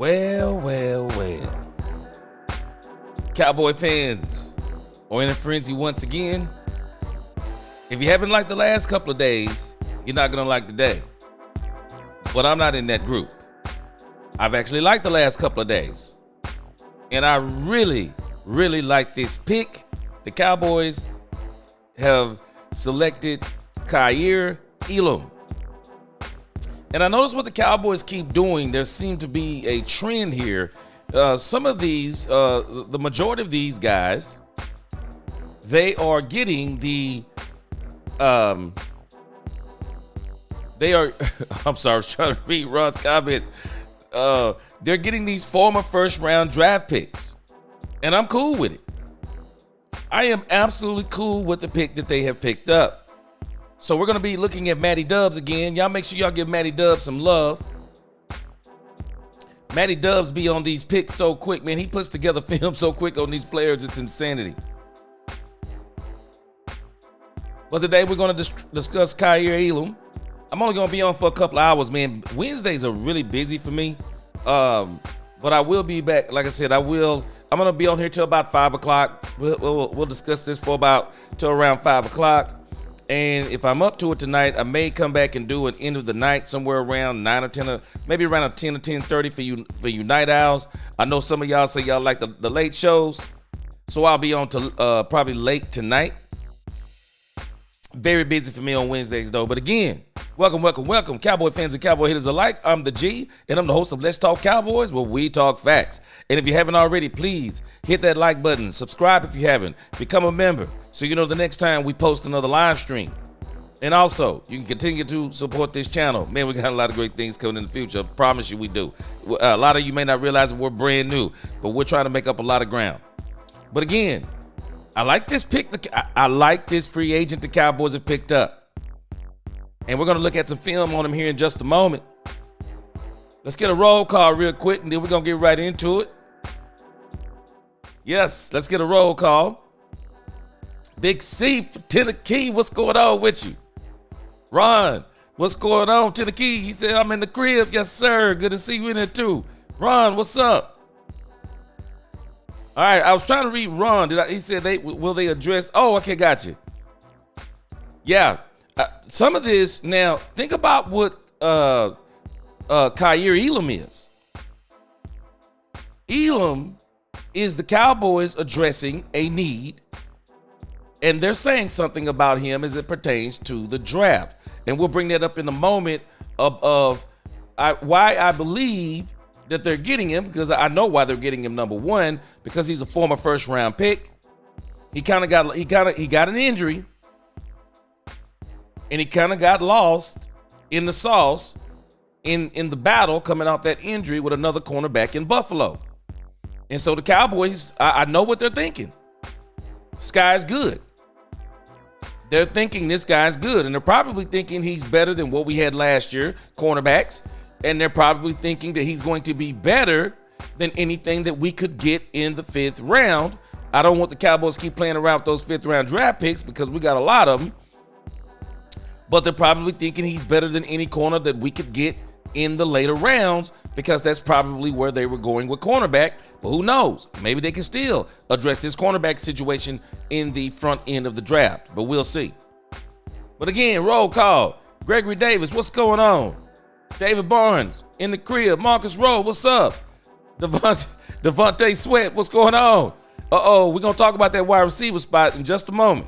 Well. Cowboy fans are in a frenzy once again. If you haven't liked the last couple of days, you're not going to like today. But I'm not in that group. I've actually liked the last couple of days. And I really like this pick. The Cowboys have selected Kaiir Elam. And I notice what the Cowboys keep doing. There seems to be a trend here. Some of these, the majority of these guys, they are getting the, I'm sorry, I was trying to read Ron's comments. They're getting these former first round draft picks. And I'm cool with it. I am absolutely cool with the pick that they have picked up. So we're going to be looking at Matty Dubs again. Y'all make sure y'all give Matty Dubs some love. Matty Dubs be on these picks so quick, man. He puts together film so quick on these players, it's insanity. But today we're going to discuss Kaiir Elam. I'm only going to be on for a couple of hours, man. Wednesdays are really busy for me. But I will be back. Like I said, I'm going to be on here till about 5 o'clock. We'll discuss this till around 5 o'clock. And if I'm up to it tonight, I may come back and do an end of the night somewhere around 9 or 10, maybe around 10 or 10:30 for you night owls. I know some of y'all say y'all like the late shows, so I'll be on to probably late tonight. Very busy for me on Wednesdays though. But again, welcome, Cowboy fans and Cowboy hitters alike. I'm the G, and I'm the host of Let's Talk Cowboys, where we talk facts. And if you haven't already, please hit that like button, subscribe if you haven't, become a member, so you know the next time we post another live stream. And also, you can continue to support this channel. Man, we got a lot of great things coming in the future. I promise you we do. A lot of you may not realize that we're brand new, but we're trying to make up a lot of ground. But again, I like this pick. I like this free agent the Cowboys have picked up. And we're going to look at some film on him here in just a moment. Let's get a roll call real quick, and then we're going to get right into it. Yes, let's get a roll call. Big C for Tennessee, what's going on with you? Ron, what's going on, Tennessee? He said, I'm in the crib. Yes, sir. Good to see you in there, too. Ron, what's up? All right, I was trying to read Ron. He said, will they address? Oh, okay, got you. Yeah, some of this, now, think about what Kaiir Elam is. Elam is the Cowboys addressing a need, and they're saying something about him as it pertains to the draft. And we'll bring that up in a moment of why I believe that they're getting him, because I know why they're getting him. Number one, because he's a former first round pick. He got an injury, and he kind of got lost in the sauce in the battle coming out that injury with another cornerback in Buffalo. And so the Cowboys, I know what they're thinking. This guy's good. They're thinking this guy's good, and they're probably thinking he's better than what we had last year, cornerbacks. And they're probably thinking that he's going to be better than anything that we could get in the 5th round. I don't want the Cowboys keep playing around with those 5th round draft picks because we got a lot of them. But they're probably thinking he's better than any corner that we could get in the later rounds, because that's probably where they were going with cornerback. But who knows? Maybe they can still address this cornerback situation in the front end of the draft. But we'll see. But again, roll call. Gregory Davis, what's going on? David Barnes in the crib. Marcus Rowe, what's up? Devontae Sweat, what's going on? We're going to talk about that wide receiver spot in just a moment.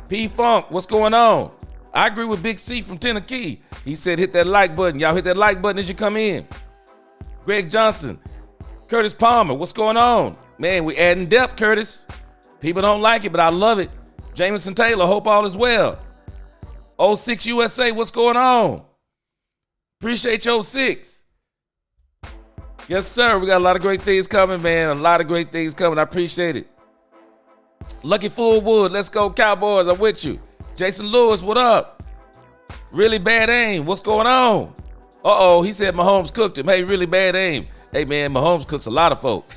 P Funk, what's going on? I agree with Big C from Tennessee. He said hit that like button. Y'all hit that like button as you come in. Greg Johnson. Curtis Palmer, what's going on? Man, we adding depth, Curtis. People don't like it, but I love it. Jameson Taylor, hope all is well. 06 USA, what's going on? Appreciate your 6. Yes, sir. We got a lot of great things coming, man. A lot of great things coming. I appreciate it. Lucky Fullwood, let's go Cowboys. I'm with you. Jason Lewis, what up? Really bad aim. What's going on? He said Mahomes cooked him. Hey, really bad aim. Hey, man, Mahomes cooks a lot of folk.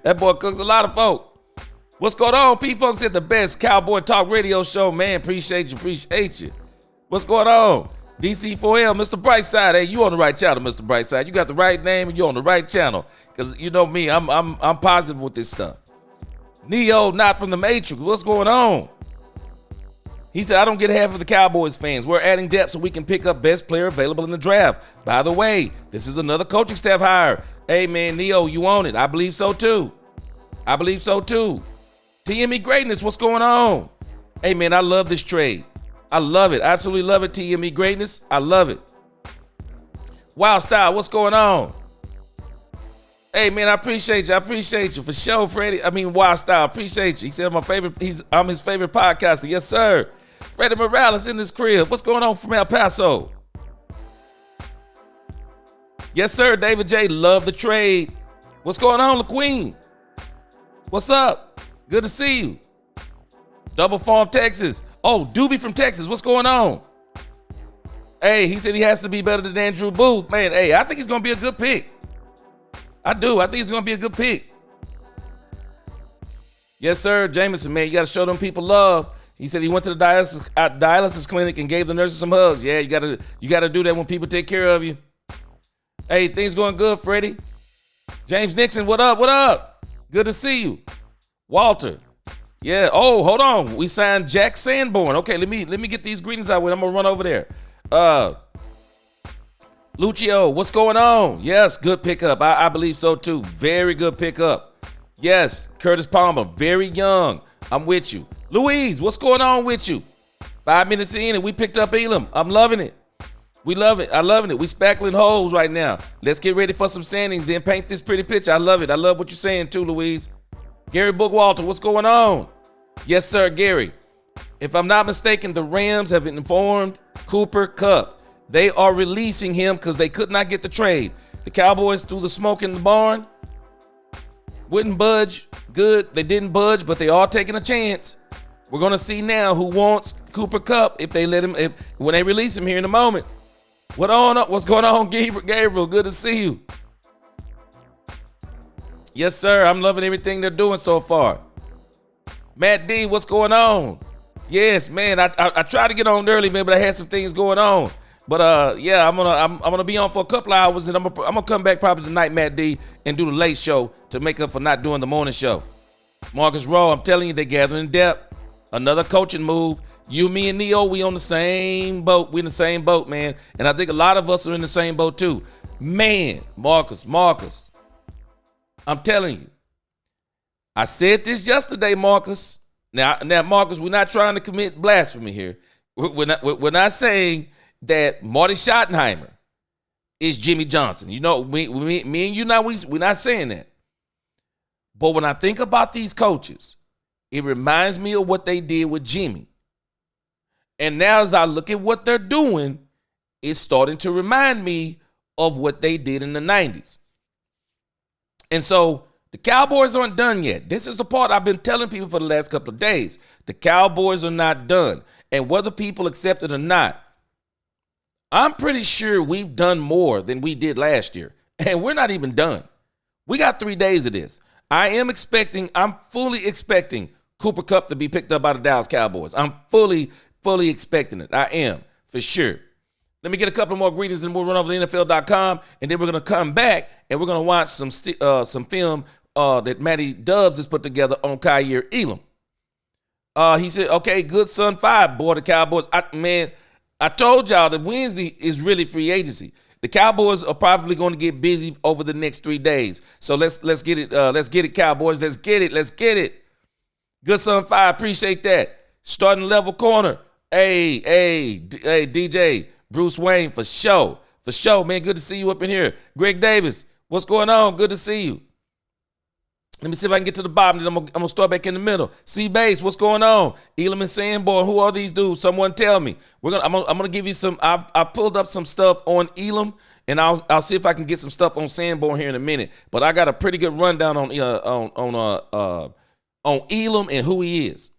That boy cooks a lot of folk. What's going on? P-Funk said the best Cowboy Talk radio show. Man, appreciate you. What's going on? DC4L, Mr. Brightside. Hey, you on the right channel, Mr. Brightside. You got the right name and you're on the right channel. Because you know me, I'm positive with this stuff. Neo, not from the Matrix. What's going on? He said, I don't get half of the Cowboys fans. We're adding depth so we can pick up best player available in the draft. By the way, this is another coaching staff hire. Hey, man, Neo, you own it. I believe so, too. I believe so, too. TME Greatness, what's going on? Hey, man, I love this trade. I love it. I absolutely love it, TME Greatness. I love it. Wild Style, what's going on? Hey, man, I appreciate you. I appreciate you. For sure, Freddie. I mean, Wild Style, appreciate you. He said I'm his favorite podcaster. Yes, sir. Freddie Morales in this crib. What's going on from El Paso? Yes, sir. David J. Love the trade. What's going on, LaQueen? What's up? Good to see you. Double Farm, Texas. Oh, Doobie from Texas. What's going on? Hey, he said he has to be better than Andrew Booth. Man, hey, I think he's going to be a good pick. I do. I think he's going to be a good pick. Yes, sir. Jameson, man, you got to show them people love. He said he went to the dialysis clinic and gave the nurses some hugs. Yeah, you gotta do that when people take care of you. Hey, things going good, Freddie. James Nixon, what up? What up? Good to see you. Walter. Yeah. Oh, hold on. We signed Jack Sanborn. Okay, let me get these greetings out with. I'm gonna run over there. Lucio, what's going on? Yes, good pickup. I believe so too. Very good pickup. Yes, Curtis Palmer, very young. I'm with you. Louise, what's going on with you? 5 minutes in and we picked up Elam. I'm loving it. We love it. I'm loving it. We spackling holes right now. Let's get ready for some sanding, then paint this pretty picture. I love it. I love what you're saying too, Louise. Gary Bookwalter, what's going on? Yes, sir, Gary. If I'm not mistaken, the Rams have informed Cooper Kupp. They are releasing him because they could not get the trade. The Cowboys threw the smoke in the barn. Wouldn't budge. Good. They didn't budge, but they are taking a chance. We're going to see now who wants Cooper Kupp if they let him, when they release him here in a moment. What's going on, Gabriel? Good to see you. Yes, sir. I'm loving everything they're doing so far. Matt D, what's going on? Yes, man. I tried to get on early, man, but I had some things going on. But yeah, I'm gonna be on for a couple of hours, and I'm gonna come back probably tonight, Matt D, and do the late show to make up for not doing the morning show. Marcus Rowe, I'm telling you, they're gathering depth. Another coaching move. You, me, and Neo, we on the same boat. We in the same boat, man. And I think a lot of us are in the same boat too. Man, Marcus, I'm telling you. I said this yesterday, Marcus. Now, Marcus, we're not trying to commit blasphemy here. We're not saying that Marty Schottenheimer is Jimmy Johnson. You know, me and you, we're not saying that. But when I think about these coaches, it reminds me of what they did with Jimmy. And now as I look at what they're doing, it's starting to remind me of what they did in the 90s. And so the Cowboys aren't done yet. This is the part I've been telling people for the last couple of days. The Cowboys are not done. And whether people accept it or not, I'm pretty sure we've done more than we did last year. And we're not even done. We got 3 days of this. I'm fully expecting Cooper Kupp to be picked up by the Dallas Cowboys. I'm fully expecting it. I am, for sure. Let me get a couple more greetings and we'll run over to NFL.com, and then we're going to come back and we're going to watch some film that Matty Dubs has put together on Kaiir Elam. He said, okay, good son 5, boy, the Cowboys. I told y'all that Wednesday is really free agency. The Cowboys are probably going to get busy over the next 3 days. So let's get it. Let's get it, Cowboys. Let's get it. Good son 5, appreciate that. Starting level corner. Hey, DJ, Bruce Wayne, for sure, man. Good to see you up in here. Greg Davis, what's going on? Good to see you. Let me see if I can get to the bottom. Then I'm gonna start back in the middle. C-Base, what's going on? Elam and Sanborn, who are these dudes? Someone tell me. I'm gonna give you some. I pulled up some stuff on Elam, and I'll see if I can get some stuff on Sanborn here in a minute. But I got a pretty good rundown on Elam and who he is.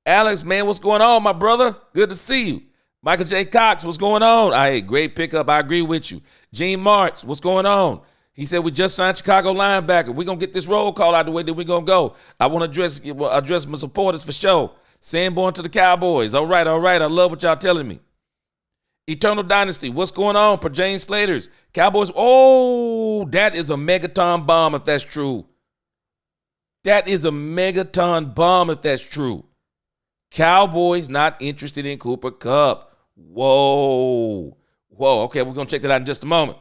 Alex, man, what's going on, my brother? Good to see you. Michael J. Cox, what's going on? Hey, great pickup. I agree with you. Gene Martz, what's going on? He said, we just signed Chicago linebacker. We're going to get this roll call out the way that we're going to go. I want to address my supporters for sure. Sanborn to the Cowboys. All right. I love what y'all telling me. Eternal Dynasty, what's going on? Per James Slater's Cowboys. Oh, that is a megaton bomb if that's true. That is a megaton bomb if that's true. Cowboys not interested in Cooper Kupp. Whoa. Okay, we're going to check that out in just a moment.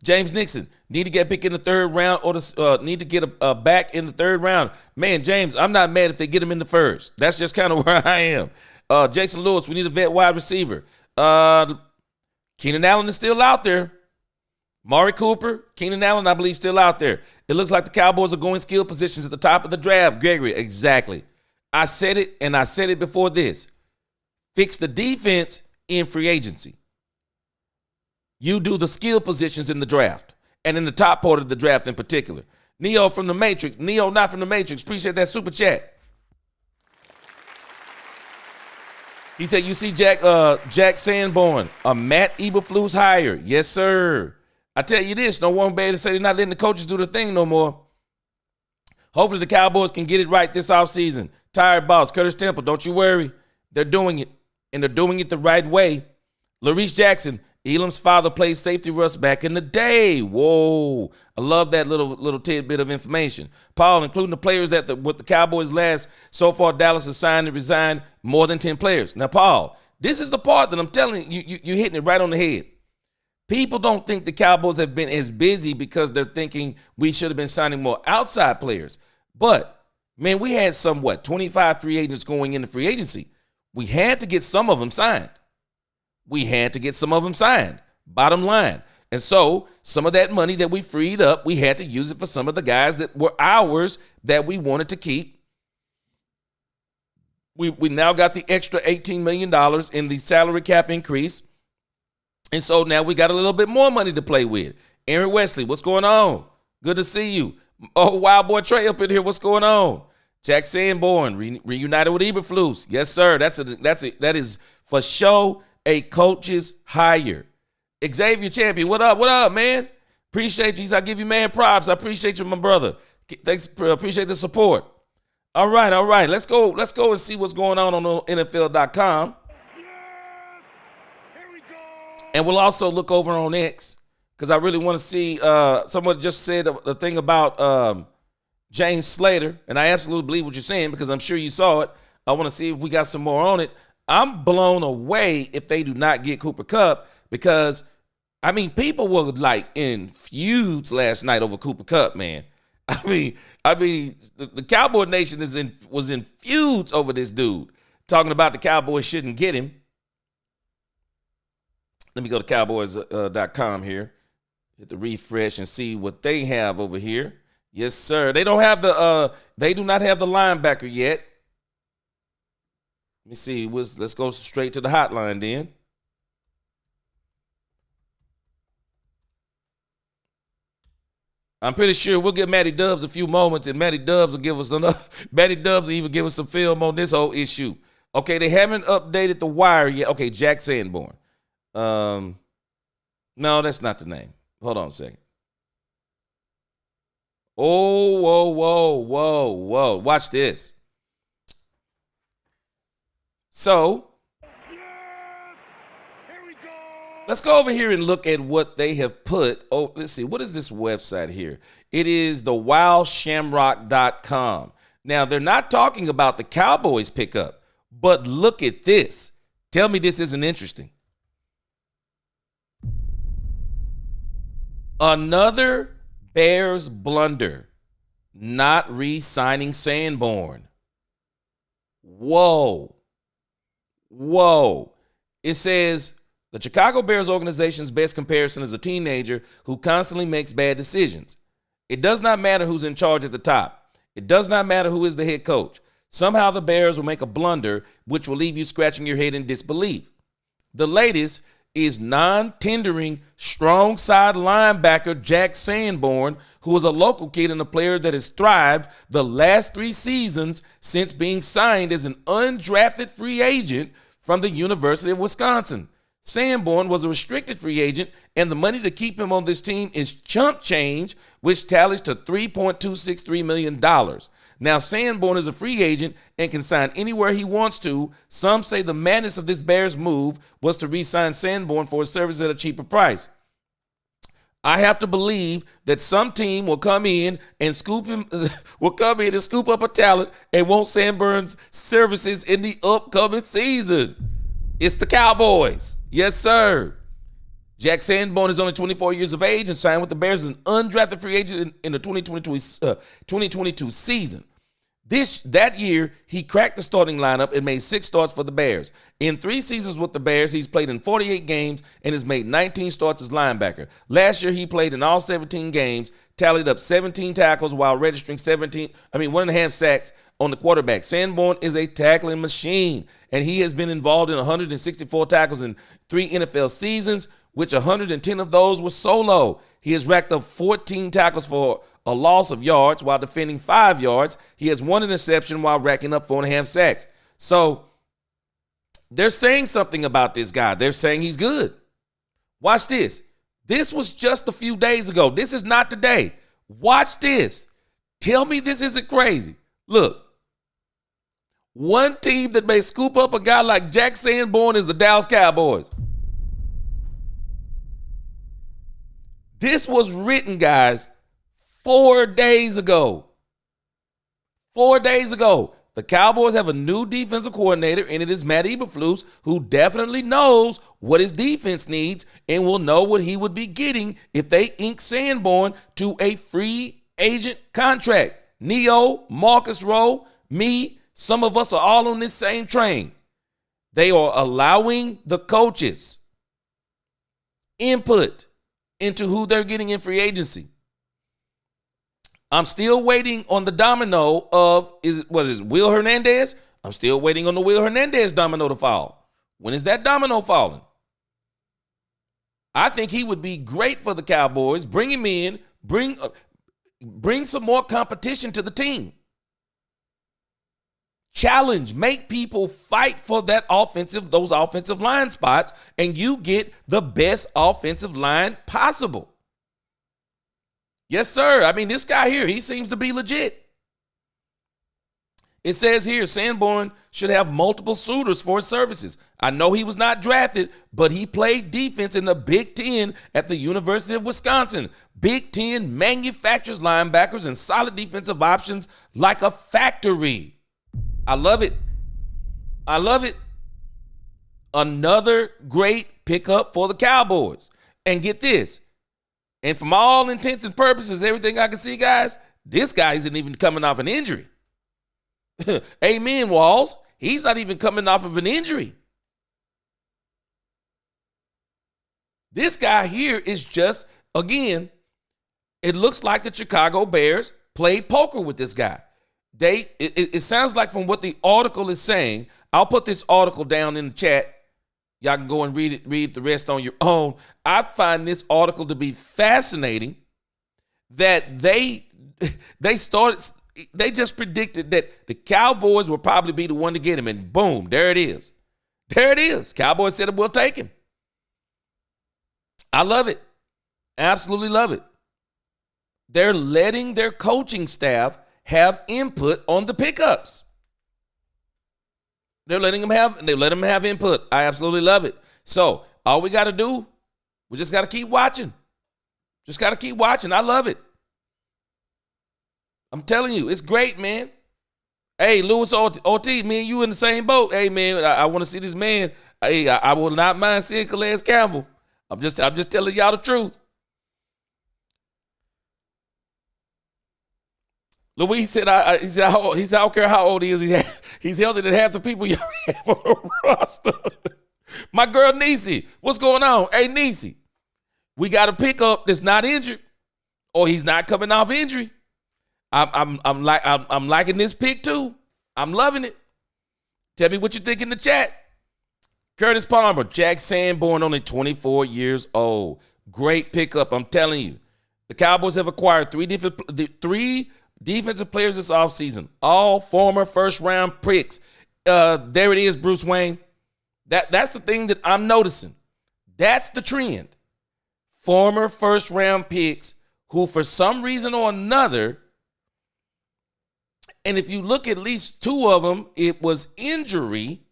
James Nixon, need to get a pick in the third round or need to get a back in the third round. Man, James, I'm not mad if they get him in the first. That's just kind of where I am. Jason Lewis, we need a vet wide receiver. Keenan Allen is still out there. Mari Cooper, Keenan Allen, I believe, still out there. It looks like the Cowboys are going skill positions at the top of the draft. Gregory, exactly. I said it, and I said it before this. Fix the defense in free agency. You do the skill positions in the draft, and in the top part of the draft in particular. Neo from the Matrix. Neo not from the Matrix. Appreciate that super chat. He said, you see Jack Sanborn, a Matt Eberflus hire. Yes, sir. I tell you this, no one better say they're not letting the coaches do the thing no more. Hopefully the Cowboys can get it right this offseason. Tired boss, Curtis Temple, don't you worry. They're doing it, and they're doing it the right way. Larice Jackson, Elam's father played safety for us back in the day. Whoa. I love that little tidbit of information. Paul, including the players that with the Cowboys last, so far Dallas has signed and resigned more than 10 players. Now, Paul, this is the part that I'm telling you, you're hitting it right on the head. People don't think the Cowboys have been as busy because they're thinking we should have been signing more outside players. But, man, we had 25 free agents going into free agency. We had to get some of them signed. Bottom line. And so some of that money that we freed up, we had to use it for some of the guys that were ours that we wanted to keep. We now got the extra $18 million in the salary cap increase. And so now we got a little bit more money to play with. Aaron Wesley, what's going on? Good to see you. Oh, Wild Boy Trey up in here. What's going on? Jack Sanborn, reunited with Eberflus. Yes, sir. That is for sure a coach's hire. Xavier Champion, what up, man? Appreciate you. I give you man props. I appreciate you, my brother. Thanks, appreciate the support. All right. Let's go and see what's going on NFL.com. And we'll also look over on X because I really want to see. Someone just said the thing about James Slater, and I absolutely believe what you're saying because I'm sure you saw it. I want to see if we got some more on it. I'm blown away if they do not get Cooper Kupp because, I mean, people were like in feuds last night over Cooper Kupp, man. I mean, the Cowboy Nation was in feuds over this dude, talking about the Cowboys shouldn't get him. Let me go to Cowboys.com here, hit the refresh and see what they have over here. Yes, sir. They do not have the linebacker yet. Let me see. Let's go straight to the hotline then. I'm pretty sure we'll give Matty Dubs a few moments, and Matty Dubs will give us enough. Matty Dubs will even give us some film on this whole issue. Okay, they haven't updated the wire yet. Okay, Jack Sanborn. No, that's not the name. Hold on a second. Oh, whoa. Watch this. So, let's go over here and look at what they have put. Oh, let's see. What is this website here? It is the wildshamrock.com. Now, they're not talking about the Cowboys pickup, but look at this. Tell me this isn't interesting. Another Bears blunder, not re-signing Sanborn. Whoa. It says, the Chicago Bears organization's best comparison is a teenager who constantly makes bad decisions. It does not matter who's in charge at the top. It does not matter who is the head coach. Somehow the Bears will make a blunder, which will leave you scratching your head in disbelief. The latest is non-tendering strong side linebacker Jack Sanborn, who is a local kid and a player that has thrived the last 3 seasons since being signed as an undrafted free agent from the University of Wisconsin. Sanborn was a restricted free agent, and the money to keep him on this team is chump change, which tallies to $3.263 million. Now, Sanborn is a free agent and can sign anywhere he wants to. Some say the madness of this Bears move was to re-sign Sanborn for his service at a cheaper price. I have to believe that some team will come in and scoop up a talent and want Sanborn's services in the upcoming season. It's the Cowboys. Yes, sir. Jack Sanborn is only 24 years of age and signed with the Bears as an undrafted free agent in the 2022 season. That year, he cracked the starting lineup and made 6 starts for the Bears. In 3 seasons with the Bears, he's played in 48 games and has made 19 starts as linebacker. Last year, he played in all 17 games, tallied up 17 tackles while registering 1.5 sacks on the quarterback. Sanborn is a tackling machine, and he has been involved in 164 tackles in 3 NFL seasons, which 110 of those were solo. He has racked up 14 tackles for a loss of yards while defending 5 yards. He has 1 interception while racking up 4.5 sacks. So they're saying something about this guy. They're saying he's good. Watch this. This was just a few days ago. This is not today. Watch this. Tell me this isn't crazy. Look, one team that may scoop up a guy like Jack Sanborn is the Dallas Cowboys. This was written, guys, 4 days ago. 4 days ago. The Cowboys have a new defensive coordinator, and it is Matt Eberflus, who definitely knows what his defense needs and will know what he would be getting if they ink Sanborn to a free agent contract. Neo, Marcus Rowe, me, some of us are all on this same train. They are allowing the coaches input into who they're getting in free agency. I'm still waiting on the domino of, is it Will Hernandez? I'm still waiting on the Will Hernandez domino to fall. When is that domino falling? I think he would be great for the Cowboys. Bring him in, bring some more competition to the team. Challenge, make people fight for those offensive line spots, and you get the best offensive line possible. Yes, sir. I mean, this guy here, he seems to be legit. It says here, Sanborn should have multiple suitors for his services. I know he was not drafted, but he played defense in the Big Ten at the University of Wisconsin. Big Ten manufactures linebackers and solid defensive options like a factory. I love it. I love it. Another great pickup for the Cowboys. And get this. And from all intents and purposes, everything I can see, guys, this guy isn't even coming off an injury. Amen, Walls. He's not even coming off of an injury. This guy here is just, again, it looks like the Chicago Bears played poker with this guy. It sounds like from what the article is saying, I'll put this article down in the chat. Y'all can go and read the rest on your own. I find this article to be fascinating that they just predicted that the Cowboys will probably be the one to get him, and boom, there it is. There it is. Cowboys said we'll take him. I love it. Absolutely love it. They're letting their coaching staff have input on the pickups. They let them have input. I absolutely love it. So all we got to do, we just got to keep watching. Just got to keep watching. I love it. I'm telling you, it's great, man. Hey, Louis Ortiz, me and you in the same boat. Hey, man, I want to see this man. Hey, I will not mind seeing Calais Campbell. I'm just telling y'all the truth. Louis said, he said, I don't care how old he is. He's healthier than half the people you have on the roster. My girl, Niecy, what's going on? Hey, Niecy, we got a pickup that's not injured, or he's not coming off injury. I'm liking this pick too. I'm loving it. Tell me what you think in the chat. Curtis Palmer, Jack Sanborn, only 24 years old. Great pickup, I'm telling you. The Cowboys have acquired three defensive players this offseason, all former first-round picks. There it is, Bruce Wayne. That's the thing that I'm noticing. That's the trend. Former first-round picks who, for some reason or another, and if you look at least two of them, it was injury.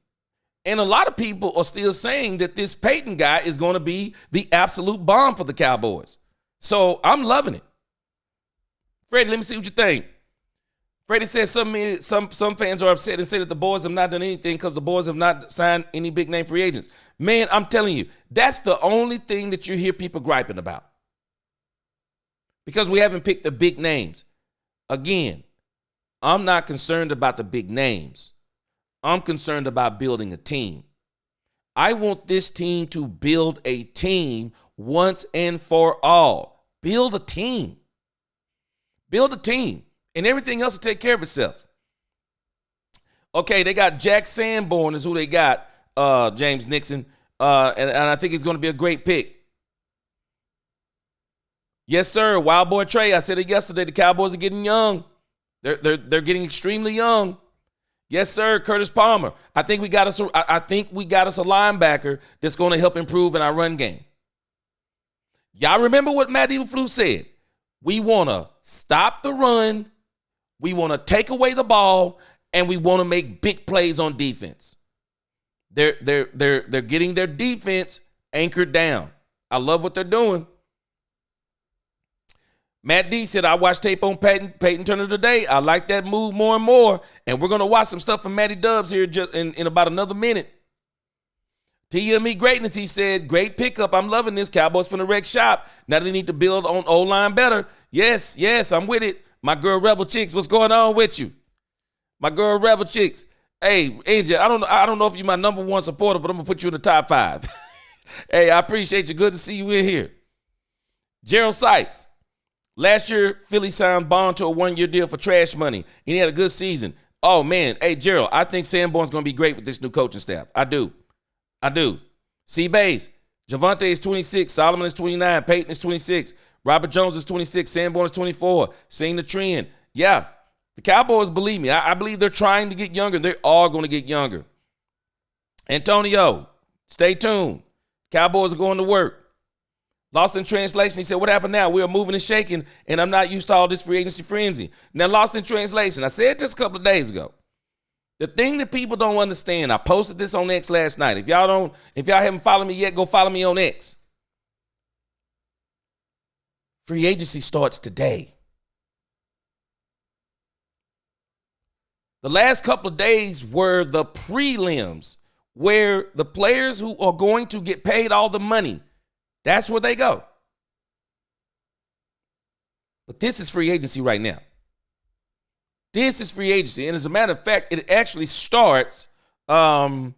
And a lot of people are still saying that this Peyton guy is going to be the absolute bomb for the Cowboys. So I'm loving it. Freddie, let me see what you think. Freddie says some fans are upset and say that the boys have not done anything because the boys have not signed any big-name free agents. Man, I'm telling you, that's the only thing that you hear people griping about. Because we haven't picked the big names. Again, I'm not concerned about the big names. I'm concerned about building a team. I want this team to build a team once and for all. Build a team. Build a team. And everything else will take care of itself. Okay, they got Jack Sanborn is who they got, James Nixon. And I think he's going to be a great pick. Yes, sir. Wild Boy Trey, I said it yesterday. The Cowboys are getting young. They're getting extremely young. Yes, sir. Curtis Palmer. I think we got us a linebacker that's going to help improve in our run game. Y'all remember what Matt Eberflus said? We want to stop the run. We want to take away the ball, and we want to make big plays on defense. They're getting their defense anchored down. I love what they're doing. Matt D said, I watched tape on Peyton Turner today. I like that move more and more. And we're going to watch some stuff from Matty Dubs here just in about another minute. TME Greatness, he said, great pickup. I'm loving this. Cowboys finna wreck shop. Now they need to build on O-line better. Yes, I'm with it. My girl Rebel Chicks, what's going on with you? My girl Rebel Chicks. Hey, Angel, I don't know if you're my number one supporter, but I'm going to put you in the top 5. Hey, I appreciate you. Good to see you in here. Gerald Sykes. Last year, Philly signed Bond to a 1-year deal for trash money, and he had a good season. Oh, man. Hey, Gerald, I think Sanborn's going to be great with this new coaching staff. I do. C. Bays, Javante is 26. Solomon is 29. Peyton is 26. Robert Jones is 26. Sanborn is 24. Seeing the trend. Yeah, the Cowboys, believe me, I believe they're trying to get younger. They're all going to get younger. Antonio, stay tuned. Cowboys are going to work. Lost in translation, he said, what happened now? We are moving and shaking, and I'm not used to all this free agency frenzy. Now, lost in translation, I said this a couple of days ago. The thing that people don't understand, I posted this on X last night. If y'all haven't followed me yet, go follow me on X. Free agency starts today. The last couple of days were the prelims, where the players who are going to get paid all the money, that's where they go. But this is free agency right now. This is free agency. And as a matter of fact, it actually starts 4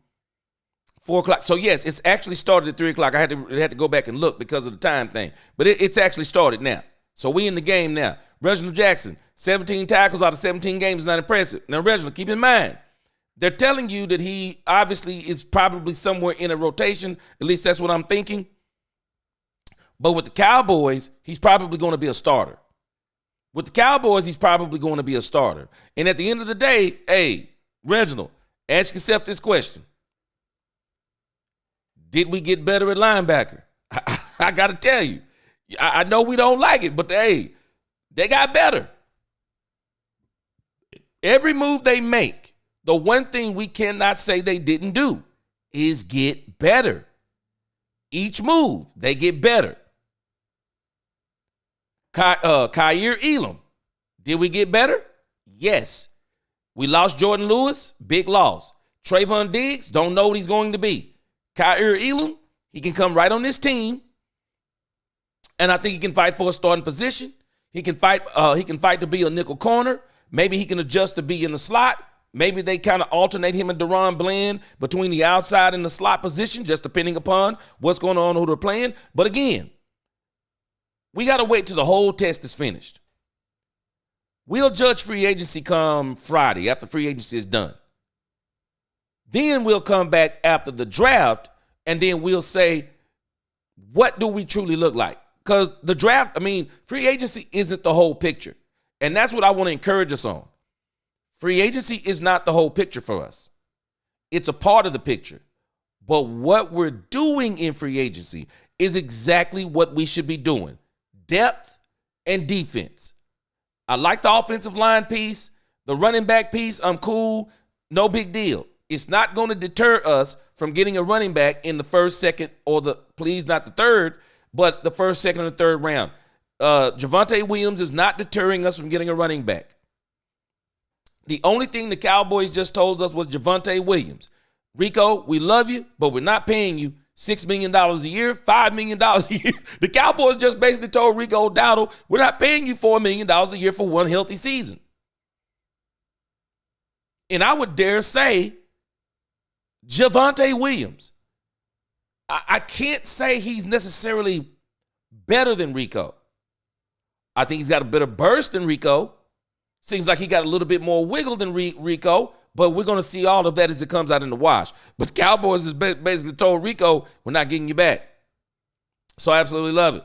o'clock. So, yes, it's actually started at 3 o'clock. I had to go back and look because of the time thing. But it's actually started now. So we in the game now. Reginald Jackson, 17 tackles out of 17 games is not impressive. Now, Reginald, keep in mind, they're telling you that he obviously is probably somewhere in a rotation. At least that's what I'm thinking. But with the Cowboys, he's probably going to be a starter. With the Cowboys, he's probably going to be a starter. And at the end of the day, hey, Reginald, ask yourself this question. Did we get better at linebacker? I got to tell you. I know we don't like it, but hey, they got better. Every move they make, the one thing we cannot say they didn't do is get better. Each move, they get better. Kyer Elam, did we get better? Yes. We lost Jordan Lewis, big loss. Trayvon Diggs, don't know what he's going to be. Kyer Elam, he can come right on this team, and I think he can fight for a starting position. He can fight to be a nickel corner. Maybe he can adjust to be in the slot. Maybe they kind of alternate him and Deron blend between the outside and the slot position, just depending upon what's going on, who they're playing. But again, we got to wait till the whole test is finished. We'll judge free agency come Friday after free agency is done. Then we'll come back after the draft, and then we'll say, what do we truly look like? Because the draft, free agency isn't the whole picture. And that's what I want to encourage us on. Free agency is not the whole picture for us. It's a part of the picture. But what we're doing in free agency is exactly what we should be doing. Depth and defense. I like the offensive line piece. The running back piece, I'm cool. No big deal. It's not going to deter us from getting a running back in the first, second, or please not the third, but the first, second, and the third round. Javonte Williams is not deterring us from getting a running back. The only thing the Cowboys just told us was Javonte Williams. Rico, we love you, but we're not paying you $6 million a year, $5 million a year. The Cowboys just basically told Rico Dowdle, we're not paying you $4 million a year for one healthy season. And I would dare say Javonte Williams. I can't say he's necessarily better than Rico. I think he's got a better burst than Rico. Seems like he got a little bit more wiggle than Rico, but we're going to see all of that as it comes out in the wash. But Cowboys has basically told Rico, we're not getting you back. So I absolutely love it.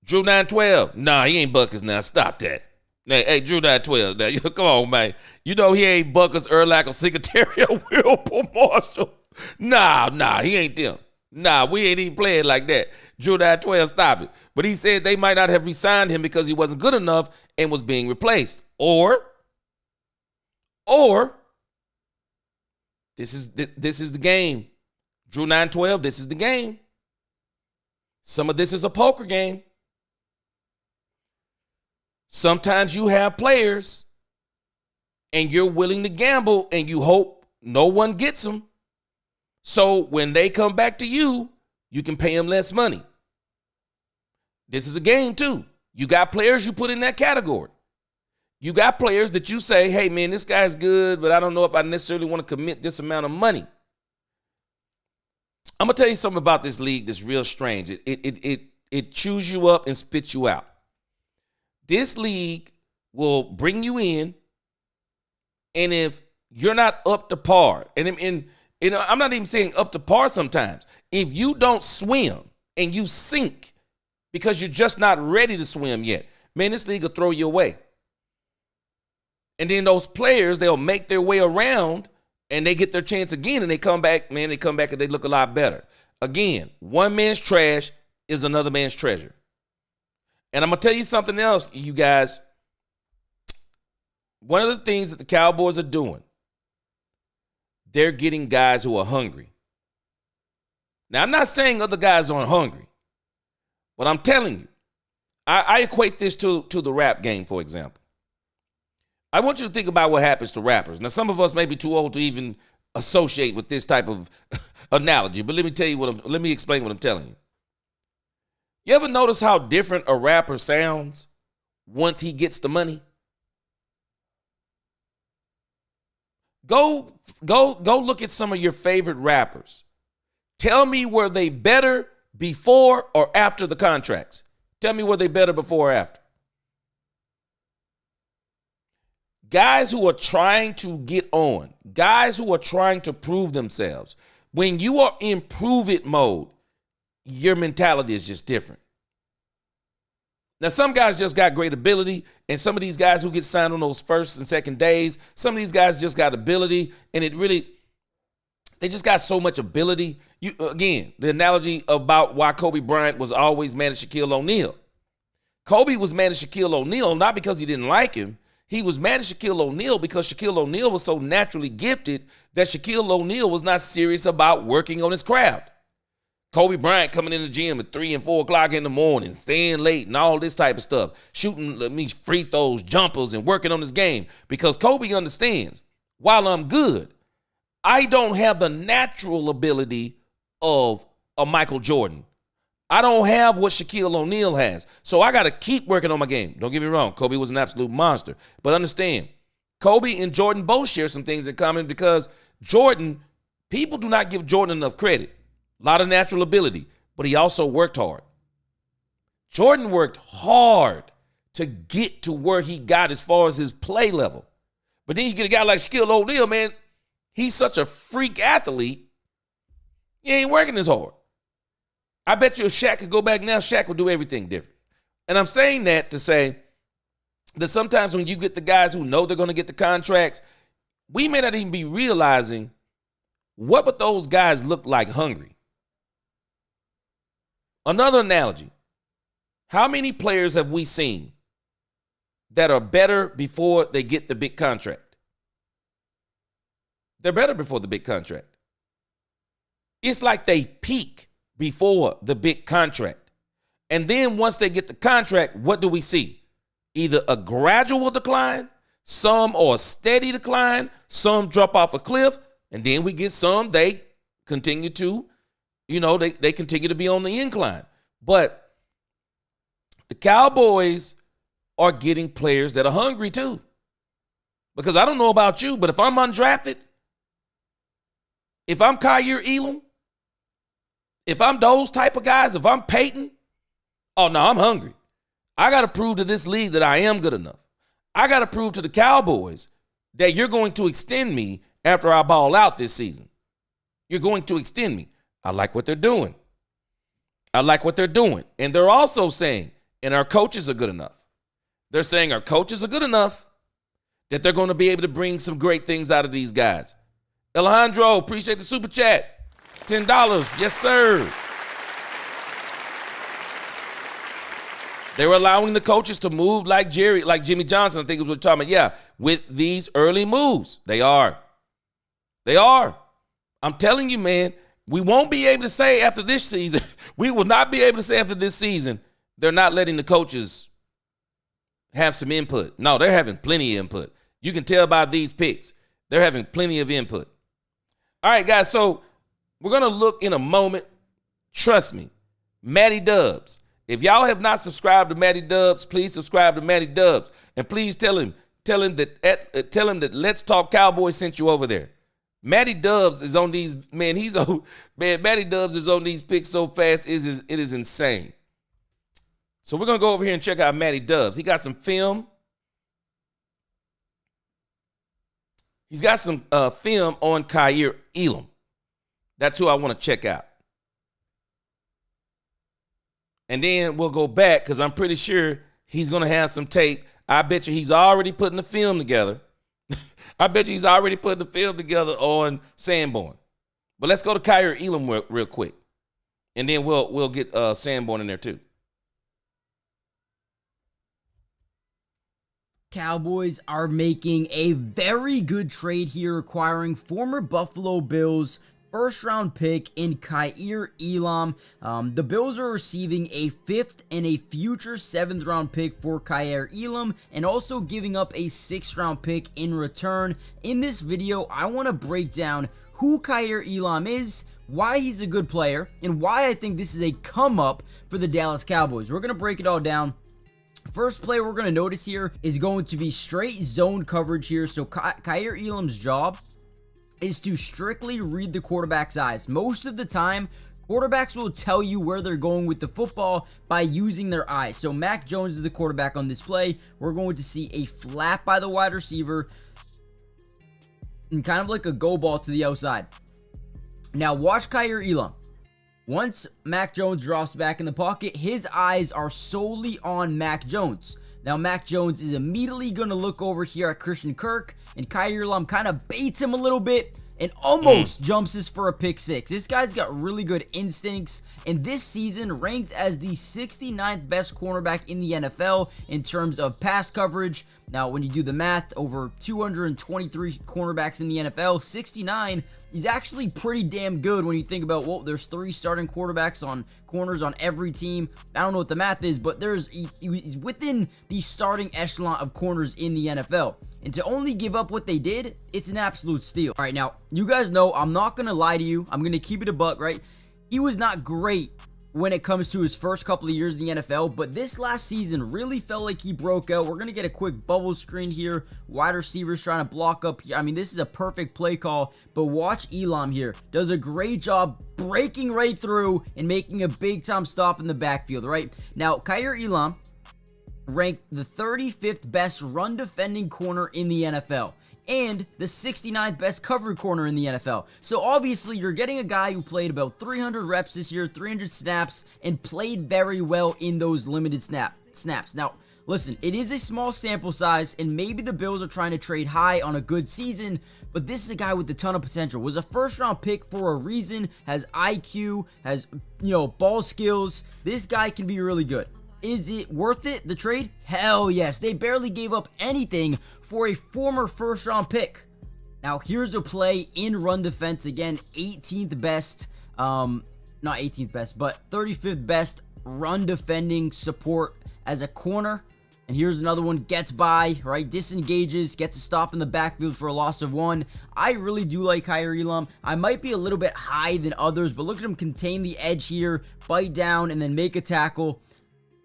Drew 912. Nah, he ain't Buckers now. Stop that. Hey, Drew 912. Now, come on, man. You know he ain't Buckers, Urlacher, Secretary, or Wilbur Marshall. Nah, he ain't them. Nah, we ain't even playing like that. Drew 912, stop it. But he said they might not have re-signed him because he wasn't good enough and was being replaced. Or this is the game. Drew 912, this is the game. Some of this is a poker game. Sometimes you have players and you're willing to gamble and you hope no one gets them. So when they come back to you, you can pay them less money. This is a game too. You got players you put in that category. You got players that you say, hey man, this guy's good, but I don't know if I necessarily want to commit this amount of money. I'm going to tell you something about this league that's real strange. It chews you up and spits you out. This league will bring you in, and if you're not up to par, and I'm not even saying up to par sometimes. If you don't swim and you sink because you're just not ready to swim yet, man, this league will throw you away. And then those players, they'll make their way around and they get their chance again and they come back, man, and they look a lot better. Again, one man's trash is another man's treasure. And I'm going to tell you something else, you guys. One of the things that the Cowboys are doing, they're getting guys who are hungry. Now, I'm not saying other guys aren't hungry, but I'm telling you, I equate this to the rap game, for example. I want you to think about what happens to rappers. Now, some of us may be too old to even associate with this type of analogy, but let me explain what I'm telling you. You ever notice how different a rapper sounds once he gets the money? Go look at some of your favorite rappers. Tell me, were they better before or after the contracts? Tell me, were they better before or after? Guys who are trying to get on, guys who are trying to prove themselves. When you are in prove it mode, your mentality is just different. Now, some guys just got great ability, and some of these guys who get signed on those first and second days, some of these guys just got ability, and they just got so much ability. Again, the analogy about why Kobe Bryant was always mad at Shaquille O'Neal. Kobe was mad at Shaquille O'Neal not because he didn't like him. He was mad at Shaquille O'Neal because Shaquille O'Neal was so naturally gifted that Shaquille O'Neal was not serious about working on his craft. Kobe Bryant coming in the gym at 3 and 4 o'clock in the morning, staying late and all this type of stuff, shooting free throws, jumpers, and working on his game. Because Kobe understands, while I'm good, I don't have the natural ability of a Michael Jordan. I don't have what Shaquille O'Neal has. So I got to keep working on my game. Don't get me wrong. Kobe was an absolute monster. But understand, Kobe and Jordan both share some things in common because Jordan, people do not give Jordan enough credit. A lot of natural ability, but he also worked hard. Jordan worked hard to get to where he got as far as his play level. But then you get a guy like Shaquille O'Neal, man, he's such a freak athlete, he ain't working as hard. I bet you if Shaq could go back now, Shaq would do everything different. And I'm saying that to say that sometimes when you get the guys who know they're going to get the contracts, we may not even be realizing what would those guys look like hungry. Another analogy. How many players have we seen that are better before they get the big contract? They're better before the big contract. It's like they peak before the big contract. And then once they get the contract, what do we see? Either a gradual decline, some or a steady decline, some drop off a cliff, and then we get some, they continue to, they continue to be on the incline. But the Cowboys are getting players that are hungry too. Because I don't know about you, but if I'm undrafted, if I'm Kaiir Elam, if I'm those type of guys, if I'm Peyton, oh no, I'm hungry. I got to prove to this league that I am good enough. I got to prove to the Cowboys that you're going to extend me after I ball out this season. You're going to extend me. I like what they're doing. I like what they're doing. And they're also saying, and our coaches are good enough. They're saying our coaches are good enough that they're going to be able to bring some great things out of these guys. Alejandro, appreciate the super chat. $10. Yes, sir. They were allowing the coaches to move like Jimmy Johnson, I think it was what we're talking about. Yeah, with these early moves. They are. They are. I'm telling you, man, we won't be able to say after this season, we will not be able to say after this season, they're not letting the coaches have some input. No, they're having plenty of input. You can tell by these picks. They're having plenty of input. All right, guys, so we're going to look in a moment. Trust me, Matty Dubs. If y'all have not subscribed to Matty Dubs, please subscribe to Matty Dubs. And please tell him that Let's Talk Cowboys sent you over there. Matty Dubs is on these, man, Matty Dubs is on these picks so fast, it is insane. So we're going to go over here and check out Matty Dubs. He got some film. He's got some film on Kaiir Elam. That's who I want to check out. And then we'll go back because I'm pretty sure he's going to have some tape. I bet you he's already putting the film together. I bet you he's already putting the film together on Sanborn. But let's go to Kaiir Elam real quick. And then we'll get Sanborn in there too. Cowboys are making a very good trade here, acquiring former Buffalo Bills first-round pick in Kaiir Elam. The Bills are receiving a 5th and a future 7th-round pick for Kaiir Elam, and also giving up a 6th-round pick in return. In this video, I want to break down who Kaiir Elam is, why he's a good player, and why I think this is a come-up for the Dallas Cowboys. We're going to break it all down. First play we're going to notice here is going to be straight zone coverage here. So Kaiir Elam's job is to strictly read the quarterback's eyes. Most of the time, quarterbacks will tell you where they're going with the football by using their eyes. So Mac Jones is the quarterback on this play. We're going to see a flat by the wide receiver and kind of like a go ball to the outside. Now watch Kaiir Elam. Once Mac Jones drops back in the pocket, his eyes are solely on Mac Jones. Now, Mac Jones is immediately going to look over here at Christian Kirk, and Kaiir Elam kind of baits him a little bit and almost jumps us for a pick six. This guy's got really good instincts, and this season ranked as the 69th best cornerback in the NFL in terms of pass coverage. Now, when you do the math, over 223 cornerbacks in the NFL, 69 is actually pretty damn good when you think about, well, there's 3 starting quarterbacks on corners on every team. I don't know what the math is, but he's within the starting echelon of corners in the NFL. And to only give up what they did, it's an absolute steal. All right, now, you guys know I'm not going to lie to you. I'm going to keep it a buck, right? He was not great when it comes to his first couple of years in the NFL, but this last season really felt like he broke out. We're going to get a quick bubble screen here. Wide receivers trying to block up here. I mean, this is a perfect play call, but watch Elam here. Does a great job breaking right through and making a big-time stop in the backfield, right? Now, Kaiir Elam ranked the 35th best run-defending corner in the NFL, and the 69th best cover corner in the NFL. So obviously you're getting a guy who played about 300 reps this year, 300 snaps, and played very well in those limited snaps. Now, Listen, it is a small sample size, and maybe the Bills are trying to trade high on a good season, but this is a guy with a ton of potential. Was a first-round pick for a reason, has IQ, has, ball skills. This guy can be really good. Is it worth it, the trade? Hell yes. They barely gave up anything for a former first-round pick. Now, here's a play in run defense. Again, 18th best, not 18th best, but 35th best run defending support as a corner. And here's another one, gets by, right? Disengages, gets a stop in the backfield for a loss of 1. I really do like Kaiir Elam. I might be a little bit high than others, but look at him contain the edge here, bite down, and then make a tackle.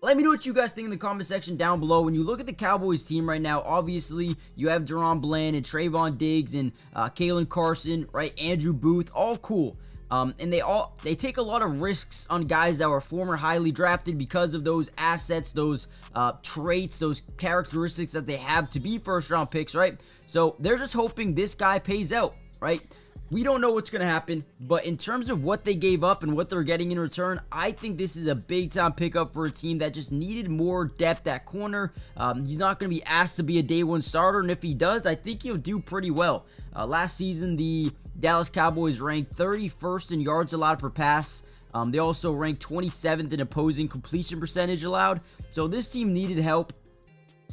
Let me know what you guys think in the comment section down below. When you look at the Cowboys team right now, obviously, you have Deron Bland and Trayvon Diggs and Kalen Carson, right? Andrew Booth, all cool. And they take a lot of risks on guys that were former highly drafted because of those assets, those traits, those characteristics that they have to be first round picks, right? So they're just hoping this guy pays out, right? We don't know what's going to happen, but in terms of what they gave up and what they're getting in return, I think this is a big-time pickup for a team that just needed more depth at corner. He's not going to be asked to be a day-one starter, and if he does, I think he'll do pretty well. Last season, the Dallas Cowboys ranked 31st in yards allowed per pass. They also ranked 27th in opposing completion percentage allowed, so this team needed help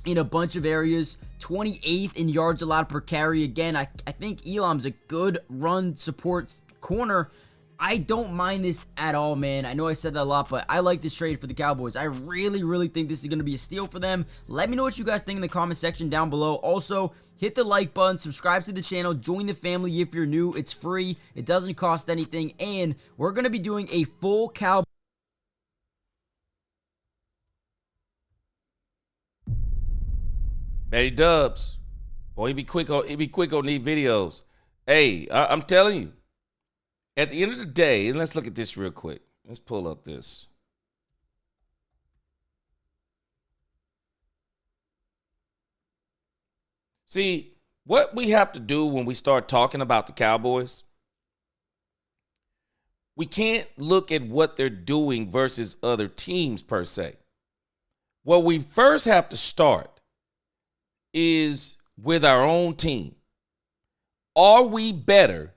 in a bunch of areas. 28th in yards allowed per carry. Again, I think Elam's a good run support corner. I don't mind this at all, man. I know I said that a lot, but I like this trade for the Cowboys. I really think this is going to be a steal for them. Let me know what you guys think in the comment section down below. Also, hit the like button, subscribe to the channel, join the family if you're new. It's free. It doesn't cost anything, and we're going to be doing a full Cowboys Matty Dubs, boy, he be quick on these videos. Hey, I'm telling you, at the end of the day, and let's look at this real quick. Let's pull up this. See, what we have to do when we start talking about the Cowboys, we can't look at what they're doing versus other teams per se. What we first have to start is with our own team. Are we better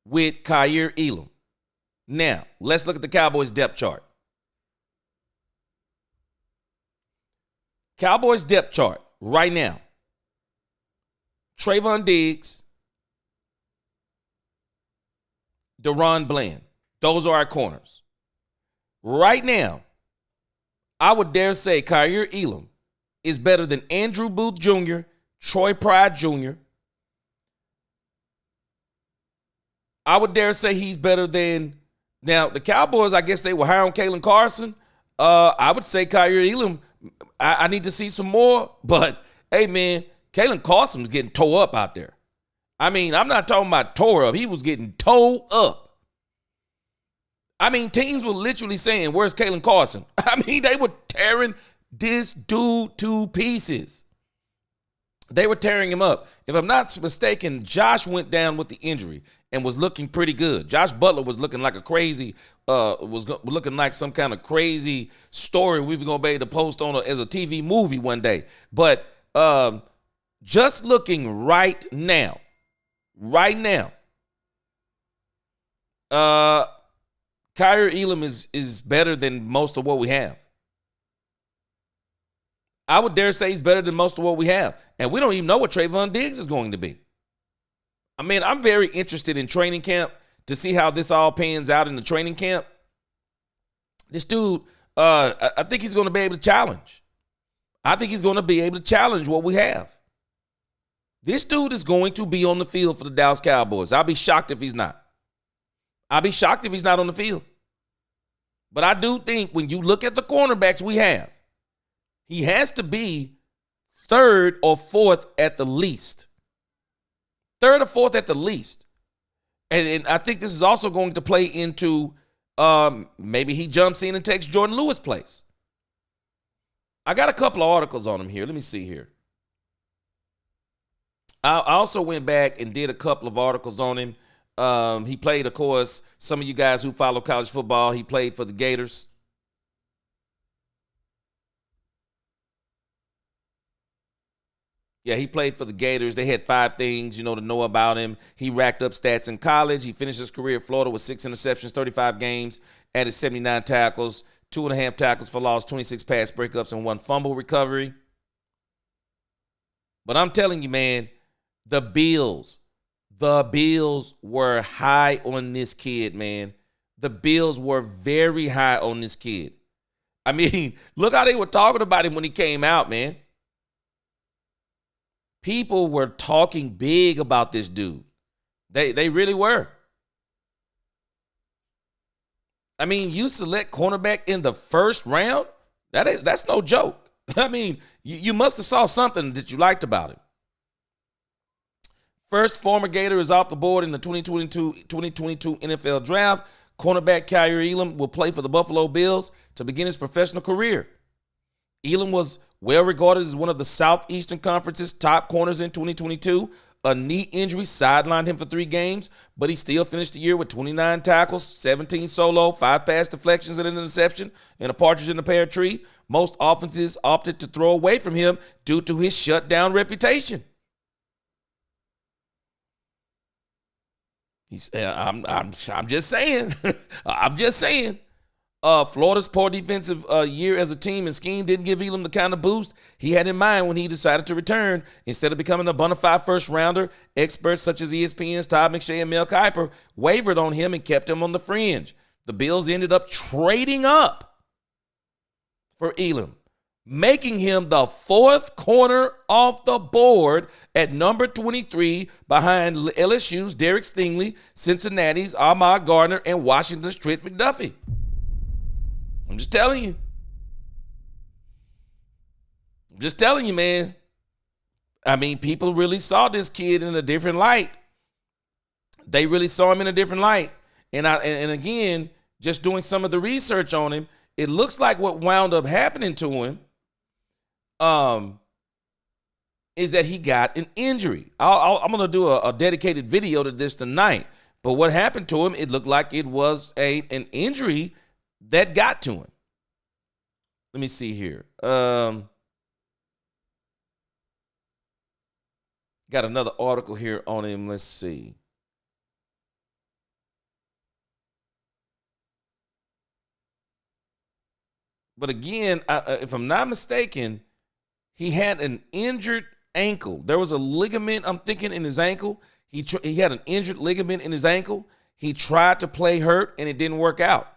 with Kaiir Elam? Now, let's look at the Cowboys depth chart. Cowboys depth chart right now. Trayvon Diggs, Deron Bland. Those are our corners. Right now, I would dare say Kaiir Elam is better than Andrew Booth Jr., Troy Pride Jr. I would dare say he's better than, now the Cowboys, I guess they were high on Kalen Carson. I would say Kaiir Elam, I need to see some more, but hey man, Kalen Carson was getting tore up out there. I mean, I'm not talking about tore up. He was getting tore up. I mean, teams were literally saying, where's Kalen Carson? I mean, they were tearing this dude to pieces. They were tearing him up. If I'm not mistaken, Josh went down with the injury and was looking pretty good. Josh Butler was looking like a crazy, looking like some kind of crazy story we were going to be able to post on as a TV movie one day. But just looking right now, Kaiir Elam is better than most of what we have. I would dare say he's better than most of what we have. And we don't even know what Trayvon Diggs is going to be. I mean, I'm very interested in training camp to see how this all pans out in the training camp. This dude, I think he's going to be able to challenge. I think he's going to be able to challenge what we have. This dude is going to be on the field for the Dallas Cowboys. I'll be shocked if he's not. I'll be shocked if he's not on the field. But I do think when you look at the cornerbacks we have, he has to be third or fourth at the least. Third or fourth at the least. And I think this is also going to play into maybe he jumps in and takes Jordan Lewis' place. I got a couple of articles on him here. Let me see here. I also went back and did a couple of articles on him. He played, of course, some of you guys who follow college football, he played for the Gators. Yeah, he played for the Gators. They had 5 things, to know about him. He racked up stats in college. He finished his career at Florida with 6 interceptions, 35 games, added 79 tackles, 2.5 tackles for loss, 26 pass breakups, and 1 fumble recovery. But I'm telling you, man, the Bills were high on this kid, man. The Bills were very high on this kid. I mean, look how they were talking about him when he came out, man. People were talking big about this dude. They really were. I mean, you select cornerback in the first round? That's no joke. I mean, you must have saw something that you liked about him. First former Gator is off the board in the 2022 NFL Draft. Cornerback Kaiir Elam will play for the Buffalo Bills to begin his professional career. Elam was well regarded as one of the Southeastern Conference's top corners in 2022. A knee injury sidelined him for 3 games, but he still finished the year with 29 tackles, 17 solo, 5 pass deflections and an interception, and a partridge in the pear tree. Most offenses opted to throw away from him due to his shutdown reputation. I'm just saying. I'm just saying. Florida's poor defensive year as a team and scheme didn't give Elam the kind of boost he had in mind when he decided to return. Instead of becoming a bona fide first rounder, experts such as ESPN's Todd McShay and Mel Kiper wavered on him and kept him on the fringe. The Bills ended up trading up for Elam, making him the 4th corner off the board at number 23 behind LSU's Derek Stingley, Cincinnati's Ahmad Gardner, and Washington's Trent McDuffie. I'm just telling you. Man. I mean, people really saw this kid in a different light. They really saw him in a different light. And again, just doing some of the research on him, it looks like what wound up happening to him is that he got an injury. I'm going to do a dedicated video to this tonight. But what happened to him, it looked like it was an injury that got to him. Let me see here. Got another article here on him. Let's see. But again, if I'm not mistaken, he had an injured ankle. There was a ligament, I'm thinking, in his ankle. He had an injured ligament in his ankle. He tried to play hurt, and it didn't work out.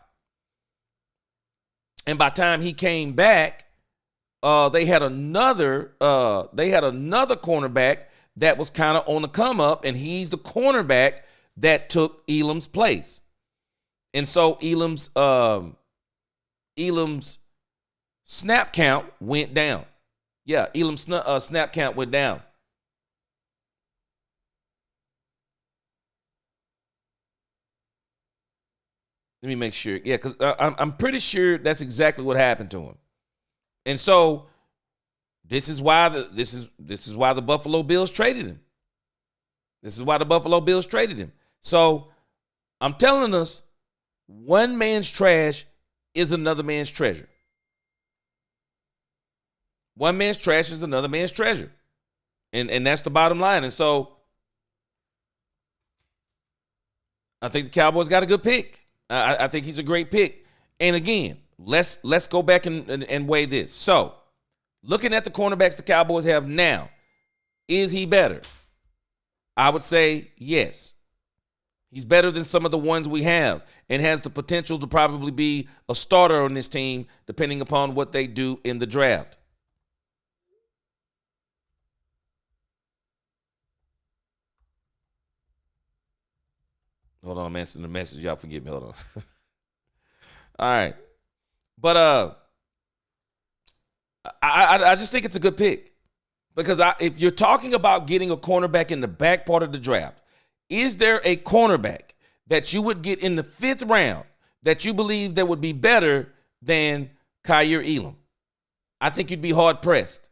And by the time he came back, they had another cornerback that was kind of on the come up, and he's the cornerback that took Elam's place. And so Elam's snap count went down. Yeah, Elam's snap count went down. Let me make sure. Yeah, because I'm pretty sure that's exactly what happened to him. And so this is why the Buffalo Bills traded him. So I'm telling us, one man's trash is another man's treasure. One man's trash is another man's treasure. And that's the bottom line. And so I think the Cowboys got a good pick. I think he's a great pick. And again, let's go back and weigh this. So, looking at the cornerbacks the Cowboys have now, is he better? I would say yes. He's better than some of the ones we have and has the potential to probably be a starter on this team depending upon what they do in the draft. Hold on, I'm answering the message. Y'all forgive me. Hold on. All right. But I just think it's a good pick. Because if you're talking about getting a cornerback in the back part of the draft, is there a cornerback that you would get in the 5th round that you believe that would be better than Kaiir Elam? I think you'd be hard-pressed.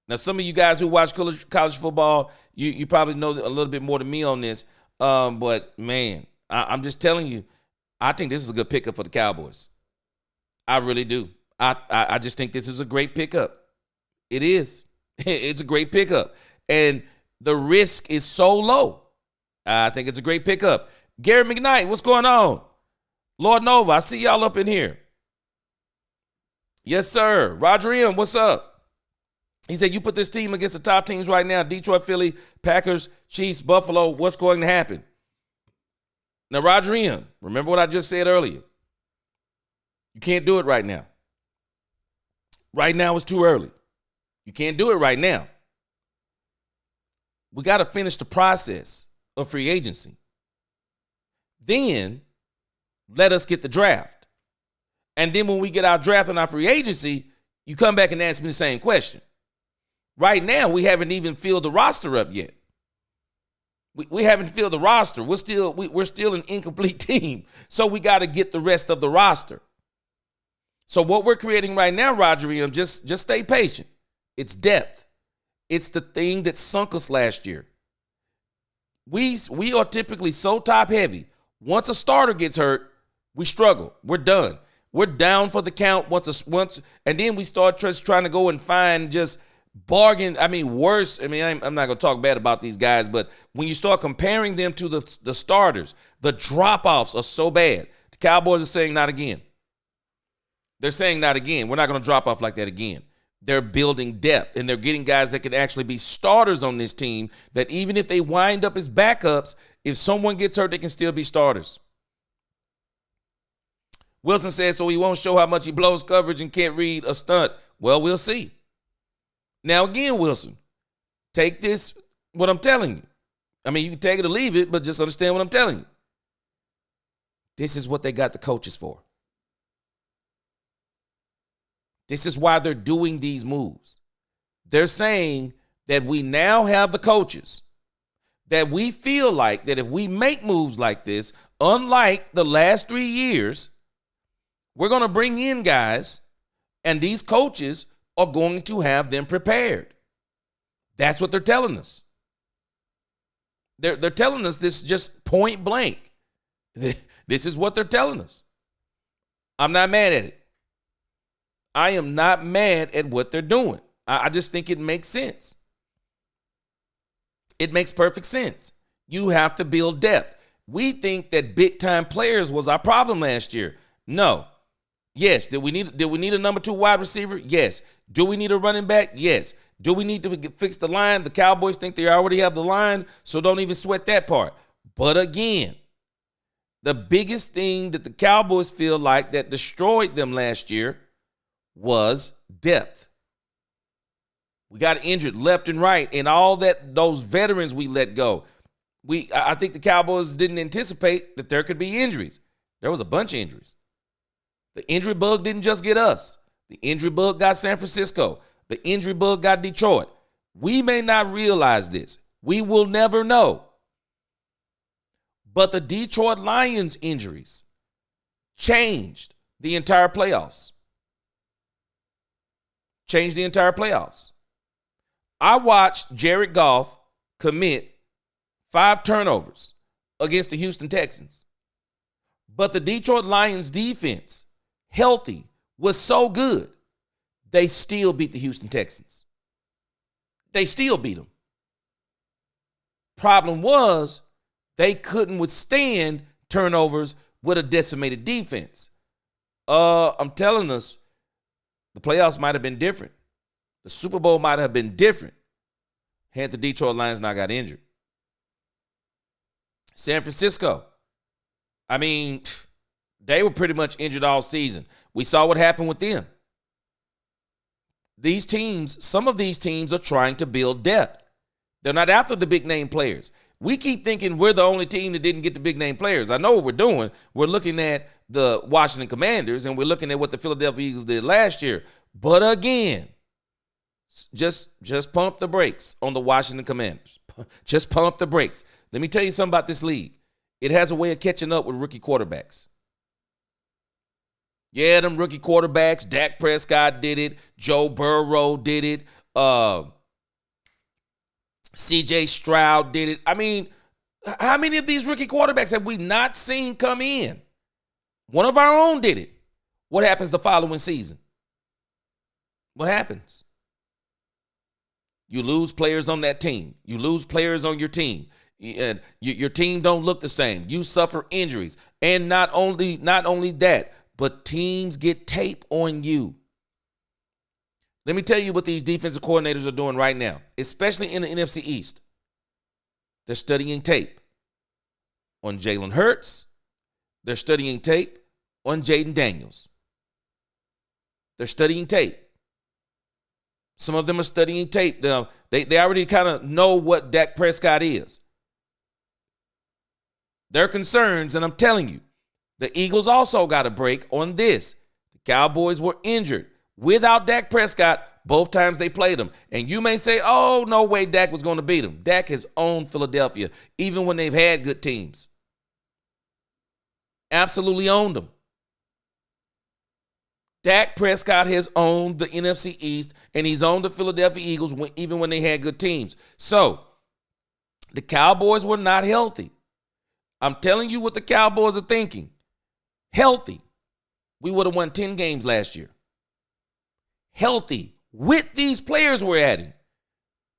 Now, some of you guys who watch college football, you probably know a little bit more than me on this. But, man, I'm just telling you, I think this is a good pickup for the Cowboys. I really do. I just think this is a great pickup. It is. It's a great pickup. and the risk is so low. I think it's a great pickup. Gary McKnight, what's going on? Lord Nova, I see y'all up in here. Yes, sir. Roger M, what's up? He said, you put this team against the top teams right now, Detroit, Philly, Packers, Chiefs, Buffalo, what's going to happen? Now, Roger M, remember what I just said earlier. You can't do it right now. Right now it's too early. You can't do it right now. We got to finish the process of free agency. Then let us get the draft. And then when we get our draft and our free agency, you come back and ask me the same question. Right now, we haven't even filled the roster up yet. We haven't filled the roster. We're still an incomplete team. So we got to get the rest of the roster. So what we're creating right now, Roger M, just stay patient. It's depth. It's the thing that sunk us last year. We are typically so top heavy. Once a starter gets hurt, we struggle. We're done. We're down for the count once, and then we start just trying to go and find just bargain. I mean, worse. I mean, I'm not going to talk bad about these guys, but when you start comparing them to the starters, the drop-offs are so bad. The Cowboys are saying not again. They're saying not again. We're not going to drop off like that again. They're building depth, and they're getting guys that can actually be starters on this team, that even if they wind up as backups, if someone gets hurt, they can still be starters. Wilson says, so he won't show how much he blows coverage and can't read a stunt. Well, we'll see. Now, again, Wilson, take this, what I'm telling you. I mean, you can take it or leave it, but just understand what I'm telling you. This is what they got the coaches for. This is why they're doing these moves. They're saying that we now have the coaches, that we feel like that if we make moves like this, unlike the last 3 years, we're going to bring in guys, and these coaches are going to have them prepared. That's what they're telling us. They're telling us this just point blank. This is what they're telling us. I'm not mad at it. I am not mad at what they're doing. I just think it makes sense. It makes perfect sense. You have to build depth. We think that big-time players was our problem last year. No. Yes. Did we need a number 2 wide receiver? Yes. Do we need a running back? Yes. Do we need to fix the line? The Cowboys think they already have the line, so don't even sweat that part. But again, the biggest thing that the Cowboys feel like that destroyed them last year was depth. We got injured left and right, and all that, those veterans we let go. I think the Cowboys didn't anticipate that there could be injuries. There was a bunch of injuries. The injury bug didn't just get us. The injury bug got San Francisco. The injury bug got Detroit. We may not realize this. We will never know. But the Detroit Lions injuries changed the entire playoffs. Changed the entire playoffs. I watched Jared Goff commit 5 turnovers against the Houston Texans. But the Detroit Lions defense, healthy, was so good, they still beat the Houston Texans. They still beat them. Problem was, they couldn't withstand turnovers with a decimated defense. I'm telling us, the playoffs might have been different. The Super Bowl might have been different had the Detroit Lions not got injured. San Francisco, I mean, they were pretty much injured all season. We saw what happened with them. These teams, some of these teams are trying to build depth. They're not after the big name players. We keep thinking we're the only team that didn't get the big name players. I know what we're doing. We're looking at the Washington Commanders, and we're looking at what the Philadelphia Eagles did last year. But again, just pump the brakes on the Washington Commanders. Just pump the brakes. Let me tell you something about this league. It has a way of catching up with rookie quarterbacks. Yeah, them rookie quarterbacks, Dak Prescott did it. Joe Burrow did it. C.J. Stroud did it. I mean, how many of these rookie quarterbacks have we not seen come in? One of our own did it. What happens the following season? What happens? You lose players on that team. You lose players on your team. And your team don't look the same. You suffer injuries. And not only that, but teams get tape on you. Let me tell you what these defensive coordinators are doing right now, especially in the NFC East. They're studying tape on Jalen Hurts. They're studying tape on Jaden Daniels. They're studying tape. Some of them are studying tape. They already kind of know what Dak Prescott is. Their concerns, and I'm telling you, the Eagles also got a break on this. The Cowboys were injured without Dak Prescott both times they played him. And you may say, oh, no way Dak was going to beat him. Dak has owned Philadelphia, even when they've had good teams. Absolutely owned them. Dak Prescott has owned the NFC East, and he's owned the Philadelphia Eagles even when they had good teams. So, the Cowboys were not healthy. I'm telling you what the Cowboys are thinking. Healthy, we would have won 10 games last year. Healthy, with these players we're adding,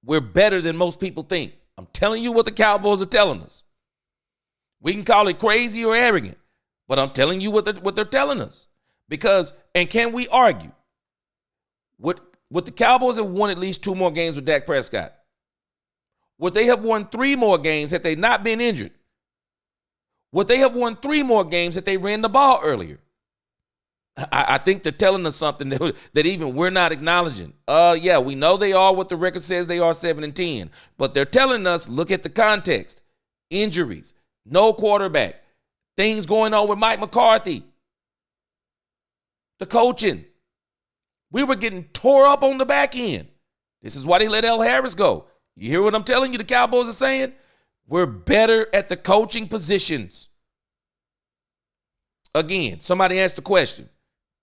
we're better than most people think. I'm telling you what the Cowboys are telling us. We can call it crazy or arrogant, but I'm telling you what they're telling us. Because, and can we argue? Would the Cowboys have won at least 2 more games with Dak Prescott? Would they have won 3 more games had they not been injured? Would they have won 3 more games if they ran the ball earlier? I think they're telling us something that even we're not acknowledging. Yeah, we know they are what the record says they are, 7-10. But they're telling us, look at the context. Injuries, no quarterback, things going on with Mike McCarthy. The coaching. We were getting tore up on the back end. This is why they let L. Harris go. You hear what I'm telling you the Cowboys are saying? We're better at the coaching positions. Again, somebody asked the question,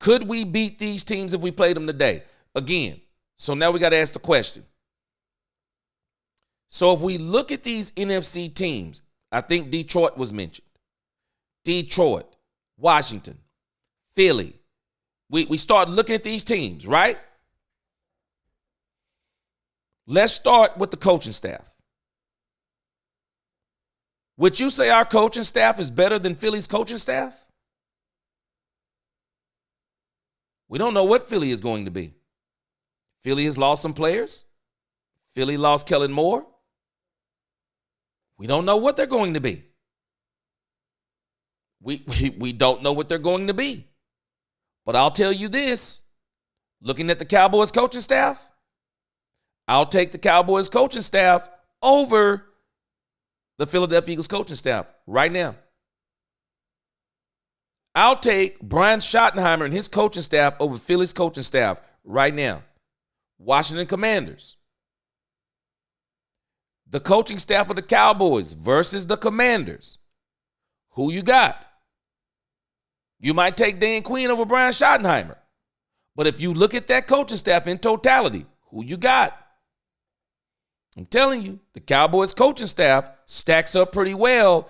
could we beat these teams if we played them today? Again, so now we got to ask the question. So if we look at these NFC teams, I think Detroit was mentioned. Detroit, Washington, Philly. We start looking at these teams, right? Let's start with the coaching staff. Would you say our coaching staff is better than Philly's coaching staff? We don't know what Philly is going to be. Philly has lost some players. Philly lost Kellen Moore. We don't know what they're going to be. We don't know what they're going to be. But I'll tell you this, looking at the Cowboys coaching staff, I'll take the Cowboys coaching staff over the Philadelphia Eagles coaching staff right now. I'll take Brian Schottenheimer and his coaching staff over Philly's coaching staff right now. Washington Commanders. The coaching staff of the Cowboys versus the Commanders. Who you got? You might take Dan Quinn over Brian Schottenheimer. But if you look at that coaching staff in totality, who you got? I'm telling you, the Cowboys coaching staff stacks up pretty well.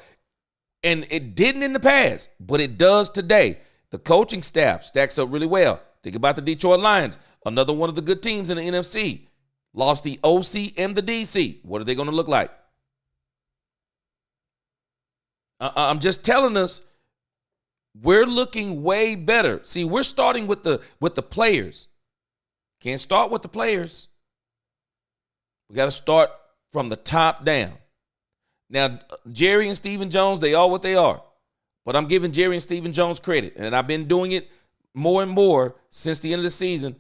And it didn't in the past, but it does today. The coaching staff stacks up really well. Think about the Detroit Lions, another one of the good teams in the NFC. Lost the OC and the DC. What are they going to look like? I'm just telling us, we're looking way better. See, we're starting with the players. Can't start with the players. We got to start from the top down. Now, Jerry and Stephen Jones, they are what they are. But I'm giving Jerry and Stephen Jones credit. And I've been doing it more and more since the end of the season.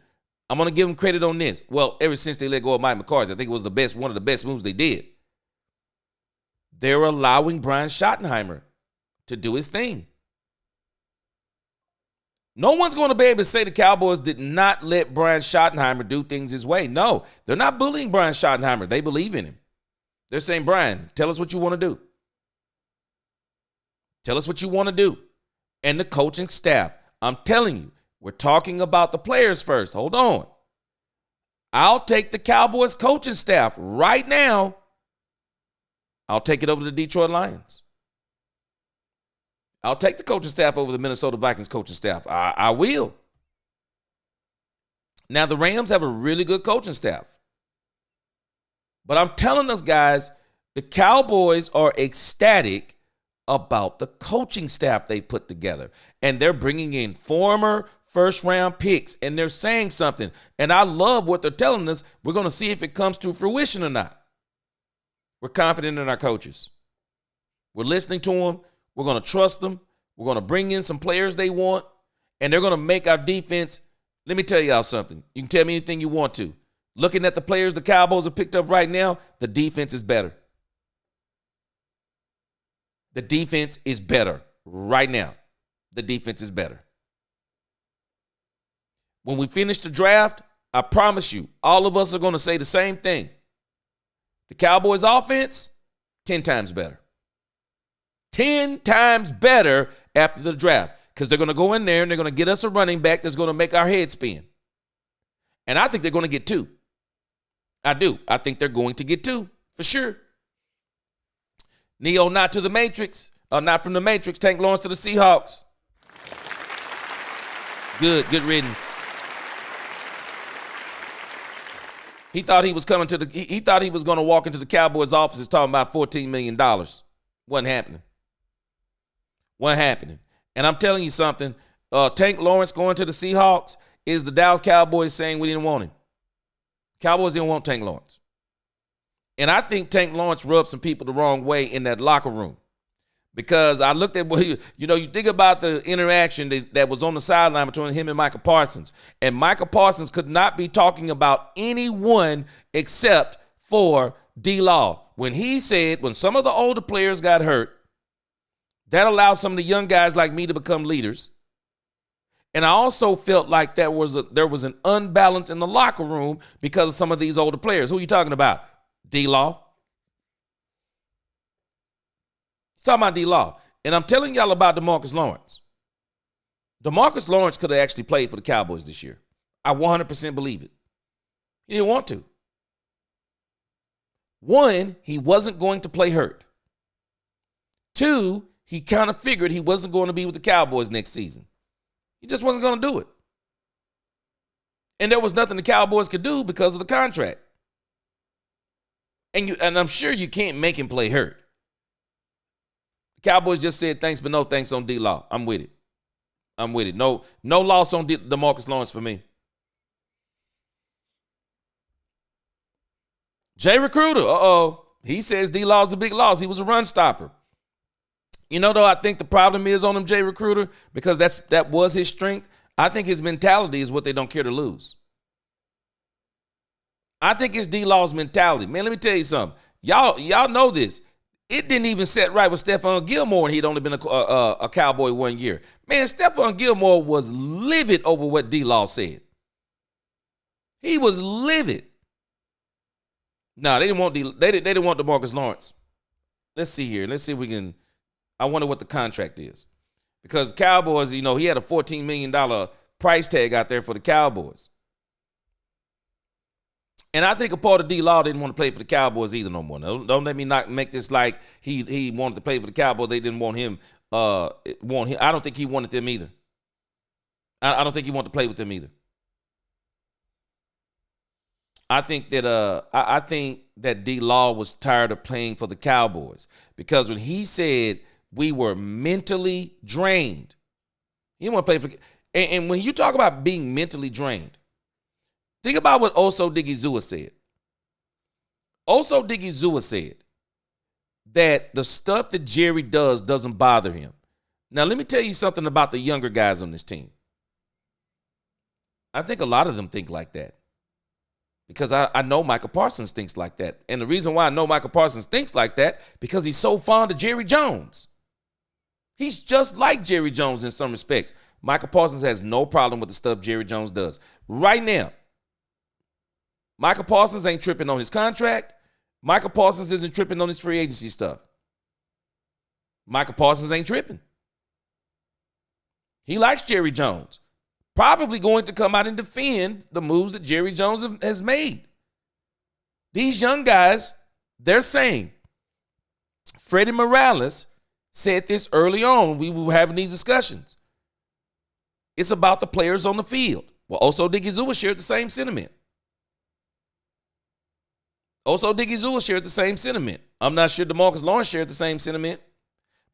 I'm going to give them credit on this. Well, ever since they let go of Mike McCarthy, I think it was one of the best moves they did. They're allowing Brian Schottenheimer to do his thing. No one's going to be able to say the Cowboys did not let Brian Schottenheimer do things his way. No, they're not bullying Brian Schottenheimer. They believe in him. They're saying, Brian, tell us what you want to do. Tell us what you want to do. And the coaching staff, I'm telling you, we're talking about the players first. Hold on. I'll take the Cowboys coaching staff right now. I'll take it over the Detroit Lions. I'll take the coaching staff over the Minnesota Vikings coaching staff. I will. Now, the Rams have a really good coaching staff. But I'm telling us, guys, the Cowboys are ecstatic about the coaching staff they've put together. And they're bringing in former first-round picks, and they're saying something. And I love what they're telling us. We're going to see if it comes to fruition or not. We're confident in our coaches. We're listening to them. We're going to trust them. We're going to bring in some players they want, and they're going to make our defense. Let me tell y'all something. You can tell me anything you want to. Looking at the players the Cowboys have picked up right now, the defense is better. The defense is better right now. The defense is better. When we finish the draft, I promise you, all of us are going to say the same thing. The Cowboys offense, 10 times better. 10 times better after the draft, because they're going to go in there and they're going to get us a running back that's going to make our head spin. And I think they're going to get 2. I do. I think they're going to get 2 for sure. Neo not to the Matrix, not from the Matrix. Tank Lawrence to the Seahawks. Good riddance. He thought he was coming to he thought he was going to walk into the Cowboys offices talking about $14 million. Wasn't happening. Wasn't happening. And I'm telling you something, Tank Lawrence going to the Seahawks is the Dallas Cowboys saying we didn't want him. Cowboys didn't want Tank Lawrence. And I think Tank Lawrence rubbed some people the wrong way in that locker room. Because I looked at, you think about the interaction that was on the sideline between him and Micah Parsons. And Micah Parsons could not be talking about anyone except for D-Law. When he said, when some of the older players got hurt, that allowed some of the young guys like me to become leaders. And I also felt like there was an unbalance in the locker room because of some of these older players. Who are you talking about? D-Law. He's talking about D-Law. And I'm telling y'all about DeMarcus Lawrence. DeMarcus Lawrence could have actually played for the Cowboys this year. I 100% believe it. He didn't want to. One, he wasn't going to play hurt. Two, he kind of figured he wasn't going to be with the Cowboys next season. He just wasn't going to do it. And there was nothing the Cowboys could do because of the contract. And I'm sure you can't make him play hurt. The Cowboys just said thanks, but no thanks on D-Law. I'm with it. No loss on DeMarcus Lawrence for me. Jay Recruiter, he says D-Law's a big loss. He was a run stopper. Though, I think the problem is on him, Jay Recruiter, because that was his strength. I think his mentality is what they don't care to lose. I think it's D-Law's mentality. Man, let me tell you something. Y'all know this. It didn't even set right with Stephon Gilmore, and he'd only been a Cowboy 1 year. Man, Stephon Gilmore was livid over what D-Law said. He was livid. No, they didn't want they didn't want DeMarcus Lawrence. Let's see here. Let's see if we can. I wonder what the contract is, because the Cowboys, he had a $14 million price tag out there for the Cowboys. And I think a part of D-Law didn't want to play for the Cowboys either no more. Don't let me not make this like he wanted to play for the Cowboys. They didn't want him. I don't think he wanted them either. I don't think he wanted to play with them either. I think that D-Law was tired of playing for the Cowboys, because when he said we were mentally drained, he didn't want to play for. And when you talk about being mentally drained, think about what Oso Digizua said. Oso Digizua said that the stuff that Jerry does doesn't bother him. Now, let me tell you something about the younger guys on this team. I think a lot of them think like that, because I know Micah Parsons thinks like that. And the reason why I know Micah Parsons thinks like that, because he's so fond of Jerry Jones. He's just like Jerry Jones in some respects. Micah Parsons has no problem with the stuff Jerry Jones does. Right now, Micah Parsons ain't tripping on his contract. Micah Parsons isn't tripping on his free agency stuff. Micah Parsons ain't tripping. He likes Jerry Jones. Probably going to come out and defend the moves that Jerry Jones has made. These young guys, they're saying, Freddie Morales said this early on. We were having these discussions. It's about the players on the field. Well, Oso Digizua shared the same sentiment. Also, Diggy Zula shared the same sentiment. I'm not sure DeMarcus Lawrence shared the same sentiment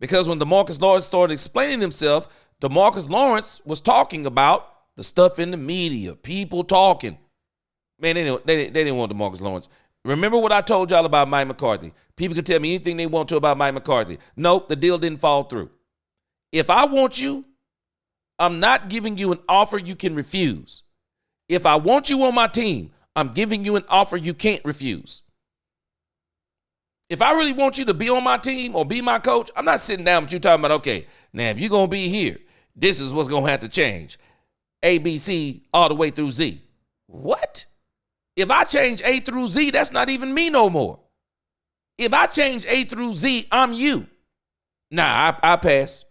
because when DeMarcus Lawrence started explaining himself, DeMarcus Lawrence was talking about the stuff in the media, people talking. Man, they didn't want DeMarcus Lawrence. Remember what I told y'all about Mike McCarthy? People can tell me anything they want to about Mike McCarthy. Nope, the deal didn't fall through. If I want you, I'm not giving you an offer you can refuse. If I want you on my team, I'm giving you an offer you can't refuse. If I really want you to be on my team or be my coach, I'm not sitting down with you talking about, okay, now if you're going to be here, this is what's going to have to change. A, B, C, all the way through Z. What? If I change A through Z, that's not even me no more. If I change A through Z, I'm you. Nah, I pass.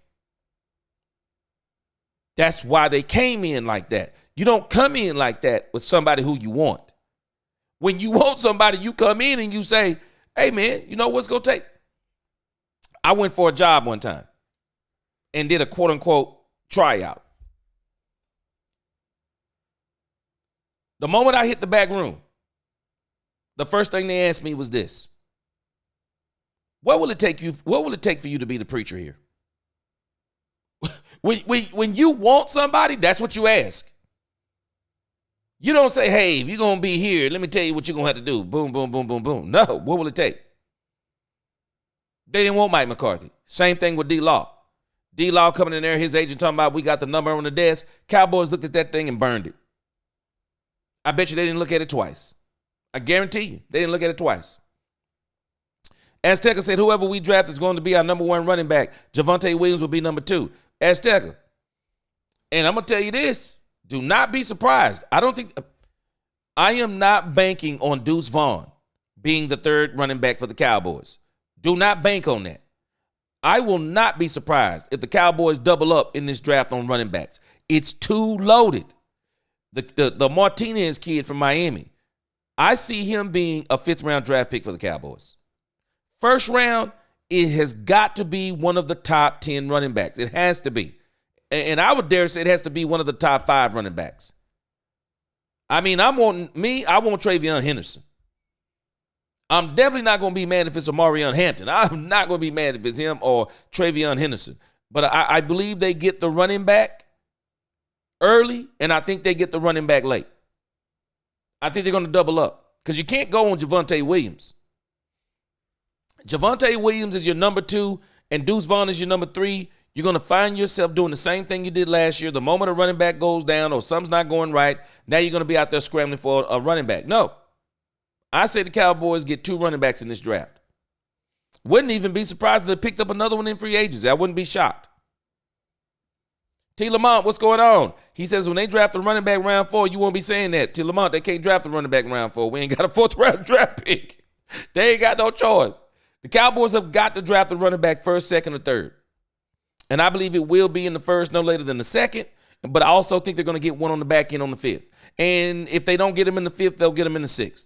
That's why they came in like that. You don't come in like that with somebody who you want. When you want somebody, you come in and you say, hey, man, you know what's going to take? I went for a job one time and did a quote-unquote tryout. The moment I hit the back room, the first thing they asked me was this. What will it take for you to be the preacher here? When you want somebody, that's what you ask. You don't say, hey, if you're going to be here, let me tell you what you're going to have to do. Boom, boom, boom, boom, boom. No, what will it take? They didn't want Mike McCarthy. Same thing with D-Law. D-Law coming in there, his agent talking about we got the number on the desk. Cowboys looked at that thing and burned it. I bet you they didn't look at it twice. I guarantee you, they didn't look at it twice. Azteca said whoever we draft is going to be our number one running back. Javonte Williams will be number 2. Azteca. And I'm going to tell you this. Do not be surprised. I am not banking on Deuce Vaughn being the 3rd running back for the Cowboys. Do not bank on that. I will not be surprised if the Cowboys double up in this draft on running backs. It's too loaded. The Martinez kid from Miami, I see him being a 5th round draft pick for the Cowboys. 1st round, it has got to be one of the top 10 running backs. It has to be. And I would dare say it has to be one of the top 5 running backs. I mean, I want Travion Henderson. I'm definitely not going to be mad if it's Amarion Hampton. I'm not going to be mad if it's him or Travion Henderson. But I believe they get the running back early, and I think they get the running back late. I think they're going to double up because you can't go on Javonte Williams. Javonte Williams is your number 2, and Deuce Vaughn is your number 3. You're going to find yourself doing the same thing you did last year. The moment a running back goes down or something's not going right, now you're going to be out there scrambling for a running back. No. I say the Cowboys get 2 running backs in this draft. Wouldn't even be surprised if they picked up another one in free agency. I wouldn't be shocked. T. Lamont, what's going on? He says when they draft a running back round 4, you won't be saying that. T. Lamont, they can't draft a running back round 4. We ain't got a 4th round draft pick. They ain't got no choice. The Cowboys have got to draft a running back 1st, 2nd, or 3rd. And I believe it will be in the 1st, no later than the 2nd. But I also think they're going to get one on the back end on the 5th. And if they don't get him in the 5th, they'll get him in the 6th.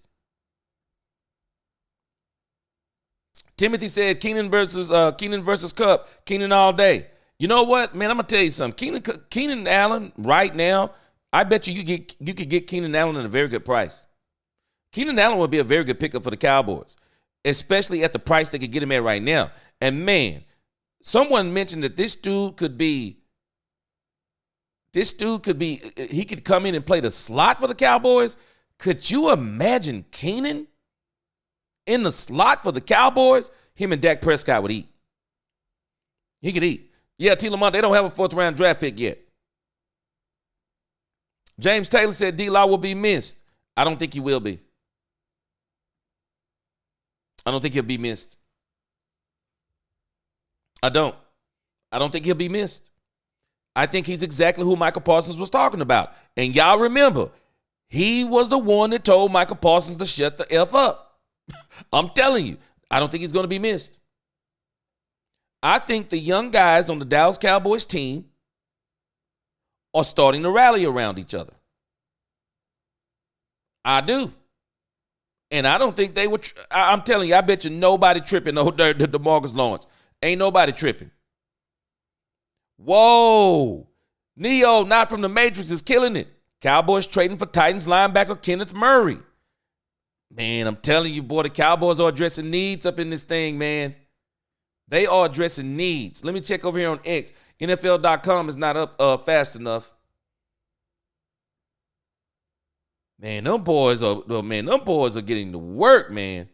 Timothy said Keenan versus Kupp. Keenan all day. You know what, man? I'm gonna tell you something. Keenan Allen right now, I bet you could get Keenan Allen at a very good price. Keenan Allen would be a very good pickup for the Cowboys, especially at the price they could get him at right now. And man, someone mentioned that this dude could he could come in and play the slot for the Cowboys. Could you imagine Keenan in the slot for the Cowboys? Him and Dak Prescott would eat. He could eat. Yeah, T. Lamont, they don't have a 4th round draft pick yet. James Taylor said D-Law will be missed. I don't think he will be. I don't think he'll be missed. I don't think he'll be missed. I think he's exactly who Michael Parsons was talking about. And y'all remember, he was the one that told Michael Parsons to shut the F up. I'm telling you, I don't think he's going to be missed. I think the young guys on the Dallas Cowboys team are starting to rally around each other. I do. And I don't think they would. I'm telling you, I bet you nobody tripping over DeMarcus Lawrence. Ain't nobody tripping. Whoa. Neo, not from the Matrix, is killing it. Cowboys trading for Titans linebacker Kenneth Murray. Man, I'm telling you, boy, the Cowboys are addressing needs up in this thing, man. They are addressing needs. Let me check over here on X. NFL.com is not up fast enough. Man, them boys are getting to work, man.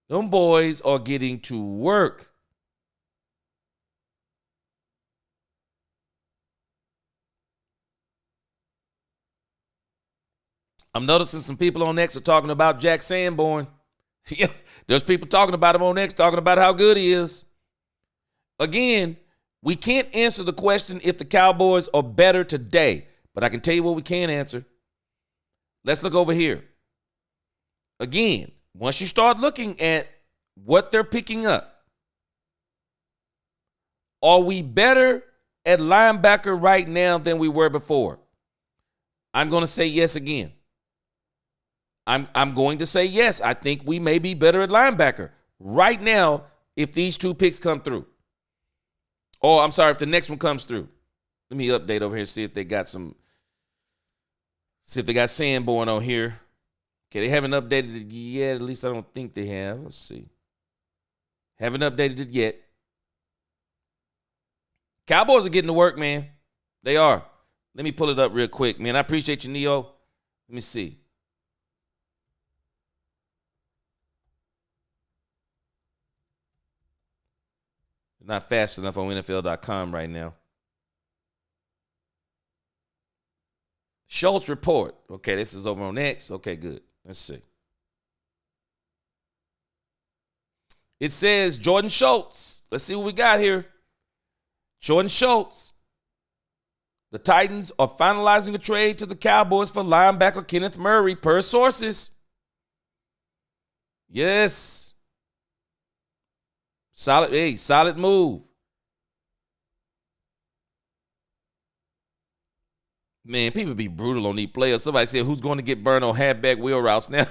Them boys are getting to work. I'm noticing some people on X are talking about Jack Sanborn. Yeah, there's people talking about him on X, talking about how good he is. Again, we can't answer the question if the Cowboys are better today, but I can tell you what we can answer. Let's look over here. Again, once you start looking at what they're picking up, are we better at linebacker right now than we were before? I'm going to say yes again. I'm going to say yes. I think we may be better at linebacker right now if these two picks come through. Oh, I'm sorry, if the next one comes through. Let me update over here, see if they got Sanborn on here. Okay, they haven't updated it yet. At least I don't think they have. Let's see. Haven't updated it yet. Cowboys are getting to work, man. They are. Let me pull it up real quick, man. I appreciate you, Neo. Let me see. Not fast enough on NFL.com right now. Schultz report. Okay, this is over on X. Okay, good. Let's see. It says Jordan Schultz. Let's see what we got here. Jordan Schultz. The Titans are finalizing a trade to the Cowboys for linebacker Kenneth Murray, per sources. Yes. Solid move. Man, people be brutal on these players. Somebody said, who's going to get burned on halfback wheel routes now?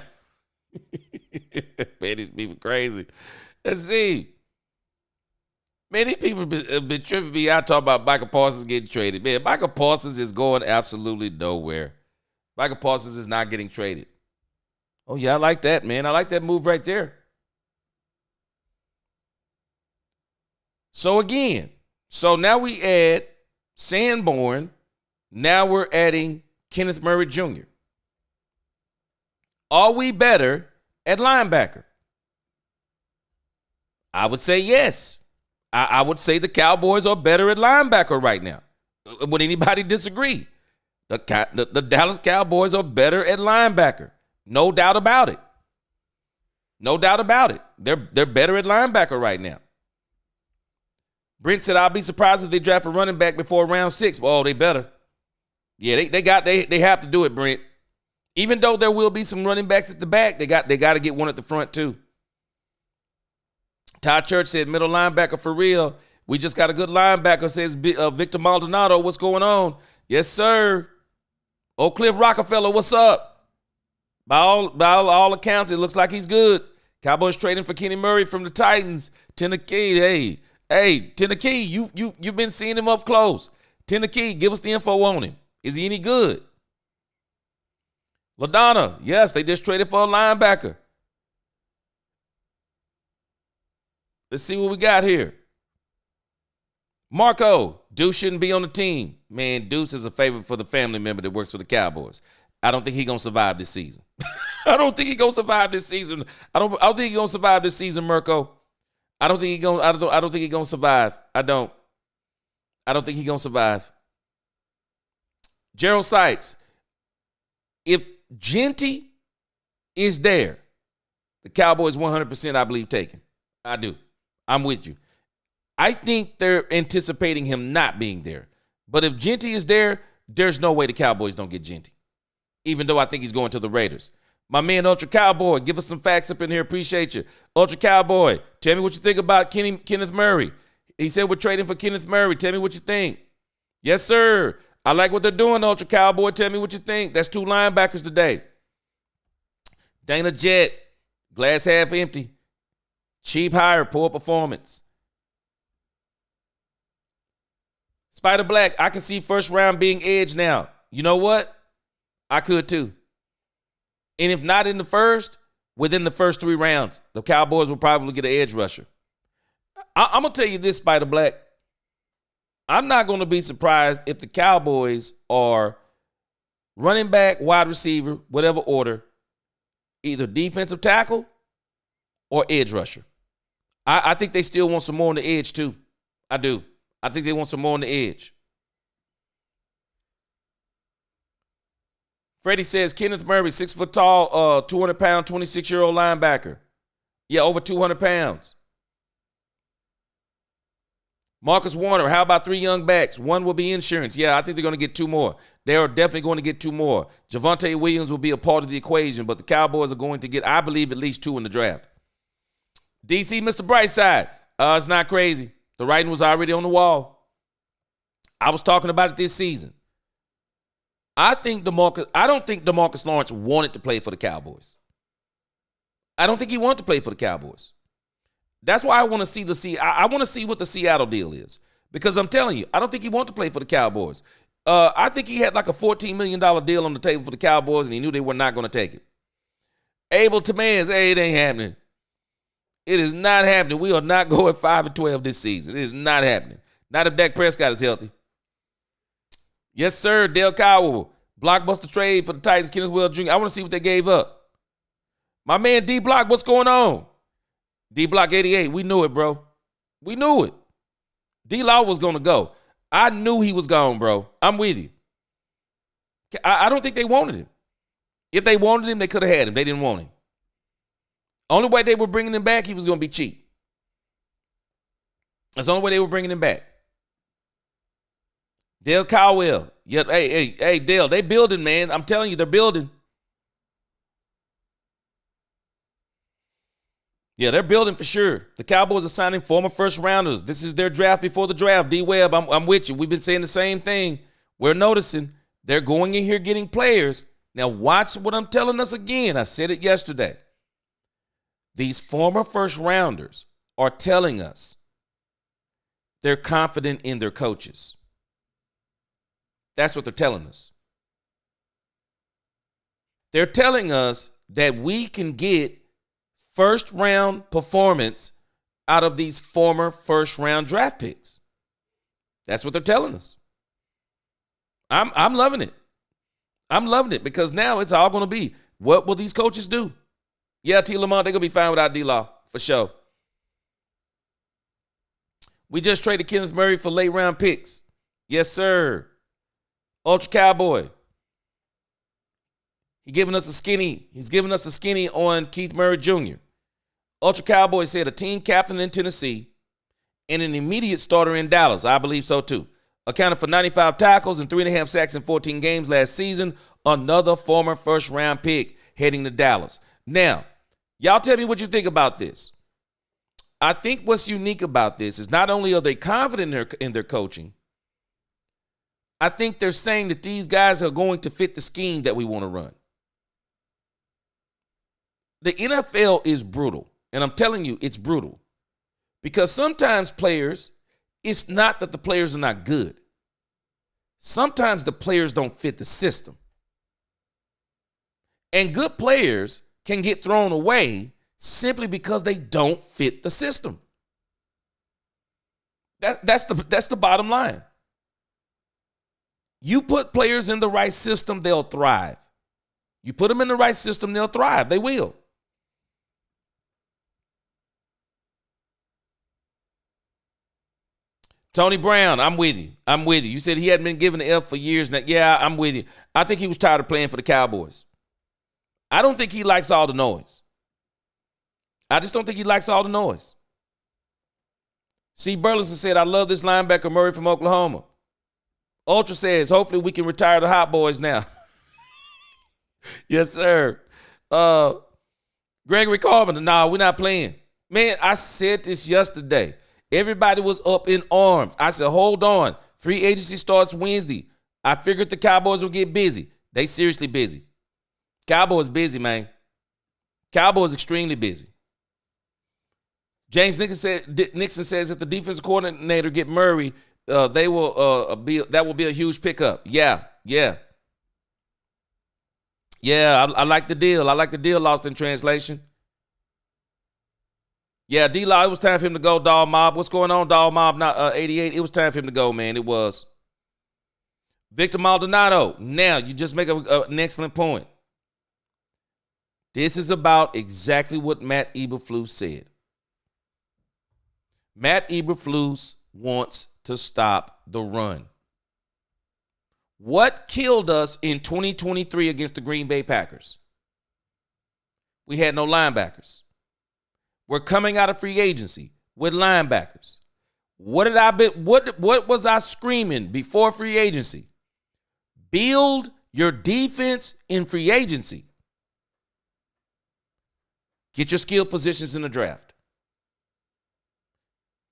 Man, these people crazy. Let's see. Man, these people have been tripping me out talking about Michael Parsons getting traded. Man, Michael Parsons is going absolutely nowhere. Michael Parsons is not getting traded. Oh, yeah, I like that, man. I like that move right there. So again, now we add Sanborn. Now we're adding Kenneth Murray Jr. Are we better at linebacker? I would say yes. I would say the Cowboys are better at linebacker right now. Would anybody disagree? The Dallas Cowboys are better at linebacker. No doubt about it. No doubt about it. They're better at linebacker right now. Brent said, I'll be surprised if they draft a running back before round 6. Oh, they better. Yeah, they have to do it, Brent. Even though there will be some running backs at the back, they got to get one at the front too. Todd Church said, middle linebacker for real. We just got a good linebacker, says Victor Maldonado. What's going on? Yes, sir. Oak Cliff Rockefeller, what's up? By all accounts, it looks like he's good. Cowboys trading for Kenny Murray from the Titans. Tennessee, hey, Tennessee, you've been seeing him up close. Tennessee, give us the info on him. Is he any good? LaDonna, yes, they just traded for a linebacker. Let's see what we got here. Marco, Deuce shouldn't be on the team. Man, Deuce is a favorite for the family member that works for the Cowboys. I don't think he's going to survive this season. I don't think he's going to survive this season. I don't think he's going to survive this season, Marco. I don't think he's going to survive. I don't think he's going to survive. Gerald Sykes, if Genty is there, the Cowboys 100%, I believe, taken. I do. I'm with you. I think they're anticipating him not being there. But if Genty is there, there's no way the Cowboys don't get Genty, even though I think he's going to the Raiders. My man, Ultra Cowboy, give us some facts up in here. Appreciate you. Ultra Cowboy, tell me what you think about Kenneth Murray. He said we're trading for Kenneth Murray. Tell me what you think. Yes, sir. I like what they're doing, Ultra Cowboy. Tell me what you think. That's 2 linebackers today. Dana Jet, glass half empty. Cheap hire, poor performance. Spider Black, I can see first round being edge now. You know what? I could too. And if not in the first, within the first 3 rounds, the Cowboys will probably get an edge rusher. I'm going to tell you this, Spider Black. I'm not going to be surprised if the Cowboys are running back, wide receiver, whatever order, either defensive tackle or edge rusher. I think they still want some more on the edge too. I do. I think they want some more on the edge. Freddie says Kenneth Murray, 6 foot tall, 200 pound, 26-year-old linebacker. Yeah, over 200 pounds. Marcus Warner, how about 3 young backs? 1 will be insurance. Yeah, I think they're going to get 2 more. They are definitely going to get 2 more. Javonte Williams will be a part of the equation, but the Cowboys are going to get, I believe, at least 2 in the draft. DC, Mr. Brightside. It's not crazy. The writing was already on the wall. I was talking about it this season. I don't think DeMarcus Lawrence wanted to play for the Cowboys. I don't think he wanted to play for the Cowboys. That's why I want to see I want to see what the Seattle deal is. Because I'm telling you, I don't think he wanted to play for the Cowboys. I think he had like a $14 million deal on the table for the Cowboys, and he knew they were not going to take it. Abel Tamez, hey, it ain't happening. It is not happening. We are not going 5-12 this season. It is not happening. Not if Dak Prescott is healthy. Yes, sir. Dale Cowell. Blockbuster trade for the Titans. Kenneth Wells Jr. I want to see what they gave up. My man D-Block, what's going on? D-Block 88. We knew it, bro. We knew it. D-Law was going to go. I knew he was gone, bro. I'm with you. I don't think they wanted him. If they wanted him, they could have had him. They didn't want him. Only way they were bringing him back, he was going to be cheap. That's the only way they were bringing him back. Dale Cowell. Yep. Hey, Dale, they building, man. I'm telling you, they're building. Yeah, they're building for sure. The Cowboys are signing former first rounders. This is their draft before the draft. D-Web, I'm with you. We've been saying the same thing. We're noticing they're going in here getting players. Now watch what I'm telling us again. I said it yesterday. These former first rounders are telling us they're confident in their coaches. That's what they're telling us. They're telling us that we can get first round performance out of these former first round draft picks. That's what they're telling us. I'm loving it. I'm loving it because now it's all going to be, what will these coaches do? Yeah, T. Lamont, they're going to be fine without D-Law, for sure. We just traded Kenneth Murray for late round picks. Yes, sir. Ultra Cowboy. He's giving us a skinny on Keith Murray Jr. Ultra Cowboy said a team captain in Tennessee and an immediate starter in Dallas. I believe so too. Accounted for 95 tackles and 3.5 sacks in 14 games last season. Another former first round pick heading to Dallas. Now, y'all tell me what you think about this. I think what's unique about this is not only are they confident in their coaching, I think they're saying that these guys are going to fit the scheme that we want to run. The NFL is brutal, and I'm telling you, it's brutal. Because sometimes players, it's not that the players are not good. Sometimes the players don't fit the system. And good players can get thrown away simply because they don't fit the system. That's the bottom line. You put players in the right system, they'll thrive. You put them in the right system, they'll thrive. They will. Tony Brown, I'm with you. I'm with you. You said he hadn't been given the F for years now. Yeah, I'm with you. I think he was tired of playing for the Cowboys. I don't think he likes all the noise. I just don't think he likes all the noise. C. Burleson said, I love this linebacker Murray from Oklahoma. Ultra says, hopefully we can retire the Hot Boys now. Yes, sir. Gregory Carpenter, nah, we're not playing. Man, I said this yesterday. Everybody was up in arms. I said, hold on. Free agency starts Wednesday. I figured the Cowboys would get busy. They seriously busy. Cowboys busy, man. Cowboys extremely busy. James Nixon says if the defensive coordinator get Murray, that will be a huge pickup. Yeah. Yeah, I like the deal. I like the deal, lost in translation. Yeah, D-Law, it was time for him to go, Dog Mob. What's going on, Dog Mob? Not 88. It was time for him to go, man. It was. Victor Maldonado. Now, you just make an excellent point. This is about exactly what Matt Eberflus said. Matt Eberflus wants to stop the run. What killed us in 2023 against the Green Bay Packers? We had no linebackers. We're coming out of free agency with linebackers. What was I screaming before free agency? Build your defense in free agency. Get your skill positions in the draft.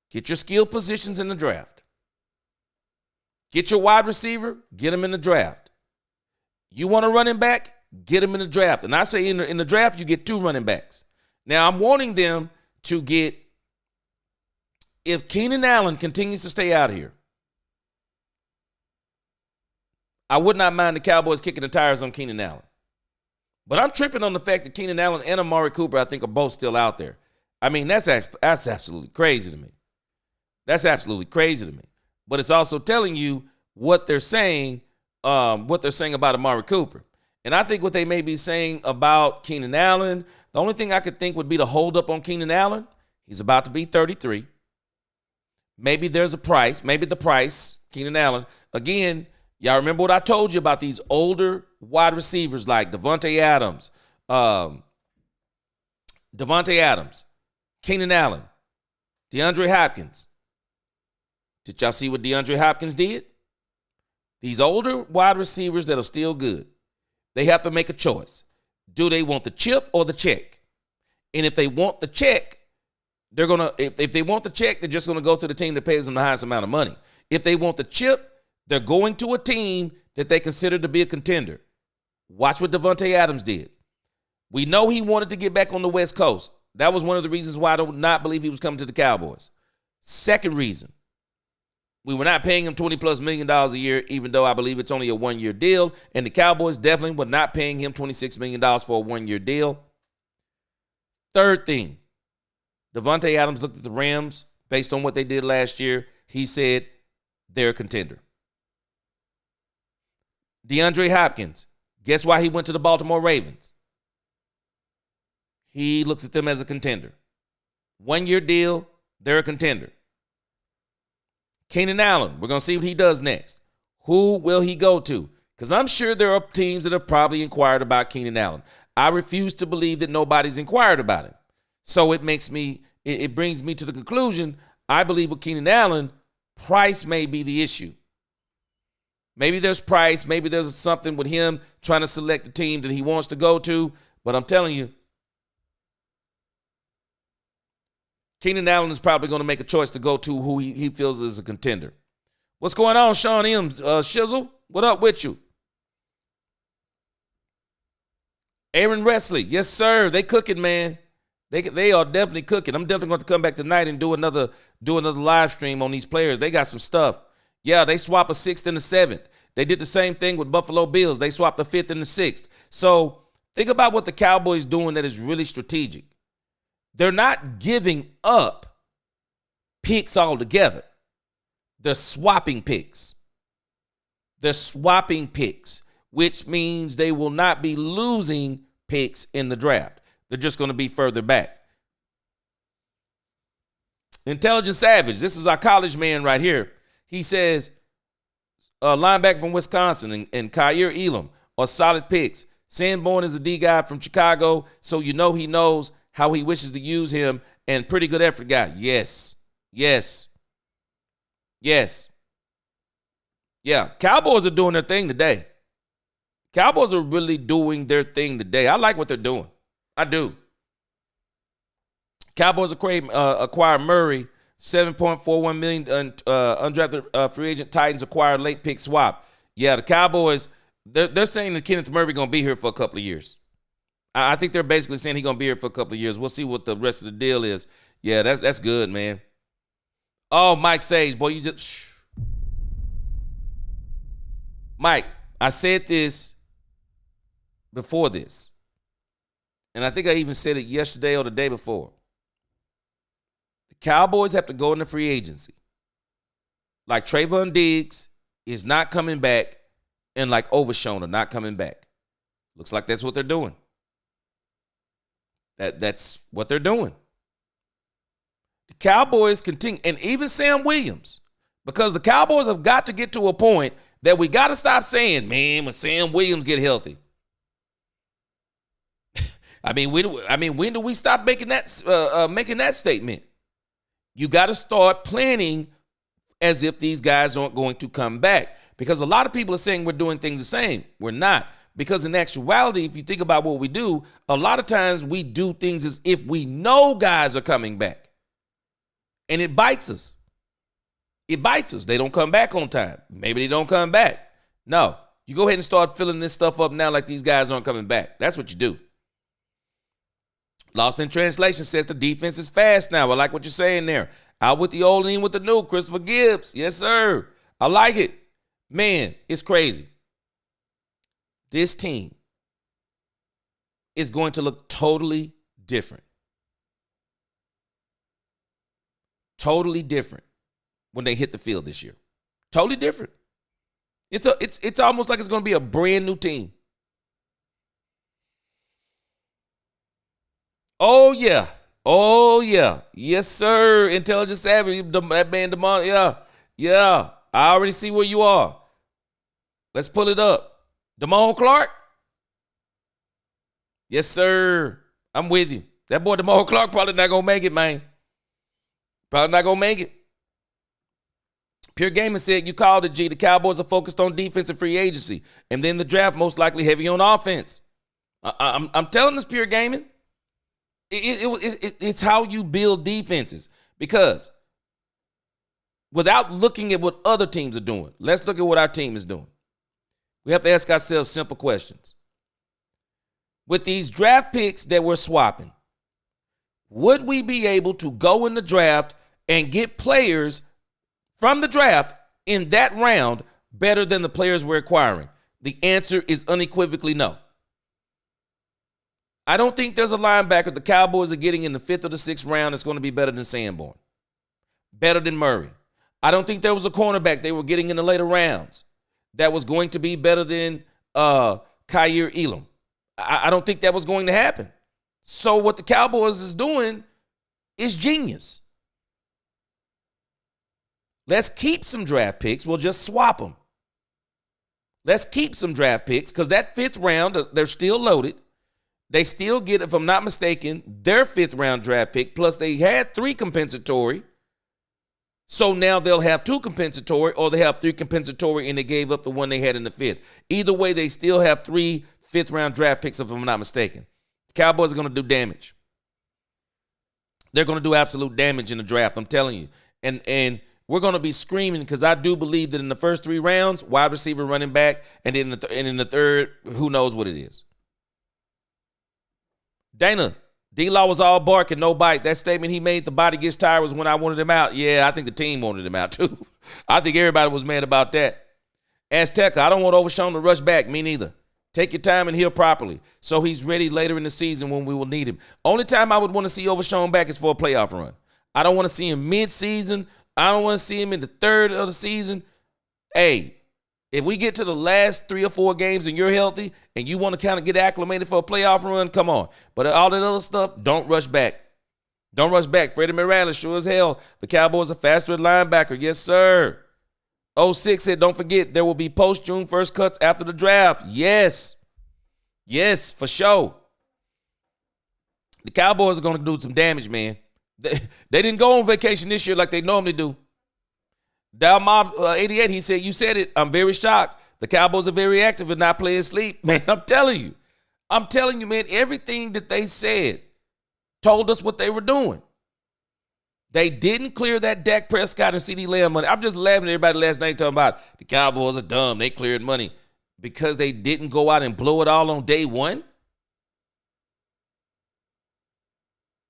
Get your skill positions in the draft. Get your wide receiver, get him in the draft. You want a running back? Get him in the draft. And I say in the draft, you get 2 running backs. Now, I'm wanting them to get, if Keenan Allen continues to stay out here, I would not mind the Cowboys kicking the tires on Keenan Allen. But I'm tripping on the fact that Keenan Allen and Amari Cooper, I think, are both still out there. I mean, that's absolutely crazy to me. That's absolutely crazy to me. But it's also telling you what they're saying about Amari Cooper. And I think what they may be saying about Keenan Allen, the only thing I could think would be to hold up on Keenan Allen. He's about to be 33. Maybe there's a price. Maybe the price, Keenan Allen. Again, y'all remember what I told you about these older wide receivers like Devontae Adams, Keenan Allen, DeAndre Hopkins. Did y'all see what DeAndre Hopkins did? These older wide receivers that are still good, they have to make a choice. Do they want the chip or the check? And if they want the check, they're going to, if they want the check, they're just going to go to the team that pays them the highest amount of money. If they want the chip, they're going to a team that they consider to be a contender. Watch what Devontae Adams did. We know he wanted to get back on the West Coast. That was one of the reasons why I do not believe he was coming to the Cowboys. Second reason, we were not paying him $20+ million a year, even though I believe it's only a 1-year deal. And the Cowboys definitely were not paying him $26 million for a 1-year deal. Third thing, Devontae Adams looked at the Rams based on what they did last year. He said they're a contender. DeAndre Hopkins, guess why he went to the Baltimore Ravens? He looks at them as a contender. 1-year deal, they're a contender. Keenan Allen, we're going to see what he does next. Who will he go to? Because I'm sure there are teams that have probably inquired about Keenan Allen. I refuse to believe that nobody's inquired about him. So it brings me to the conclusion, I believe with Keenan Allen, price may be the issue. Maybe there's price. Maybe there's something with him trying to select the team that he wants to go to. But I'm telling you, Keenan Allen is probably going to make a choice to go to who he feels is a contender. What's going on, Sean M? Shizzle? What up with you? Aaron Wesley. Yes, sir. They cooking, man. They are definitely cooking. I'm definitely going to come back tonight and do another live stream on these players. They got some stuff. Yeah, they swap a 6th and a 7th. They did the same thing with Buffalo Bills. They swapped the 5th and the 6th. So think about what the Cowboys doing that is really strategic. They're not giving up picks altogether. They're swapping picks. They're swapping picks, which means they will not be losing picks in the draft. They're just going to be further back. Intelligent Savage, this is our college man right here. He says, linebacker from Wisconsin and Kaiir Elam are solid picks. Sanborn is a D guy from Chicago, so you know he knows how he wishes to use him, and pretty good effort guy. Yes. Yes. Yes. Yeah, Cowboys are doing their thing today. Cowboys are really doing their thing today. I like what they're doing. I do. Cowboys acquire Murray, $7.41 million undrafted free agent. Titans acquired late pick swap. Yeah, the Cowboys, they're saying that Kenneth Murray going to be here for a couple of years. I think they're basically saying he's going to be here for a couple of years. We'll see what the rest of the deal is. Yeah, that's good, man. Oh, Mike Sage, boy, you just... Mike, I said this before this, and I think I even said it yesterday or the day before. The Cowboys have to go into free agency. Like Trayvon Diggs is not coming back, and like Overshown are not coming back. Looks like that's what they're doing. That's what they're doing. The Cowboys continue, and even Sam Williams, because the Cowboys have got to get to a point that we got to stop saying, man, when Sam Williams get healthy. when do we stop making that statement? You got to start planning as if these guys aren't going to come back, because a lot of people are saying we're doing things the same. We're not, because in actuality, if you think about what we do, a lot of times we do things as if we know guys are coming back, and it bites us. It bites us. They don't come back on time. Maybe they don't come back. No, you go ahead and start filling this stuff up now like these guys aren't coming back. That's what you do. Lost in Translation says the defense is fast now. I like what you're saying there. Out with the old and in with the new. Christopher Gibbs. Yes, sir. I like it. Man, it's crazy. This team is going to look totally different. Totally different when they hit the field this year. Totally different. It's almost like it's going to be a brand new team. Oh, yeah. Oh, yeah. Yes, sir. Intelligent Savage. That man, Demond. Yeah. Yeah. I already see where you are. Let's pull it up. Damone Clark? Yes, sir. I'm with you. That boy Damone Clark probably not going to make it, man. Probably not going to make it. Pure Gaming said, you called it, G. The Cowboys are focused on defense and free agency. And then the draft most likely heavy on offense. I'm telling this, Pure Gaming. It's how you build defenses, because without looking at what other teams are doing, let's look at what our team is doing. We have to ask ourselves simple questions. With these draft picks that we're swapping, would we be able to go in the draft and get players from the draft in that round better than the players we're acquiring? The answer is unequivocally no. I don't think there's a linebacker the Cowboys are getting in the 5th or the 6th round that's going to be better than Sanborn, better than Murray. I don't think there was a cornerback they were getting in the later rounds that was going to be better than Kaiir Elam. I don't think that was going to happen. So what the Cowboys is doing is genius. Let's keep some draft picks. We'll just swap them. Let's keep some draft picks, because that 5th round, they're still loaded. They still get, if I'm not mistaken, their 5th round draft pick, plus they had 3 compensatory. So now they'll have 2 compensatory, or they have 3 compensatory and they gave up the one they had in the 5th. Either way, they still have 3 5th round draft picks, if I'm not mistaken. The Cowboys are going to do damage. They're going to do absolute damage in the draft, I'm telling you. And we're going to be screaming, because I do believe that in the first 3 rounds, wide receiver, running back, and in the third, who knows what it is. Dana, D-Law was all bark and no bite. That statement he made, the body gets tired, was when I wanted him out. Yeah, I think the team wanted him out too. I think everybody was mad about that. Azteca, I don't want Overshown to rush back. Me neither. Take your time and heal properly so he's ready later in the season when we will need him. Only time I would want to see Overshown back is for a playoff run. I don't want to see him mid-season. I don't want to see him in the 3rd of the season. Hey, if we get to the last 3 or 4 games and you're healthy and you want to kind of get acclimated for a playoff run, come on. But all that other stuff, don't rush back. Don't rush back. Freddie Morales, sure as hell. The Cowboys are faster at linebacker. Yes, sir. 06 said, don't forget, there will be post-June 1st cuts after the draft. Yes. Yes, for sure. The Cowboys are going to do some damage, man. They didn't go on vacation this year like they normally do. Dalmob 88, he said, you said it. I'm very shocked. The Cowboys are very active and not playing sleep. Man, I'm telling you, man, everything that they said told us what they were doing. They didn't clear that Dak Prescott and CeeDee Lamb money. I'm just laughing at everybody last night talking about the Cowboys are dumb. They cleared money because they didn't go out and blow it all on day one.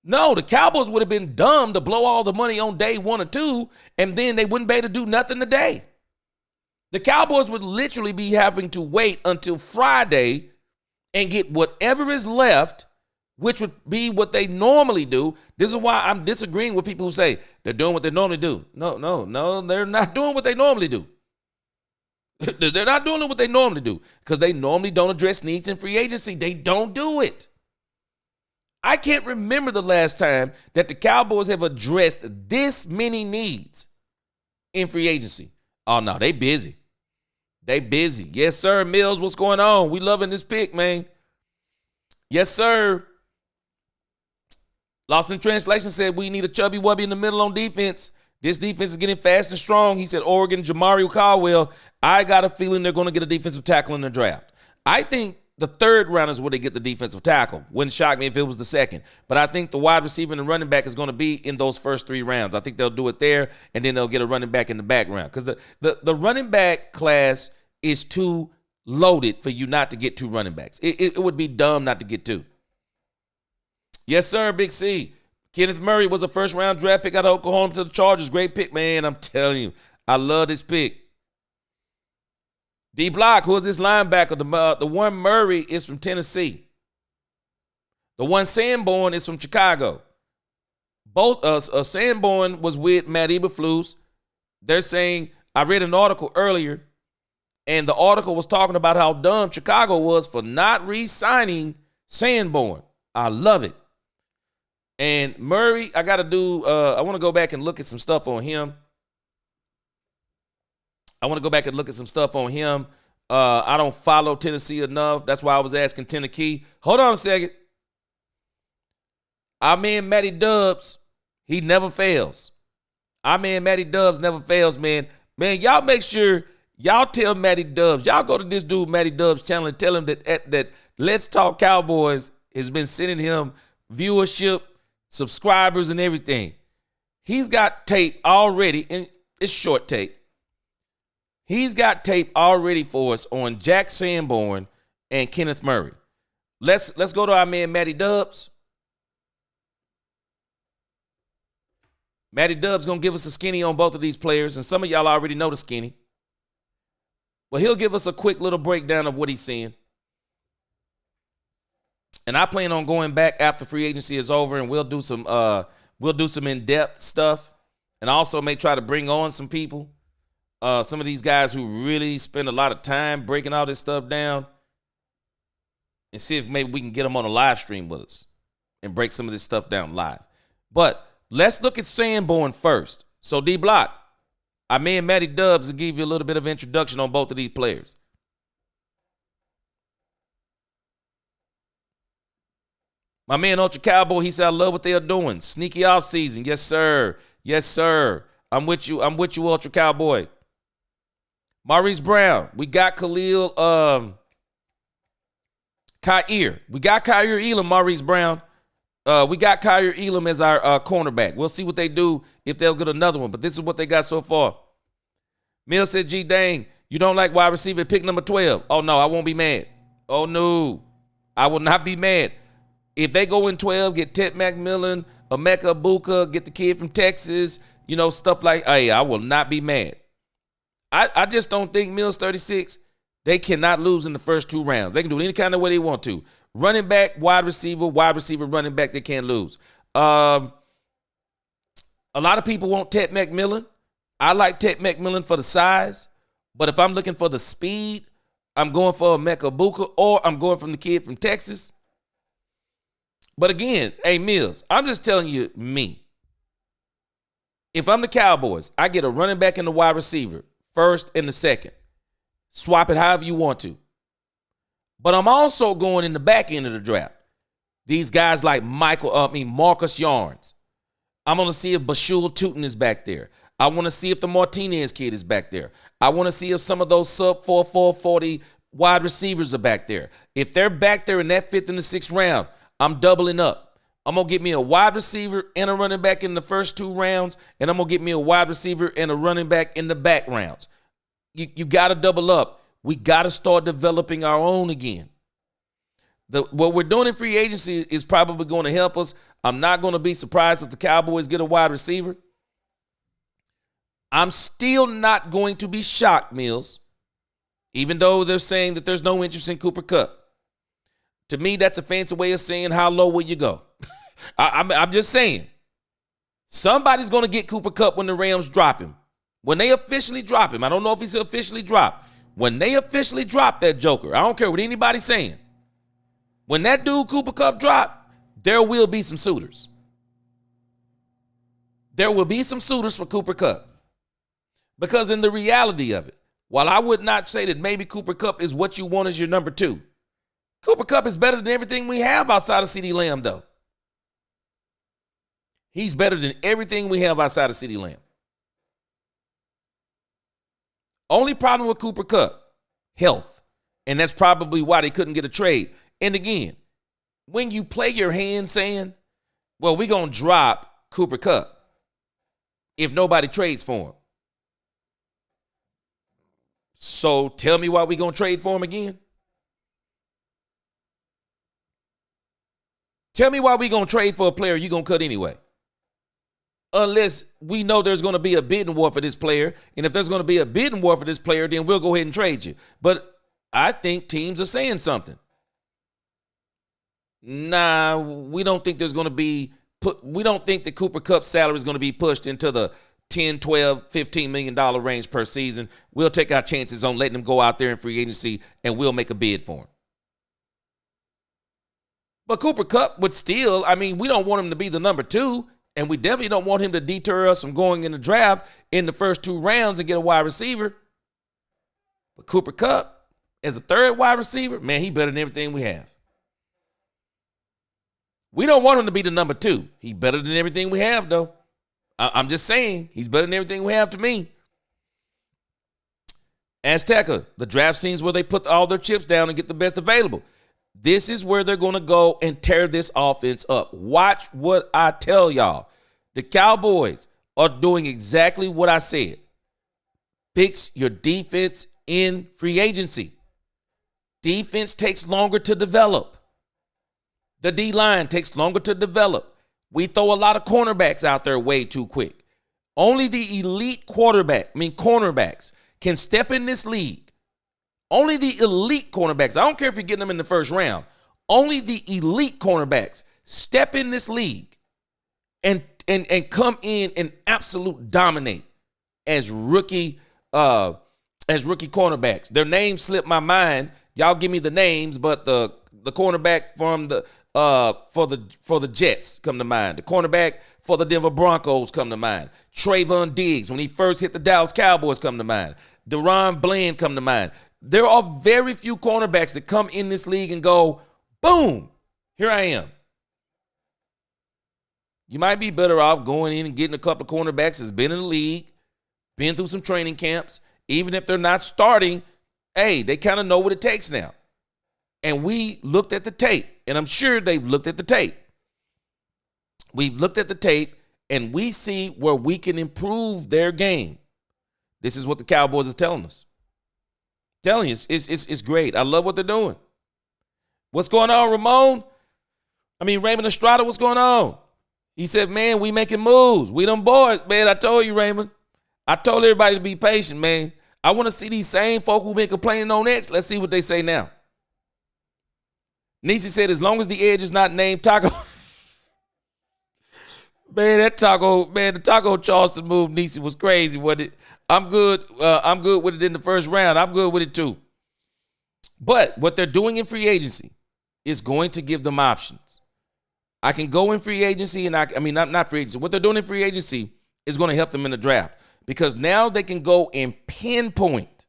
No, the Cowboys would have been dumb to blow all the money on day 1 or 2, and then they wouldn't be able to do nothing today. The Cowboys would literally be having to wait until Friday and get whatever is left, which would be what they normally do. This is why I'm disagreeing with people who say they're doing what they normally do. No, they're not doing what they normally do. They're not doing what they normally do because they normally don't address needs in free agency. They don't do it. I can't remember the last time that the Cowboys have addressed this many needs in free agency. Oh, no, they busy. They busy. Yes, sir, Mills, what's going on? We loving this pick, man. Yes, sir. Lost in Translation said we need a chubby wubby in the middle on defense. This defense is getting fast and strong. He said Oregon, Jamario Caldwell. I got a feeling they're going to get a defensive tackle in the draft. I think the third round is where they get the defensive tackle. Wouldn't shock me if it was the second. But I think the wide receiver and the running back is going to be in those first 3 rounds. I think they'll do it there, and then they'll get a running back in the background. Because the running back class is too loaded for you not to get 2 running backs. It would be dumb not to get 2. Yes, sir, Big C. Kenneth Murray was a first-round draft pick out of Oklahoma to the Chargers. Great pick, man. I'm telling you. I love this pick. D-Block, who is this linebacker? The one Murray is from Tennessee. The one Sanborn is from Chicago. Both Sanborn was with Matt Eberflus. They're saying, I read an article earlier, and the article was talking about how dumb Chicago was for not re-signing Sanborn. I love it. And Murray, I want to go back and look at some stuff on him. I don't follow Tennessee enough. That's why I was asking Tennessee. Hold on a second. Our man Matty Dubs, he never fails. Our man Matty Dubs never fails, man. Man, y'all make sure y'all tell Matty Dubs. Y'all go to this dude Matty Dubs channel and tell him that Let's Talk Cowboys has been sending him viewership, subscribers, and everything. He's got tape already, and it's short tape. He's got tape already for us on Jack Sanborn and Kenneth Murray. Let's go to our man Matty Dubs. Matty Dubs gonna give us a skinny on both of these players, and some of y'all already know the skinny. But he'll give us a quick little breakdown of what he's seeing. And I plan on going back after free agency is over, and we'll do some in-depth stuff, and also may try to bring on some people. Some of these guys who really spend a lot of time breaking all this stuff down, and see if maybe we can get them on a live stream with us and break some of this stuff down live. But let's look at Sanborn first. So D-Block, our man Matty Dubs will give you a little bit of introduction on both of these players. My man Ultra Cowboy, he said, I love what they are doing. Sneaky offseason. Yes, sir. Yes, sir. I'm with you, Ultra Cowboy. Maurice Brown. We got Khalil Ka'ir. We got Ka'ir Elam, Maurice Brown. We got Ka'ir Elam as our cornerback. We'll see what they do if they'll get another one, but this is what they got so far. Mill said, G, dang, you don't like wide receiver pick number 12. Oh, no, I won't be mad. Oh, no. I will not be mad. If they go in 12, get Ted McMillan, Emeka Ibuka, get the kid from Texas, stuff like, hey, I will not be mad. I just don't think Mills 36, they cannot lose in the first 2 rounds. They can do it any kind of way they want to. Running back, wide receiver, running back, they can't lose. A lot of people want Ted McMillan. I like Ted McMillan for the size, but if I'm looking for the speed, I'm going for Emeka Ibuka, or I'm going from the kid from Texas. But again, hey, Mills, I'm just telling you me. If I'm the Cowboys, I get a running back and a wide receiver, first and the second. Swap it however you want to. But I'm also going in the back end of the draft. These guys like Marcus Yarns. I'm going to see if Bashul Tootin is back there. I want to see if the Martinez kid is back there. I want to see if some of those sub 4.40 wide receivers are back there. If they're back there in that 5th and the 6th round, I'm doubling up. I'm going to get me a wide receiver and a running back in the first 2 rounds, and I'm going to get me a wide receiver and a running back in the back rounds. You got to double up. We got to start developing our own again. What we're doing in free agency is probably going to help us. I'm not going to be surprised if the Cowboys get a wide receiver. I'm still not going to be shocked, Mills, even though they're saying that there's no interest in Cooper Kupp. To me, that's a fancy way of saying how low will you go. I'm just saying. Somebody's going to get Cooper Kupp when the Rams drop him. When they officially drop him. I don't know if he's officially dropped. When they officially drop that joker, I don't care what anybody's saying. When that dude Cooper Kupp drop, there will be some suitors. There will be some suitors for Cooper Kupp. Because in the reality of it, while I would not say that maybe Cooper Kupp is what you want as your number 2, Cooper Kupp is better than everything we have outside of CeeDee Lamb, though. He's better than everything we have outside of CeeDee Lamb. Only problem with Cooper Kupp, health. And that's probably why they couldn't get a trade. And again, when you play your hand saying, well, we're going to drop Cooper Kupp if nobody trades for him. So tell me why we're going to trade for him again. Tell me why we're going to trade for a player you're going to cut anyway. Unless we know there's going to be a bidding war for this player. And if there's going to be a bidding war for this player, then we'll go ahead and trade you. But I think teams are saying something. Nah, we don't think there's going to be we don't think that Cooper Kupp's salary is going to be pushed into the 10, 12, $15 million range per season. We'll take our chances on letting him go out there in free agency, and we'll make a bid for him. But Cooper Kupp would still, I mean, we don't want him to be the number 2, and we definitely don't want him to deter us from going in the draft in the first 2 rounds and get a wide receiver. But Cooper Kupp, as a 3rd wide receiver, man, he better than everything we have. We don't want him to be the number 2. He better than everything we have, though. I'm just saying, he's better than everything we have to me. Azteca, the draft scenes where they put all their chips down and get the best available. This is where they're going to go and tear this offense up. Watch what I tell y'all. The Cowboys are doing exactly what I said. Fix your defense in free agency. Defense takes longer to develop. The D-line takes longer to develop. We throw a lot of cornerbacks out there way too quick. Only the elite cornerbacks can step in this league. Only the elite cornerbacks. I don't care if you're getting them in the first round. Only the elite cornerbacks step in this league and come in and absolute dominate as rookie cornerbacks. Their names slip my mind. Y'all give me the names, but the cornerback from the for the Jets come to mind. The cornerback for the Denver Broncos come to mind. Trayvon Diggs, when he first hit the Dallas Cowboys, come to mind. Deron Bland come to mind. There are very few cornerbacks that come in this league and go, boom, here I am. You might be better off going in and getting a couple of cornerbacks that's been in the league, been through some training camps. Even if they're not starting, hey, they kind of know what it takes now. And we looked at the tape, and I'm sure they've looked at the tape. We've looked at the tape, and we see where we can improve their game. This is what the Cowboys are telling us. Telling you, it's great. I love what they're doing. What's going on, Ramon? Raymond Estrada, what's going on? He said, man, we making moves. We them boys. Man, I told you, Raymond. I told everybody to be patient, man. I want to see these same folk who've been complaining on X. Let's see what they say now. Nisi said, as long as the edge is not named Taco. Man, the Taco Charleston move, Nisi, was crazy, wasn't it? I'm good with it in the first round. I'm good with it too. But what they're doing in free agency is going to give them options. I can go in free agency and not free agency. What they're doing in free agency is going to help them in the draft because now they can go and pinpoint.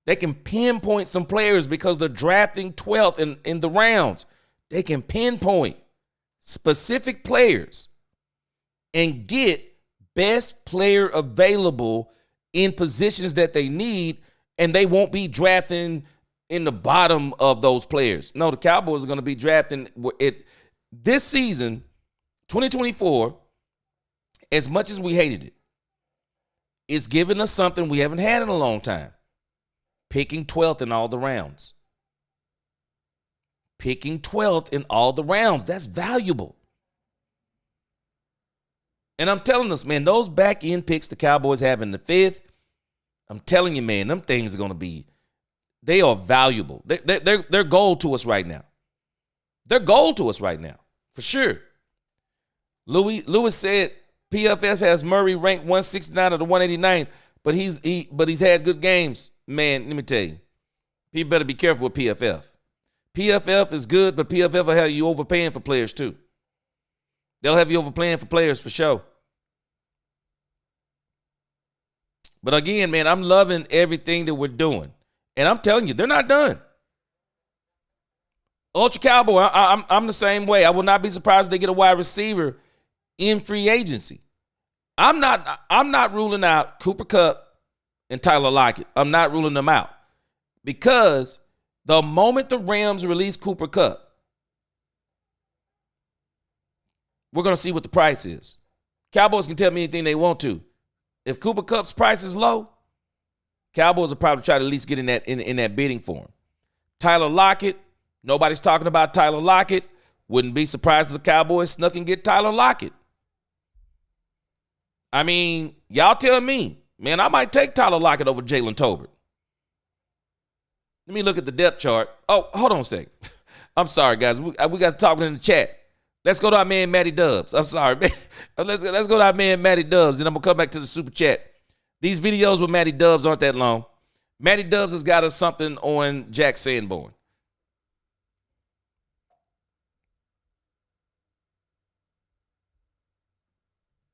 They can pinpoint some players because they're drafting 12th in the rounds. They can pinpoint specific players and get best player available in positions that they need, and they won't be drafting in the bottom of those players. No, the Cowboys are going to be drafting it this season, 2024, as much as we hated it. It's giving us something we haven't had in a long time. Picking 12th in all the rounds. Picking 12th in all the rounds. That's valuable. And I'm telling us, man, those back-end picks the Cowboys have in the 5th, I'm telling you, man, them things are going to be, They are valuable. They're gold to us right now. They're gold to us right now, for sure. Lewis said PFF has Murray ranked 169 of the 189, but he's had good games. Man, let me tell you, people better be careful with PFF. PFF is good, but PFF will have you overpaying for players too. They'll have you overpaying for players for sure. But again, man, I'm loving everything that we're doing. And I'm telling you, they're not done. Ultra Cowboy, I'm the same way. I will not be surprised if they get a wide receiver in free agency. I'm not ruling out Cooper Kupp and Tyler Lockett. I'm not ruling them out. Because the moment the Rams release Cooper Kupp, we're going to see what the price is. Cowboys can tell me anything they want to. If Cooper Kupp's price is low, Cowboys will probably try to at least get in that bidding for him. Tyler Lockett, nobody's talking about Tyler Lockett. Wouldn't be surprised if the Cowboys snuck and get Tyler Lockett. I mean, y'all tell me, man, I might take Tyler Lockett over Jalen Tolbert. Let me look at the depth chart. Oh, hold on a second. I'm sorry, guys. We got to talk in the chat. Let's go to our man, Matty Dubs. I'm sorry, man. Let's go to our man, Matty Dubs, and I'm going to come back to the super chat. These videos with Matty Dubs aren't that long. Matty Dubs has got us something on Jack Sanborn.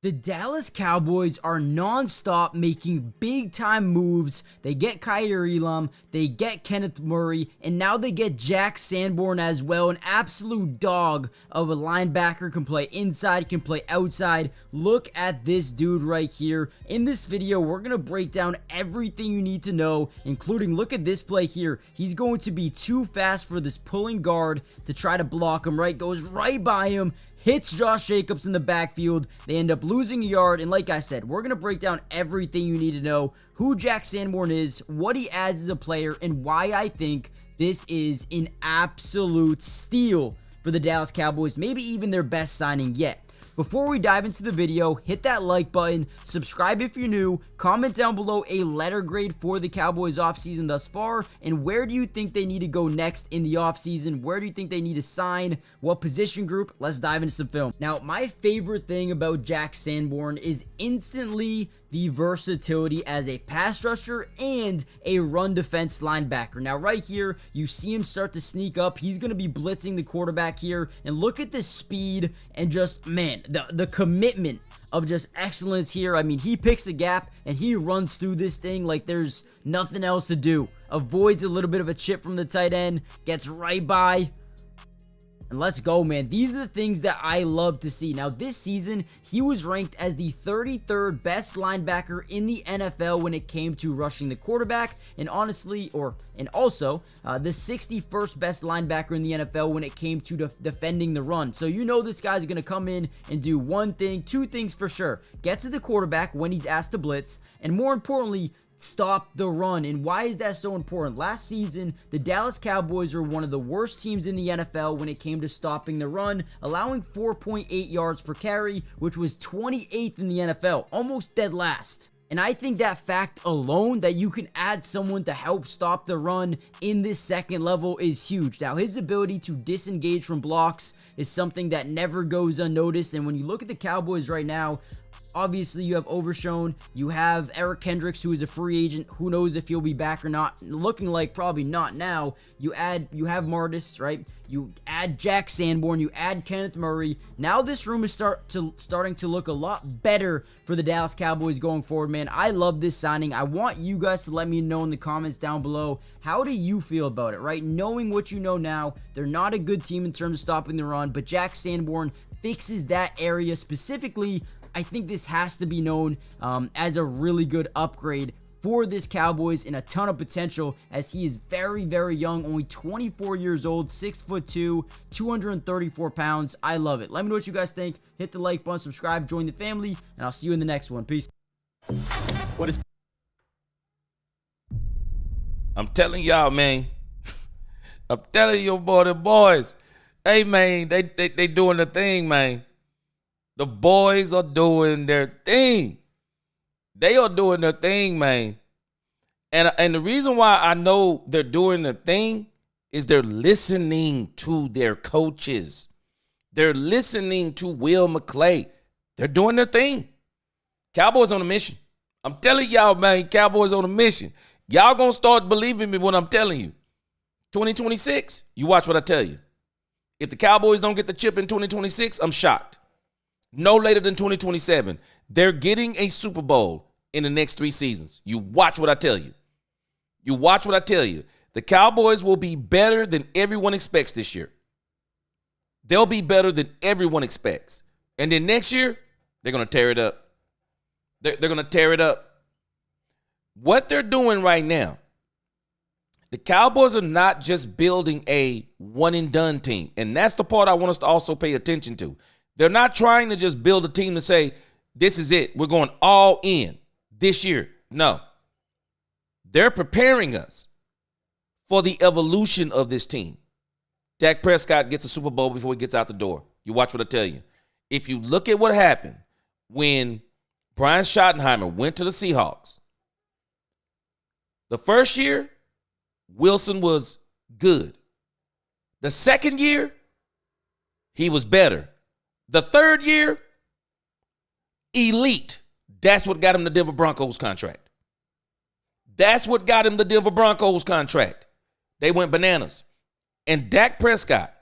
The Dallas Cowboys are nonstop making big-time moves. They get Kaiir Elam, they get Kenneth Murray, and now they get Jack Sanborn as well. An absolute dog of a linebacker, can play inside, can play outside. Look at this dude right here. In this video, we're going to break down everything you need to know, including, look at this play here. He's going to be too fast for this pulling guard to try to block him, right? Goes right by him. Hits Josh Jacobs in the backfield. They end up losing a yard. And like I said, we're going to break down everything you need to know. Who Jack Sanborn is, what he adds as a player, and why I think this is an absolute steal for the Dallas Cowboys. Maybe even their best signing yet. Before we dive into the video, hit that like button, subscribe if you're new, comment down below a letter grade for the Cowboys offseason thus far, and where do you think they need to go next in the offseason? Where do you think they need to sign? What position group? Let's dive into some film. Now, my favorite thing about Jack Sanborn is instantly the versatility as a pass rusher and a run defense linebacker. Now, right here, you see him start to sneak up. He's going to be blitzing the quarterback here. And look at the speed and just, man, the commitment of just excellence here. I mean, he picks a gap and he runs through this thing like there's nothing else to do. Avoids a little bit of a chip from the tight end, gets right by. And let's go, man. These are the things that I love to see. Now, this season, he was ranked as the 33rd best linebacker in the NFL when it came to rushing the quarterback. And honestly, and also, the 61st best linebacker in the NFL when it came to defending the run. So you know this guy's going to come in and do one thing, two things for sure. Get to the quarterback when he's asked to blitz. And more importantly, stop the run. And why is that so important? Last season, the Dallas Cowboys were one of the worst teams in the NFL when it came to stopping the run, allowing 4.8 yards per carry, which was 28th in the NFL, almost dead last. And I think that fact alone, that you can add someone to help stop the run in this second level, is huge. Now, his ability to disengage from blocks is something that never goes unnoticed. And when you look at the Cowboys right now, obviously, you have Overshown, you have Eric Kendricks, who is a free agent. Who knows if he'll be back or not? Looking like probably not now. You have Martis, right? You add Jack Sanborn, you add Kenneth Murray. Now this room is starting to look a lot better for the Dallas Cowboys going forward, man. I love this signing. I want you guys to let me know in the comments down below, how do you feel about it, right? Knowing what you know now, they're not a good team in terms of stopping the run, but Jack Sanborn fixes that area specifically. I think this has to be known as a really good upgrade for this Cowboys, and a ton of potential, as he is very, very young, only 24 years old, 6'2", 234 pounds. I love it. Let me know what you guys think. Hit the like button, subscribe, join the family, and I'll see you in the next one. Peace. I'm telling y'all, man. I'm telling you, boy, the boys. Hey, man, they doing the thing, man. The boys are doing their thing. They are doing their thing, man. And the reason why I know they're doing the thing is they're listening to their coaches. They're listening to Will McClay. They're doing their thing. Cowboys on a mission. I'm telling y'all, man, Cowboys on a mission. Y'all gonna start believing me when I'm telling you. 2026, you watch what I tell you. If the Cowboys don't get the chip in 2026, I'm shocked. No later than 2027. They're getting a Super Bowl in the next 3 seasons. You watch what I tell you. You watch what I tell you. The Cowboys will be better than everyone expects this year. They'll be better than everyone expects. And then next year, they're going to tear it up. They're going to tear it up. What they're doing right now, the Cowboys are not just building a one-and-done team. And that's the part I want us to also pay attention to. They're not trying to just build a team to say, this is it. We're going all in this year. No. They're preparing us for the evolution of this team. Dak Prescott gets a Super Bowl before he gets out the door. You watch what I tell you. If you look at what happened when Brian Schottenheimer went to the Seahawks, the first year, Wilson was good. The second year, he was better. The third year, elite. That's what got him the Denver Broncos contract. That's what got him the Denver Broncos contract. They went bananas. And Dak Prescott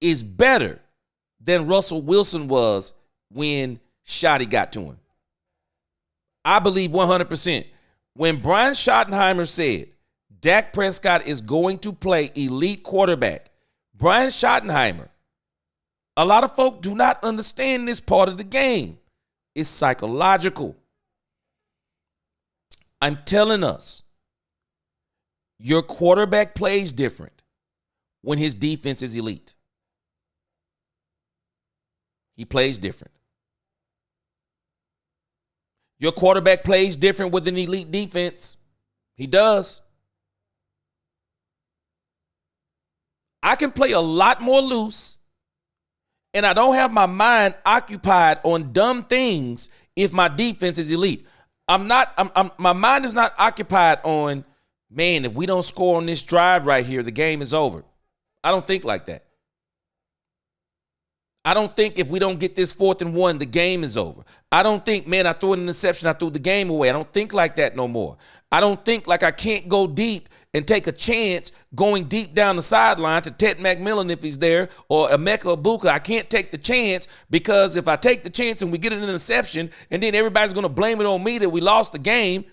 is better than Russell Wilson was when Schotty got to him. I believe 100%. When Brian Schottenheimer said Dak Prescott is going to play elite quarterback, Brian Schottenheimer, a lot of folk do not understand this part of the game. It's psychological. I'm telling us, your quarterback plays different when his defense is elite. He plays different. Your quarterback plays different with an elite defense. He does. I can play a lot more loose, and I don't have my mind occupied on dumb things if my defense is elite. My mind is not occupied on, man, if we don't score on this drive right here, the game is over. I don't think like that. I don't think if we don't get this 4th and 1, the game is over. I don't think, man, I threw an interception, I threw the game away. I don't think like that no more. I don't think like I can't go deep and take a chance going deep down the sideline to Ted McMillan if he's there or Emeka Ibuka. I can't take the chance because if I take the chance and we get an interception and then everybody's going to blame it on me that we lost the game,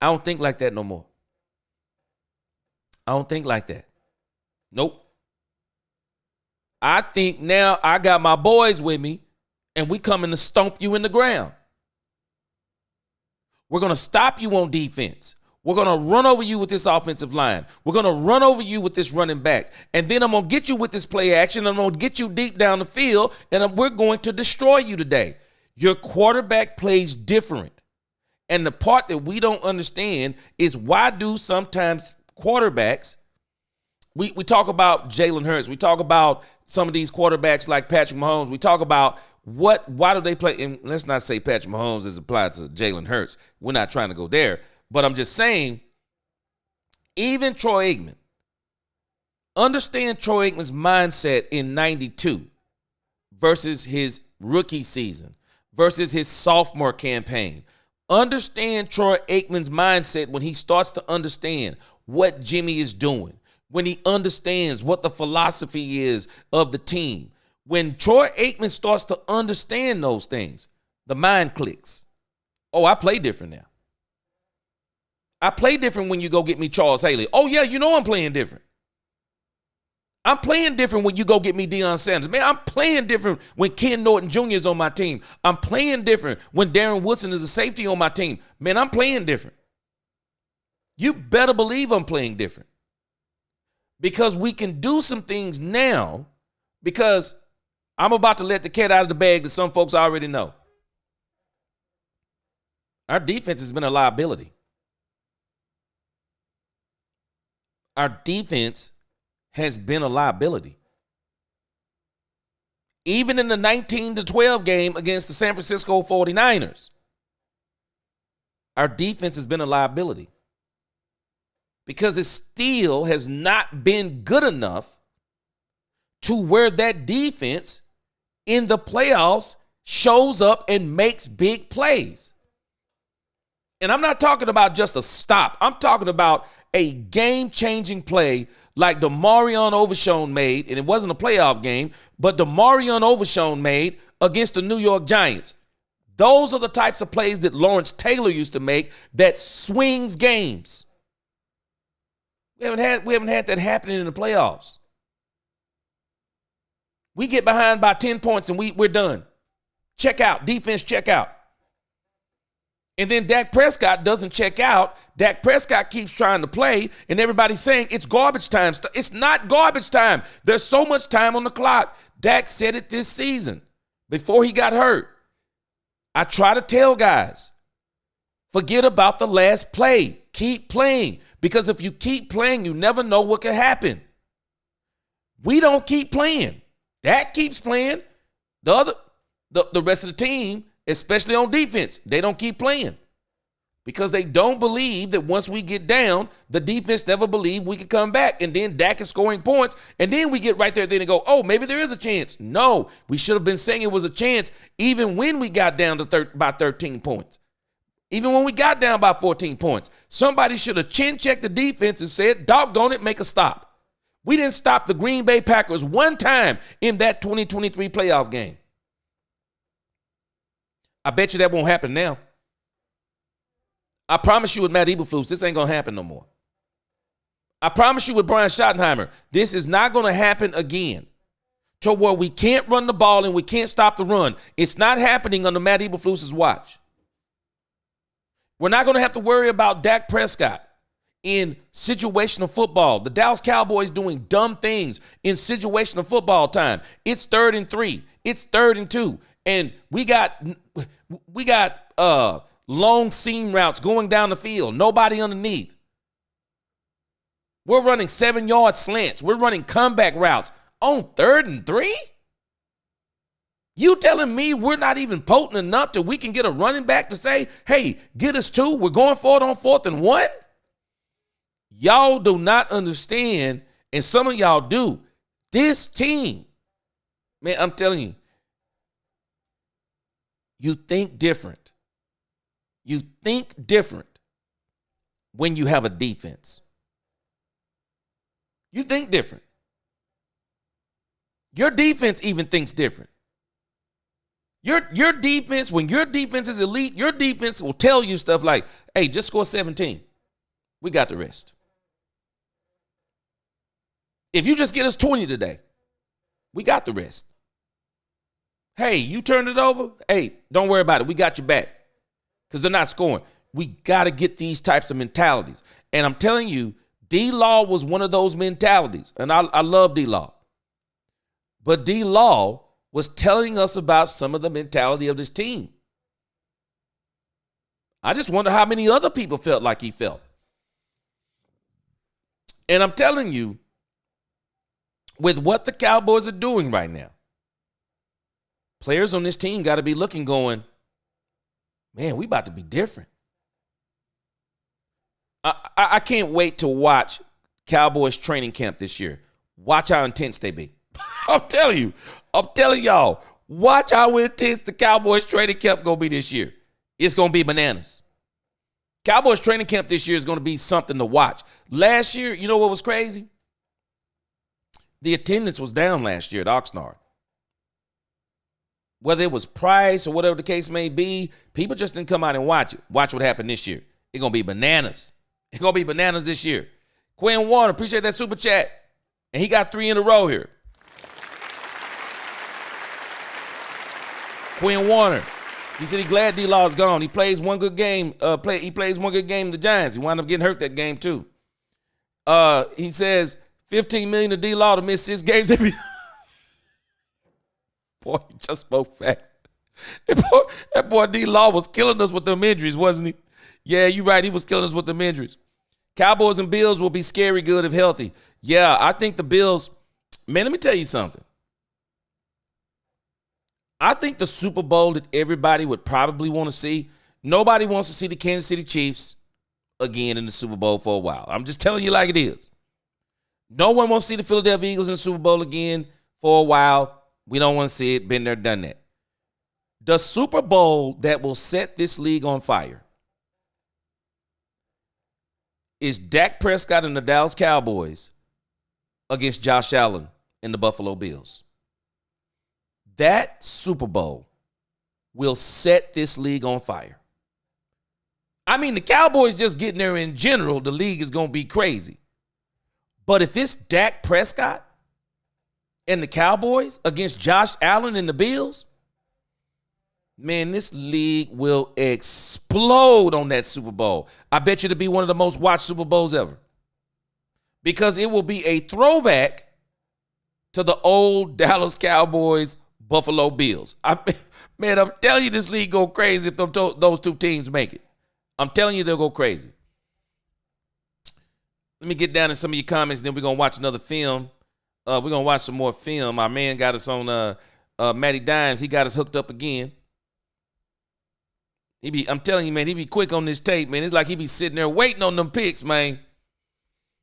I don't think like that no more. I don't think like that. Nope. I think now I got my boys with me and we coming to stomp you in the ground. We're going to stop you on defense. We're going to run over you with this offensive line. We're going to run over you with this running back. And then I'm going to get you with this play action. I'm going to get you deep down the field, and we're going to destroy you today. Your quarterback plays different. And the part that we don't understand is why do sometimes quarterbacks, we talk about Jalen Hurts. We talk about some of these quarterbacks like Patrick Mahomes. We talk about why do they play? And let's not say Patrick Mahomes is applied to Jalen Hurts. We're not trying to go there. But I'm just saying, even Troy Aikman, understand Troy Aikman's mindset in 92 versus his rookie season versus his sophomore campaign. Understand Troy Aikman's mindset when he starts to understand what Jimmy is doing, when he understands what the philosophy is of the team. When Troy Aikman starts to understand those things, the mind clicks. Oh, I play different now. I play different when you go get me Charles Haley. Oh, yeah, you know I'm playing different. I'm playing different when you go get me Deion Sanders. Man, I'm playing different when Ken Norton Jr. is on my team. I'm playing different when Darren Woodson is a safety on my team. Man, I'm playing different. You better believe I'm playing different. Because we can do some things now because I'm about to let the cat out of the bag that some folks already know. Our defense has been a liability. Our defense has been a liability. Even in the 19-12 game against the San Francisco 49ers, our defense has been a liability. because it still has not been good enough to where that defense in the playoffs shows up and makes big plays. And I'm not talking about just a stop. I'm talking about a game-changing play like DeMarion Overshown made, and it wasn't a playoff game, but DeMarion Overshown made against the New York Giants. Those are the types of plays that Lawrence Taylor used to make that swings games. We haven't had that happening in the playoffs. We get behind by 10 points and we're done. Check out. Defense check out. And then Dak Prescott doesn't check out. Dak Prescott keeps trying to play, and everybody's saying it's garbage time. It's not garbage time. There's so much time on the clock. Dak said it this season before he got hurt. I try to tell guys, forget about the last play. Keep playing, because if you keep playing, you never know what can happen. We don't keep playing. Dak keeps playing. The rest of the team, especially on defense, they don't keep playing because they don't believe that once we get down, the defense never believed we could come back. And then Dak is scoring points, and then we get right there and go, oh, maybe there is a chance. No, we should have been saying it was a chance even when we got down to by 13 points. Even when we got down by 14 points. Somebody should have chin-checked the defense and said, doggone it, make a stop. We didn't stop the Green Bay Packers one time in that 2023 playoff game. I bet you that won't happen now. I promise you with Matt Eberflus, this ain't going to happen no more. I promise you with Brian Schottenheimer, this is not going to happen again to where we can't run the ball and we can't stop the run. It's not happening under Matt Eberflus's watch. We're not going to have to worry about Dak Prescott in situational football. The Dallas Cowboys doing dumb things in situational football time. It's 3rd and 3. It's 3rd and 2. And we got long seam routes going down the field. Nobody underneath. We're running 7-yard slants. We're running comeback routes on 3rd and 3? You telling me we're not even potent enough that we can get a running back to say, hey, get us 2. We're going for it on 4th and 1? Y'all do not understand, and some of y'all do. This team, man, I'm telling you, you think different. You think different when you have a defense. You think different. Your defense even thinks different. Your defense, when your defense is elite, your defense will tell you stuff like, hey, just score 17. We got the rest. If you just get us 20 today, we got the rest. Hey, you turned it over? Hey, don't worry about it. We got your back because they're not scoring. We got to get these types of mentalities. And I'm telling you, D-Law was one of those mentalities. And I love D-Law. But D-Law was telling us about some of the mentality of this team. I just wonder how many other people felt like he felt. And I'm telling you, with what the Cowboys are doing right now, players on this team got to be looking going, man, we about to be different. I can't wait to watch Cowboys training camp this year. Watch how intense they be. I'm telling y'all, watch how intense the Cowboys training camp going to be this year. It's going to be bananas. Cowboys training camp this year is going to be something to watch. Last year, you know what was crazy? The attendance was down last year at Oxnard. Whether it was price or whatever the case may be, people just didn't come out and watch it. Watch what happened this year. It's going to be bananas. It's going to be bananas this year. Quinn Warner, appreciate that super chat. And he got 3 in a row here. Quinn Warner, he said he's glad D-Law is gone. He plays one good game. He plays one good game in the Giants. He wound up getting hurt that game too. He says $15 million to D-Law to miss 6 games. Boy, he just spoke fast. That boy D-Law was killing us with them injuries, wasn't he? Yeah, you're right. He was killing us with them injuries. Cowboys and Bills will be scary good if healthy. Yeah, I think the Bills, man, let me tell you something. I think the Super Bowl that everybody would probably want to see, nobody wants to see the Kansas City Chiefs again in the Super Bowl for a while. I'm just telling you like it is. No one wants to see the Philadelphia Eagles in the Super Bowl again for a while. We don't want to see it. Been there, done that. The Super Bowl that will set this league on fire is Dak Prescott and the Dallas Cowboys against Josh Allen and the Buffalo Bills. That Super Bowl will set this league on fire. I mean, the Cowboys just getting there in general, the league is going to be crazy. But if it's Dak Prescott and the Cowboys against Josh Allen and the Bills, man, this league will explode on that Super Bowl. I bet you it'll be one of the most watched Super Bowls ever. Because it will be a throwback to the old Dallas Cowboys, Buffalo Bills. I'm telling you, this league go crazy if those two teams make it. I'm telling you, they'll go crazy. Let me get down to some of your comments, then we're going to watch another film. We're going to watch some more film. My man got us on Matty Dimes. He got us hooked up again. I'm telling you, man, he be quick on this tape, man. It's like he be sitting there waiting on them picks, man.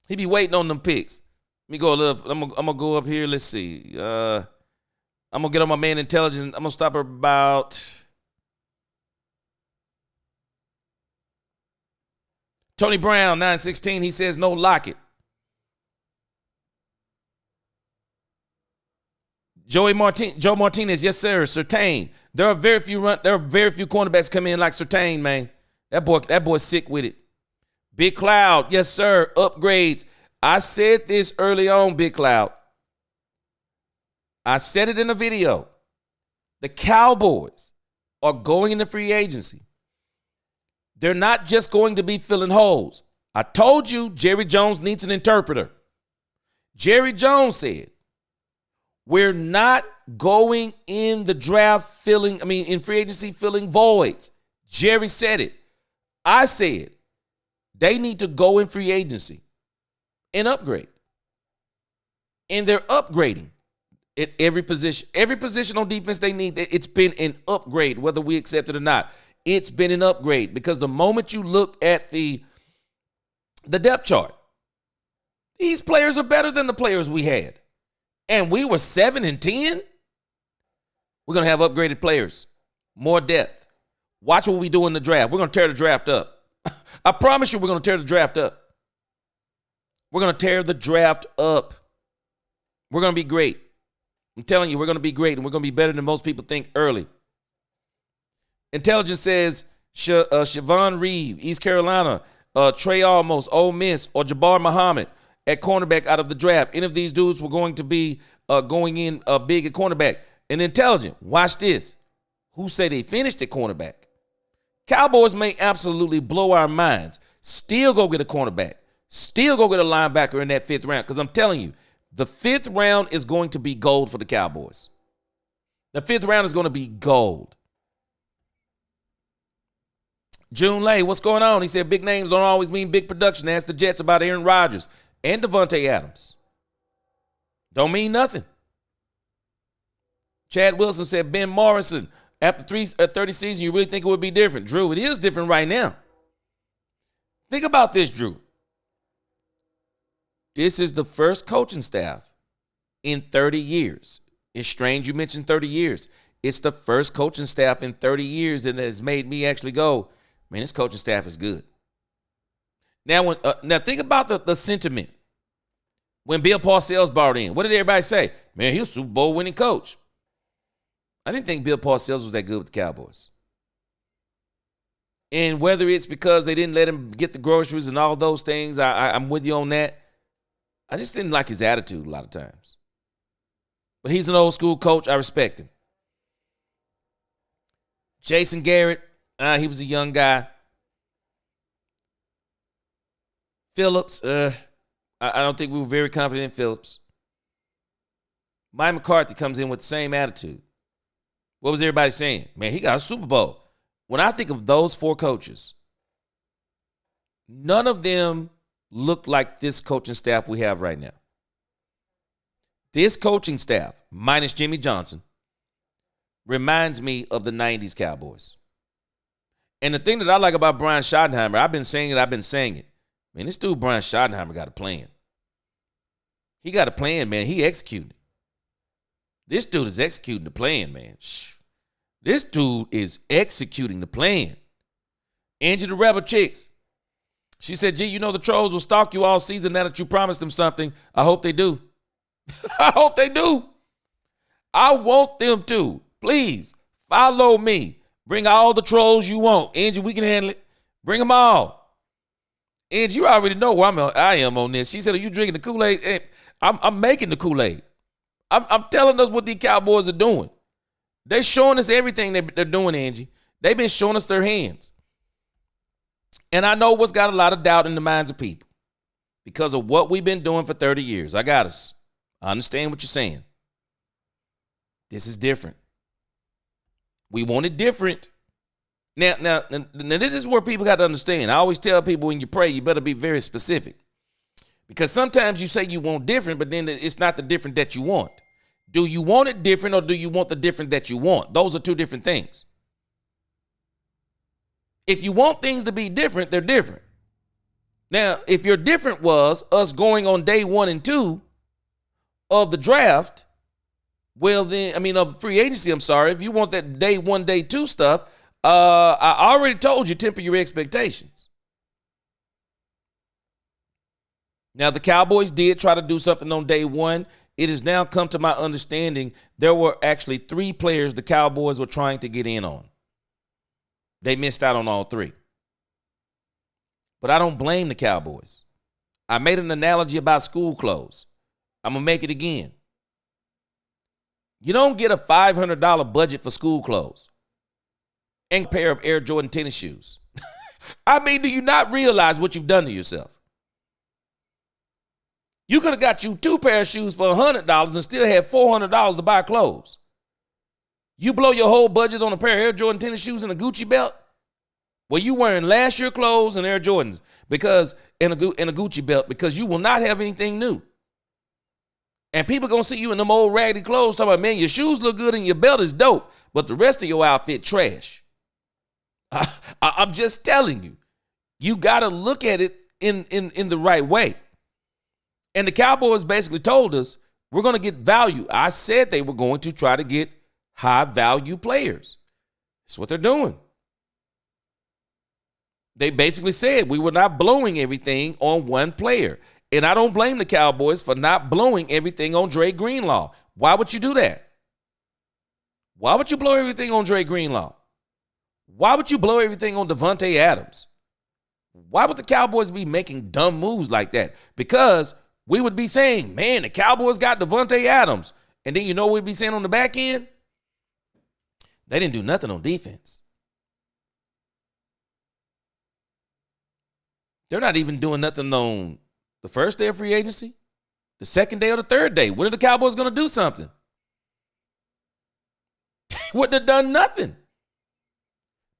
He be waiting on them picks. Let me go a little. I'm gonna go up here. Let's see. I'm gonna get on my man Intelligence. I'm gonna stop her about Tony Brown 916. He says no Lockett. Joe Martinez, yes sir. Surtain. There are very few cornerbacks come in like Surtain, man. That boy's sick with it. Big Cloud, yes sir. Upgrades. I said this early on, Big Cloud. I said it in a video. The Cowboys are going into free agency. They're not just going to be filling holes. I told you Jerry Jones needs an interpreter. Jerry Jones said, we're not going in the draft in free agency filling voids. Jerry said it. I said they need to go in free agency and upgrade. And they're upgrading at every position. Every position on defense they need, it's been an upgrade, whether we accept it or not. It's been an upgrade because the moment you look at the depth chart, these players are better than the players we had. And we were 7 and 10. We're going to have upgraded players, more depth. Watch what we do in the draft. We're going to tear the draft up. I promise you we're going to tear the draft up. We're going to tear the draft up. We're going to be great. I'm telling you, we're going to be great, and we're going to be better than most people think early. Intelligence says Siobhan Reeve, East Carolina, Trey Almos, Ole Miss, or Jabbar Muhammad at cornerback out of the draft. Any of these dudes were going to be going in big at cornerback. And Intelligent, watch this. Who say they finished at cornerback? Cowboys may absolutely blow our minds. Still go get a cornerback. Still go get a linebacker in that 5th round. Because I'm telling you, the 5th round is going to be gold for the Cowboys. The 5th round is going to be gold. June Lay, what's going on? He said big names don't always mean big production. Ask the Jets about Aaron Rodgers and Devontae Adams. Don't mean nothing. Chad Wilson said Ben Morrison, after 30 seasons, you really think it would be different? Drew, it is different right now. Think about this, Drew. This is the first coaching staff in 30 years. It's strange you mentioned 30 years. It's the first coaching staff in 30 years that has made me actually go, man, this coaching staff is good. Now, think about the sentiment. When Bill Parcells brought in, what did everybody say? Man, he was a Super Bowl winning coach. I didn't think Bill Parcells was that good with the Cowboys. And whether it's because they didn't let him get the groceries and all those things, I'm with you on that. I just didn't like his attitude a lot of times. But he's an old school coach. I respect him. Jason Garrett, he was a young guy. Phillips, I don't think we were very confident in Phillips. Mike McCarthy comes in with the same attitude. What was everybody saying? Man, he got a Super Bowl. When I think of those 4 coaches, none of them look like this coaching staff we have right now. This coaching staff, minus Jimmy Johnson, reminds me of the 90s Cowboys. And the thing that I like about Brian Schottenheimer, I've been saying it. Man, this dude, Brian Schottenheimer, got a plan. He got a plan, man. He executed. This dude is executing the plan, man. This dude is executing the plan. Angie the Rebel Chicks. She said, G, you know the trolls will stalk you all season now that you promised them something. I hope they do. I hope they do. I want them to. Please, follow me. Bring all the trolls you want. Angie, we can handle it. Bring them all. Angie, you already know where I am on this. She said, are you drinking the Kool-Aid? Hey, I'm making the Kool-Aid. I'm telling us what these Cowboys are doing. They're showing us everything they're doing, Angie. They've been showing us their hands. And I know what's got a lot of doubt in the minds of people because of what we've been doing for 30 years. I got us. I understand what you're saying. This is different. We want it different. Now, this is where people got to understand. I always tell people when you pray, you better be very specific. Because sometimes you say you want different, but then it's not the different that you want. Do you want it different or do you want the different that you want? Those are two different things. If you want things to be different, they're different. Now, if your different was us going on day 1 and 2 of the draft, of free agency, I'm sorry. If you want that day 1, day 2 stuff, I already told you, temper your expectations. Now, the Cowboys did try to do something on day 1. It has now come to my understanding there were actually 3 players the Cowboys were trying to get in on. They missed out on all 3. But I don't blame the Cowboys. I made an analogy about school clothes. I'm going to make it again. You don't get a $500 budget for school clothes and a pair of Air Jordan tennis shoes. I mean, do you not realize what you've done to yourself? You could have got you 2 pair of shoes for $100 and still had $400 to buy clothes. You blow your whole budget on a pair of Air Jordan tennis shoes and a Gucci belt? Well, you wearing last year clothes and Air Jordans because in a Gucci belt because you will not have anything new. And people going to see you in them old raggedy clothes talking about, man, your shoes look good and your belt is dope, but the rest of your outfit trash. I'm just telling you. You got to look at it in the right way. And the Cowboys basically told us we're going to get value. I said they were going to try to get high-value players. That's what they're doing. They basically said we were not blowing everything on one player. And I don't blame the Cowboys for not blowing everything on Dre Greenlaw. Why would you do that? Why would you blow everything on Dre Greenlaw? Why would you blow everything on Devontae Adams? Why would the Cowboys be making dumb moves like that? Because we would be saying, man, the Cowboys got Devontae Adams. And then you know what we'd be saying on the back end? They didn't do nothing on defense. They're not even doing nothing on the first day of free agency, the second day or the third day. When are the Cowboys going to do something? Wouldn't have done nothing.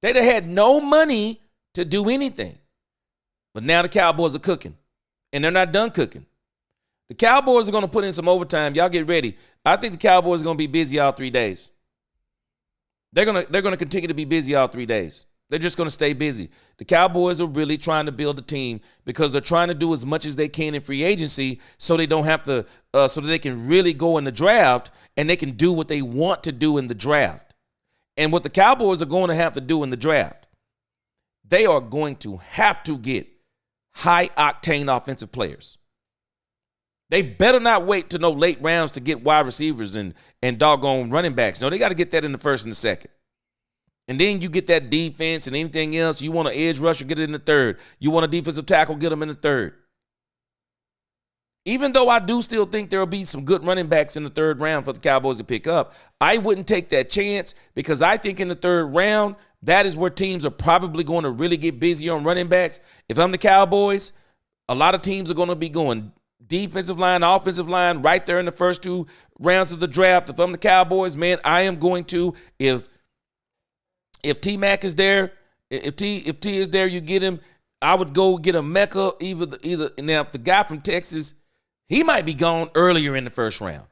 They'd have had no money to do anything. But now the Cowboys are cooking, and they're not done cooking. The Cowboys are going to put in some overtime. Y'all get ready. I think the Cowboys are going to be busy all 3 days. They're going to continue to be busy all 3 days. They're just going to stay busy. The Cowboys are really trying to build a team because they're trying to do as much as they can in free agency so they don't have to, so that they can really go in the draft and they can do what they want to do in the draft. And what the Cowboys are going to have to do in the draft, they are going to have to get high-octane offensive players. They better not wait to no late rounds to get wide receivers and doggone running backs. No, they got to get that in the first and the second. And then you get that defense and anything else. You want an edge rusher, get it in the third. You want a defensive tackle, get them in the third. Even though I do still think there will be some good running backs in the third round for the Cowboys to pick up, I wouldn't take that chance because I think in the third round, that is where teams are probably going to really get busy on running backs. If I'm the Cowboys, a lot of teams are going to be going defensive line, offensive line, right there in the first 2 rounds of the draft. If I'm the Cowboys, man, I am going to, if T-Mac is there, if T is there, you get him. I would go get a Mecca, either. Now, if the guy from Texas, he might be gone earlier in the first round.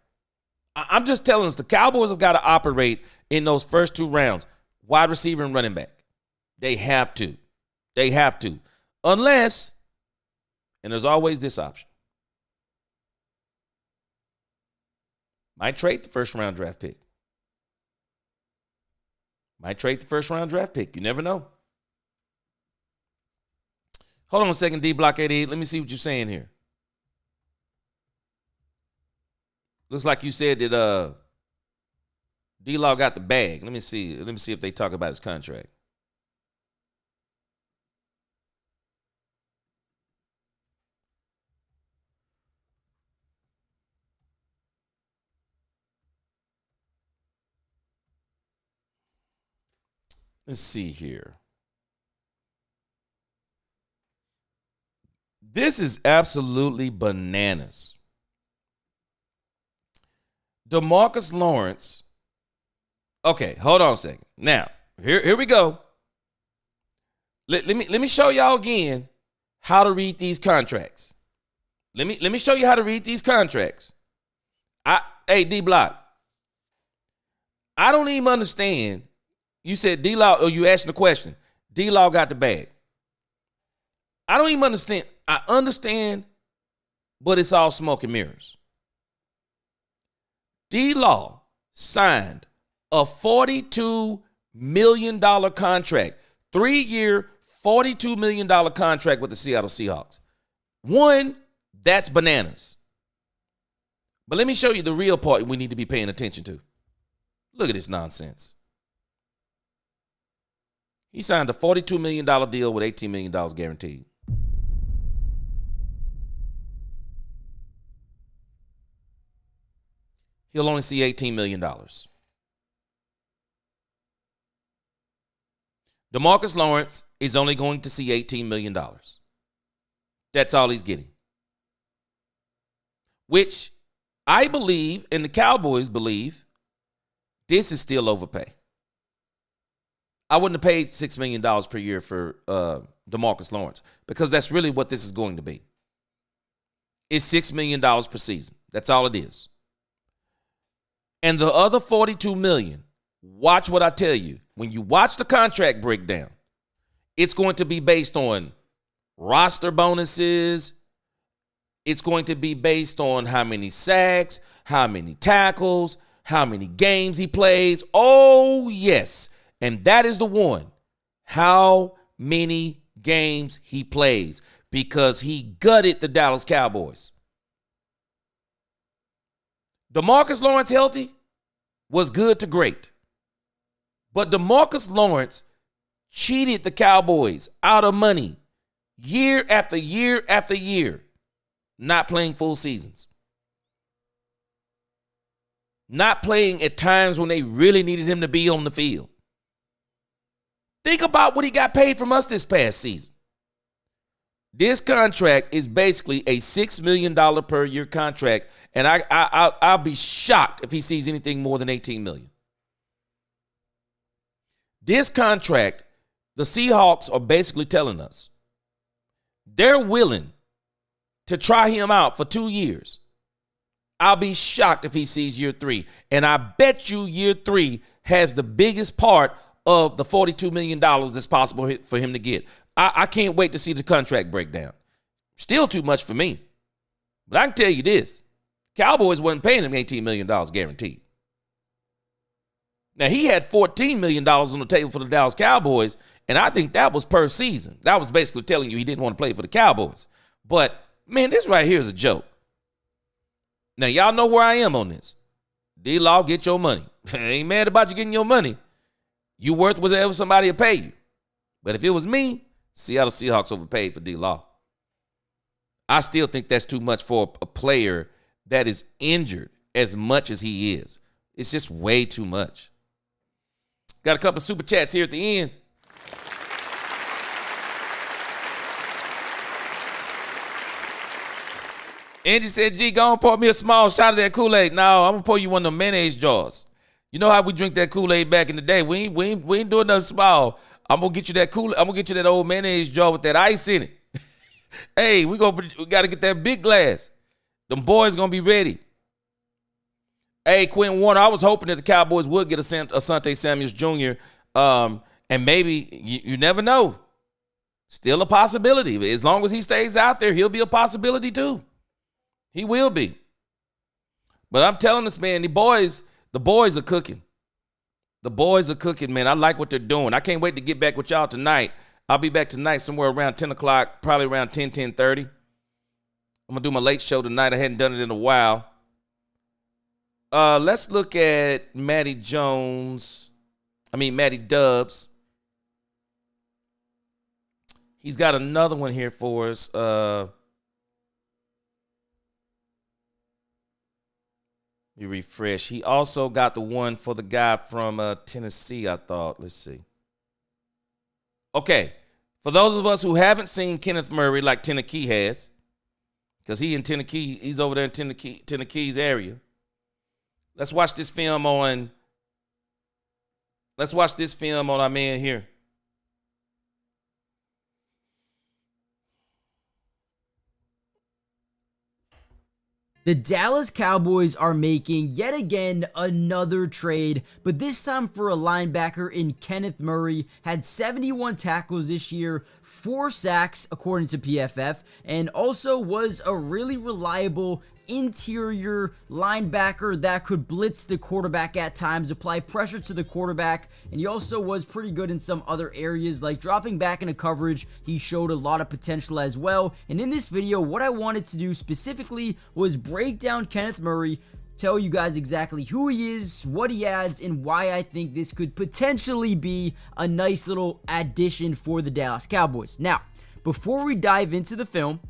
I'm just telling us the Cowboys have got to operate in those first 2 rounds, wide receiver and running back. They have to. They have to. Unless, and there's always this option, might trade the first round draft pick. Might trade the first round draft pick. You never know. Hold on a second, D-Block 88. Let me see what you're saying here. Looks like you said that D-Law got the bag. Let me see. Let me see if they talk about his contract. Let's see here. This is absolutely bananas. DeMarcus Lawrence. Okay, hold on a second. Now, here we go. Let me show y'all again how to read these contracts. Let me show you how to read these contracts. Hey, D-Block. I don't even understand. You said D-Law, or you asked the question. D-Law got the bag. I don't even understand. I understand, but it's all smoke and mirrors. D-Law signed a $42 million contract, 3-year, $42 million contract with the Seattle Seahawks. One, that's bananas. But let me show you the real part we need to be paying attention to. Look at this nonsense. He signed a $42 million deal with $18 million guaranteed. He'll only see $18 million. DeMarcus Lawrence is only going to see $18 million. That's all he's getting. Which I believe, and the Cowboys believe, this is still overpay. I wouldn't have paid $6 million per year for DeMarcus Lawrence because that's really what this is going to be. It's $6 million per season. That's all it is. And the other $42 million, watch what I tell you. When you watch the contract breakdown, it's going to be based on roster bonuses. It's going to be based on how many sacks, how many tackles, how many games he plays. Oh, yes. And that is the one. How many games he plays. Because he gutted the Dallas Cowboys. DeMarcus Lawrence healthy was good to great. But DeMarcus Lawrence cheated the Cowboys out of money year after year after year, not playing full seasons. Not playing at times when they really needed him to be on the field. Think about what he got paid from us this past season. This contract is basically a $6 million per year contract, and I'll be shocked if he sees anything more than $18 million. This contract, the Seahawks are basically telling us they're willing to try him out for 2 years. I'll be shocked if he sees year 3, and I bet you year 3 has the biggest part of the $42 million that's possible for him to get. I can't wait to see the contract breakdown. Still too much for me. But I can tell you this. Cowboys wasn't paying him $18 million guaranteed. Now, he had $14 million on the table for the Dallas Cowboys, and I think that was per season. That was basically telling you he didn't want to play for the Cowboys. But, man, this right here is a joke. Now, y'all know where I am on this. D-Law, get your money. I ain't mad about you getting your money. You worth whatever somebody will pay you. But if it was me, Seattle Seahawks overpaid for D-Law. I still think that's too much for a player that is injured as much as he is. It's just way too much. Got a couple of super chats here at the end. Angie said, G, go and pour me a small shot of that Kool-Aid. No, I'm going to pour you one of the mayonnaise jars. You know how we drink that Kool-Aid back in the day? We ain't doing nothing small. I'm going to get you that Kool-Aid. I'm going to get you that old mayonnaise jar with that ice in it. Hey, we got to get that big glass. Them boys going to be ready. Hey, Quentin Warner, I was hoping that the Cowboys would get Asante Samuels Jr. And And maybe, you never know. Still a possibility. As long as he stays out there, he'll be a possibility too. He will be. But I'm telling this man, the boys are cooking. The boys are cooking, man. I like what they're doing. I can't wait to get back with y'all tonight. I'll be back tonight somewhere around 10 o'clock, probably around 10:30. I'm going to do my late show tonight. I hadn't done it in a while. Let's look at Matty Dubs. He's got another one here for us. You refresh. He also got the one for the guy from Tennessee, I thought. Let's see. Okay. For those of us who haven't seen Kenneth Murray like Tennessee has, because he's over there in Tennessee's area. Let's watch this film on our man here. The Dallas Cowboys are making yet again another trade, but this time for a linebacker in Kenneth Murray. Had 71 tackles this year, 4 sacks according to PFF, and also was a really reliable interior linebacker that could blitz the quarterback at times, apply pressure to the quarterback, and he also was pretty good in some other areas like dropping back into coverage. He showed a lot of potential as well. And in this video, what I wanted to do specifically was break down Kenneth Murray, tell you guys exactly who he is, what he adds, and why I think this could potentially be a nice little addition for the Dallas Cowboys. Now, before we dive into the film,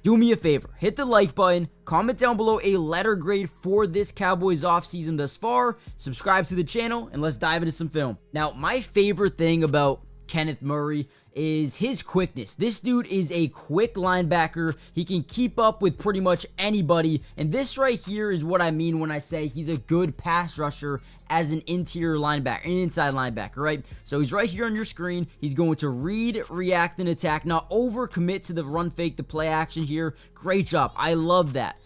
do me a favor, hit the like button, comment down below a letter grade for this Cowboys offseason thus far, subscribe to the channel, and let's dive into some film. Now, my favorite thing about Kenneth Murray is his quickness. This dude is a quick linebacker. He can keep up with pretty much anybody, and this right here is what I mean when I say he's a good pass rusher as an interior linebacker, an inside linebacker, right? So he's right here on your screen. He's going to read, react, and attack, not overcommit to the run fake, the play action here. Great job. I love that.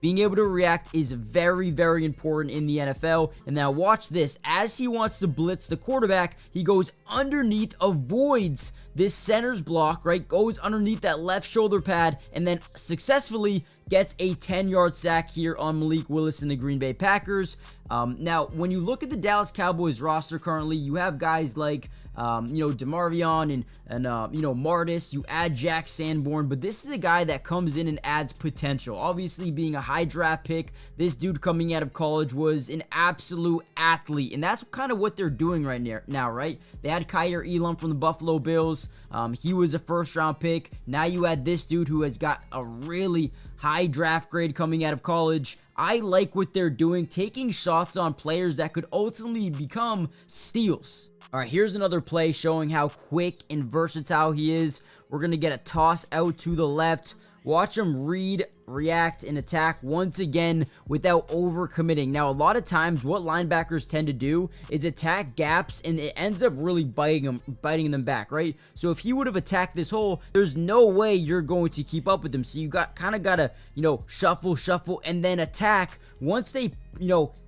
Being able to react is very, very important in the NFL. And now watch this. As he wants to blitz the quarterback, he goes underneath, avoids this center's block, right? Goes underneath that left shoulder pad, and then successfully gets a 10-yard sack here on Malik Willis and the Green Bay Packers. Now, when you look at the Dallas Cowboys roster currently, you have guys like DeMarvion and Martis. You add Jack Sanborn, but this is a guy that comes in and adds potential. Obviously, being a high draft pick, this dude coming out of college was an absolute athlete, and that's kind of what they're doing right now, right? They had Kaiir Elam from the Buffalo Bills. He was a first-round pick. Now you add this dude who has got a really high draft grade coming out of college. I like what they're doing, taking shots on players that could ultimately become steals. All right, here's another play showing how quick and versatile he is. We're going to get a toss out to the left. Watch him read, react, and attack once again without overcommitting. Now, a lot of times what linebackers tend to do is attack gaps, and it ends up really biting them back, right? So if he would have attacked this hole, there's no way you're going to keep up with him. So you kind of got to, shuffle, and then attack. Once they,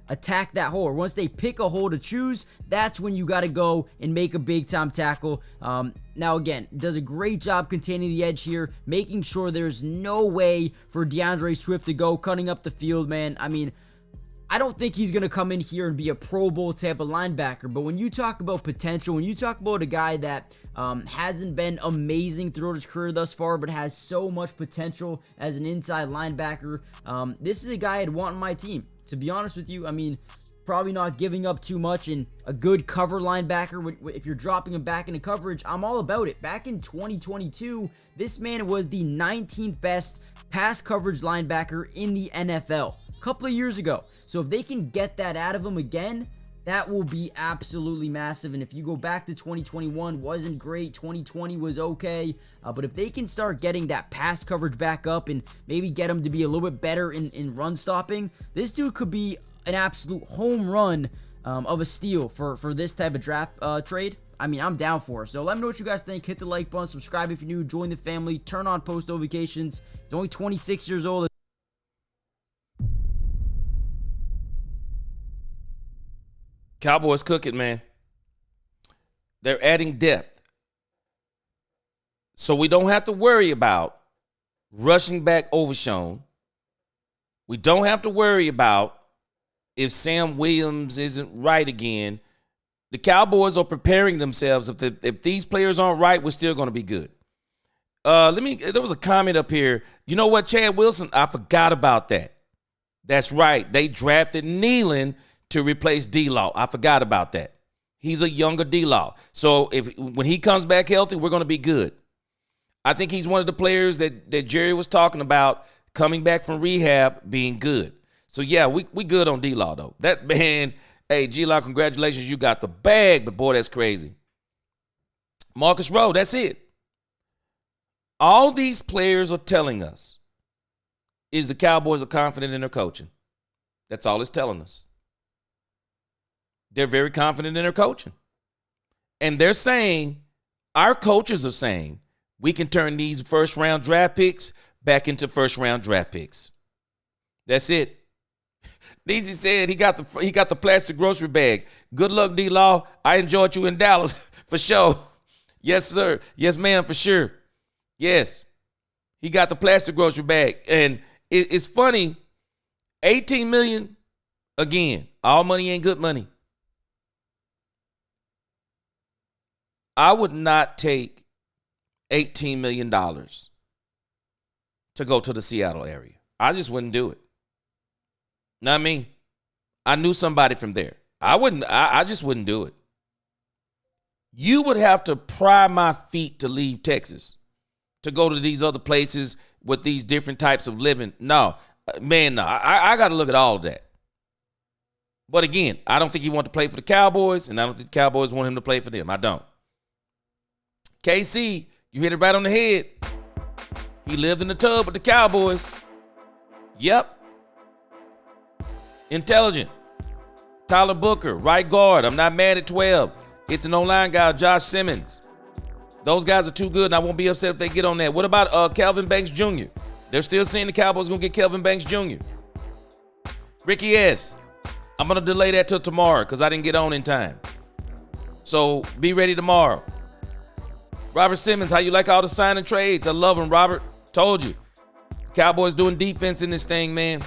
attack that hole, or once they pick a hole to choose, that's when you got to go and make a big time tackle. Now again, does a great job containing the edge here, making sure there's no way for DeAndre Swift to go cutting up the field, man. I mean, I don't think he's going to come in here and be a Pro Bowl type of linebacker, but when you talk about potential, when you talk about a guy that hasn't been amazing throughout his career thus far, but has so much potential as an inside linebacker, this is a guy I'd want on my team. To be honest with you, I mean, probably not giving up too much, and a good cover linebacker, if you're dropping him back into coverage, I'm all about it. Back in 2022, this man was the 19th best pass coverage linebacker in the NFL a couple of years ago. So if they can get that out of him again, that will be absolutely massive. And if you go back to 2021, wasn't great. 2020 was okay. But if they can start getting that pass coverage back up and maybe get him to be a little bit better in run stopping, this dude could be an absolute home run of a steal for this type of draft trade. I mean, I'm down for it. So let me know what you guys think. Hit the like button, subscribe if you're new, join the family, turn on post notifications. He's only 26 years old. Cowboys cooking, man. They're adding depth. So we don't have to worry about rushing back Overshown. We don't have to worry about if Sam Williams isn't right again. The Cowboys are preparing themselves. If these players aren't right, we're still going to be good. There was a comment up here. You know what, Chad Wilson? I forgot about that. That's right. They drafted Nealon to replace D-Law. I forgot about that. He's a younger D-Law. So when he comes back healthy, we're going to be good. I think he's one of the players that Jerry was talking about coming back from rehab being good. So, yeah, we good on D-Law, though. That man, hey, G-Law, congratulations. You got the bag, but, boy, that's crazy. Marcus Rowe, that's it. All these players are telling us is the Cowboys are confident in their coaching. That's all it's telling us. They're very confident in their coaching. And they're saying, our coaches are saying, we can turn these first-round draft picks back into first-round draft picks. That's it. Deezy said he got the plastic grocery bag. Good luck, D-Law. I enjoyed you in Dallas for sure. Yes, sir. Yes, ma'am, for sure. Yes. He got the plastic grocery bag. And it's funny, $18 million, again, all money ain't good money. I would not take $18 million to go to the Seattle area. I just wouldn't do it. Know what I mean? I knew somebody from there. I just wouldn't do it. You would have to pry my feet to leave Texas, to go to these other places with these different types of living. No, man, no. I got to look at all of that. But again, I don't think he wanted to play for the Cowboys, and I don't think the Cowboys want him to play for them. I don't. KC, you hit it right on the head. He lived in the tub with the Cowboys. Yep. Intelligent. Tyler Booker, right guard. I'm not mad at 12. It's an online guy, Josh Simmons. Those guys are too good, and I won't be upset if they get on that. What about Kelvin Banks Jr.? They're still saying the Cowboys going to get Kelvin Banks Jr. Ricky S., I'm going to delay that till tomorrow because I didn't get on in time. So be ready tomorrow. Robert Simmons, how you like all the signing trades? I love them, Robert. Told you. Cowboys doing defense in this thing, man.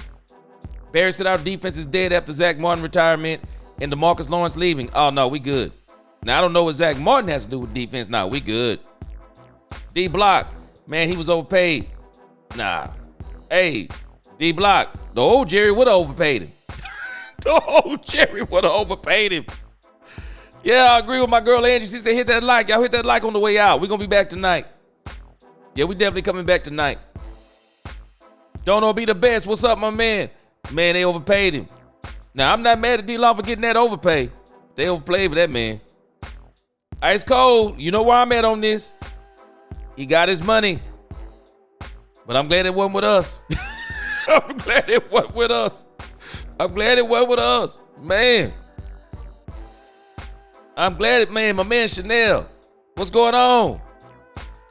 Barry said our defense is dead after Zach Martin retirement and DeMarcus Lawrence leaving. Oh, no, we good. Now, I don't know what Zach Martin has to do with defense. Nah, we good. D-Block, man, he was overpaid. Nah. Hey, D-Block, the old Jerry would have overpaid him. The old Jerry would have overpaid him. Yeah, I agree with my girl Angie. She said hit that like. Y'all hit that like on the way out. We're going to be back tonight. Yeah, we definitely coming back tonight. Don't know be the best. What's up, my man? Man, they overpaid him. Now, I'm not mad at D-Law for getting that overpay. They overplayed for that man. Ice Cold, you know where I'm at on this. He got his money. But I'm glad it wasn't with us. I'm glad it wasn't with us. I'm glad it wasn't with us. Man. I'm glad it, man. My man Chanel. What's going on?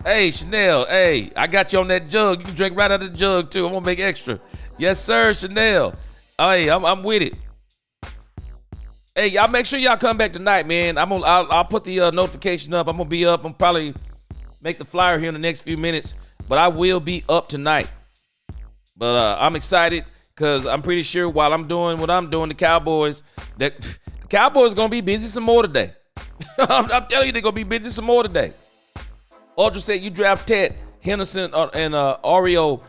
Hey, Chanel. Hey, I got you on that jug. You can drink right out of the jug, too. I'm going to make extra. Yes, sir, Chanel. Hey, I'm with it. Hey, y'all make sure y'all come back tonight, man. I'll put the notification up. I'm going to be up. I'm probably make the flyer here in the next few minutes. But I will be up tonight. But I'm excited because I'm pretty sure while I'm doing what I'm doing, the Cowboys are going to be busy some more today. I'm telling you, they're going to be busy some more today. Ultra said you draft Ted Henderson and Arroyo,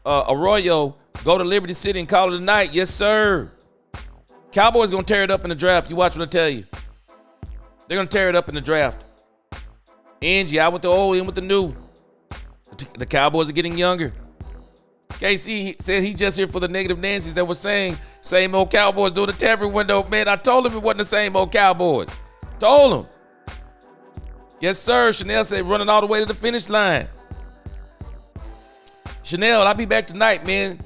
go to Liberty City and call it a night. Yes, sir. Cowboys going to tear it up in the draft. You watch what I tell you. They're going to tear it up in the draft. Angie, out with the old, in with the new. The Cowboys are getting younger. KC said he's just here for the negative Nancy's that was saying same old Cowboys doing the tampering window. Man, I told him it wasn't the same old Cowboys. Told him. Yes, sir. Chanel said running all the way to the finish line. Chanel, I'll be back tonight, man.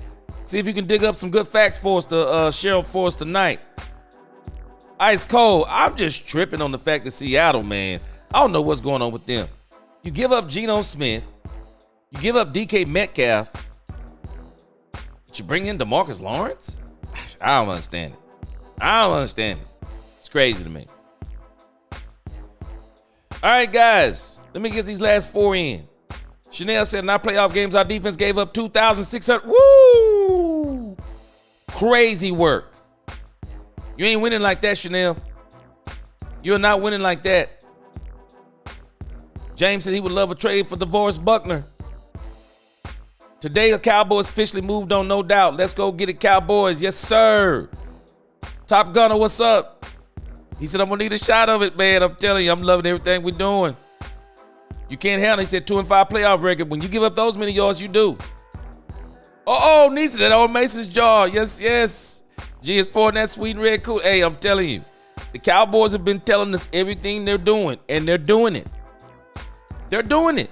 See if you can dig up some good facts for us to share for us tonight. Ice Cold, I'm just tripping on the fact that Seattle, man, I don't know what's going on with them. You give up Geno Smith. You give up DK Metcalf. But you bring in DeMarcus Lawrence? I don't understand it. It's crazy to me. All right, guys, let me get these last 4 in. Chanel said in our playoff games, our defense gave up 2,600. Woo! Crazy work. You ain't winning like that, Chanel. You're not winning like that. James said he would love a trade for DeVorest Buckner. Today, the Cowboys officially moved on, no doubt. Let's go get it, Cowboys. Yes, sir. Top Gunner, what's up? He said, I'm going to need a shot of it, man. I'm telling you, I'm loving everything we're doing. You can't handle it. He said 2-5 playoff record. When you give up those many yards, you do. Oh, Nisa, that old Mason's jaw. Yes, yes. G is pouring that sweet red cool. Hey, I'm telling you, the Cowboys have been telling us everything they're doing, and they're doing it. They're doing it.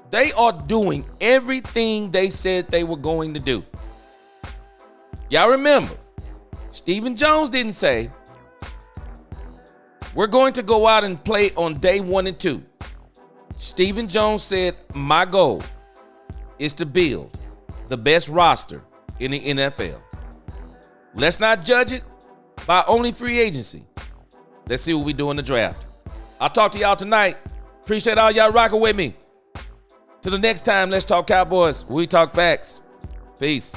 They are doing everything they said they were going to do. Y'all remember, Stephen Jones didn't say, we're going to go out and play on day 1 and 2. Stephen Jones said, my goal is to build the best roster in the NFL. Let's not judge it by only free agency. Let's see what we do in the draft. I'll talk to y'all tonight. Appreciate all y'all rocking with me. Till the next time, let's talk Cowboys. We talk facts. Peace.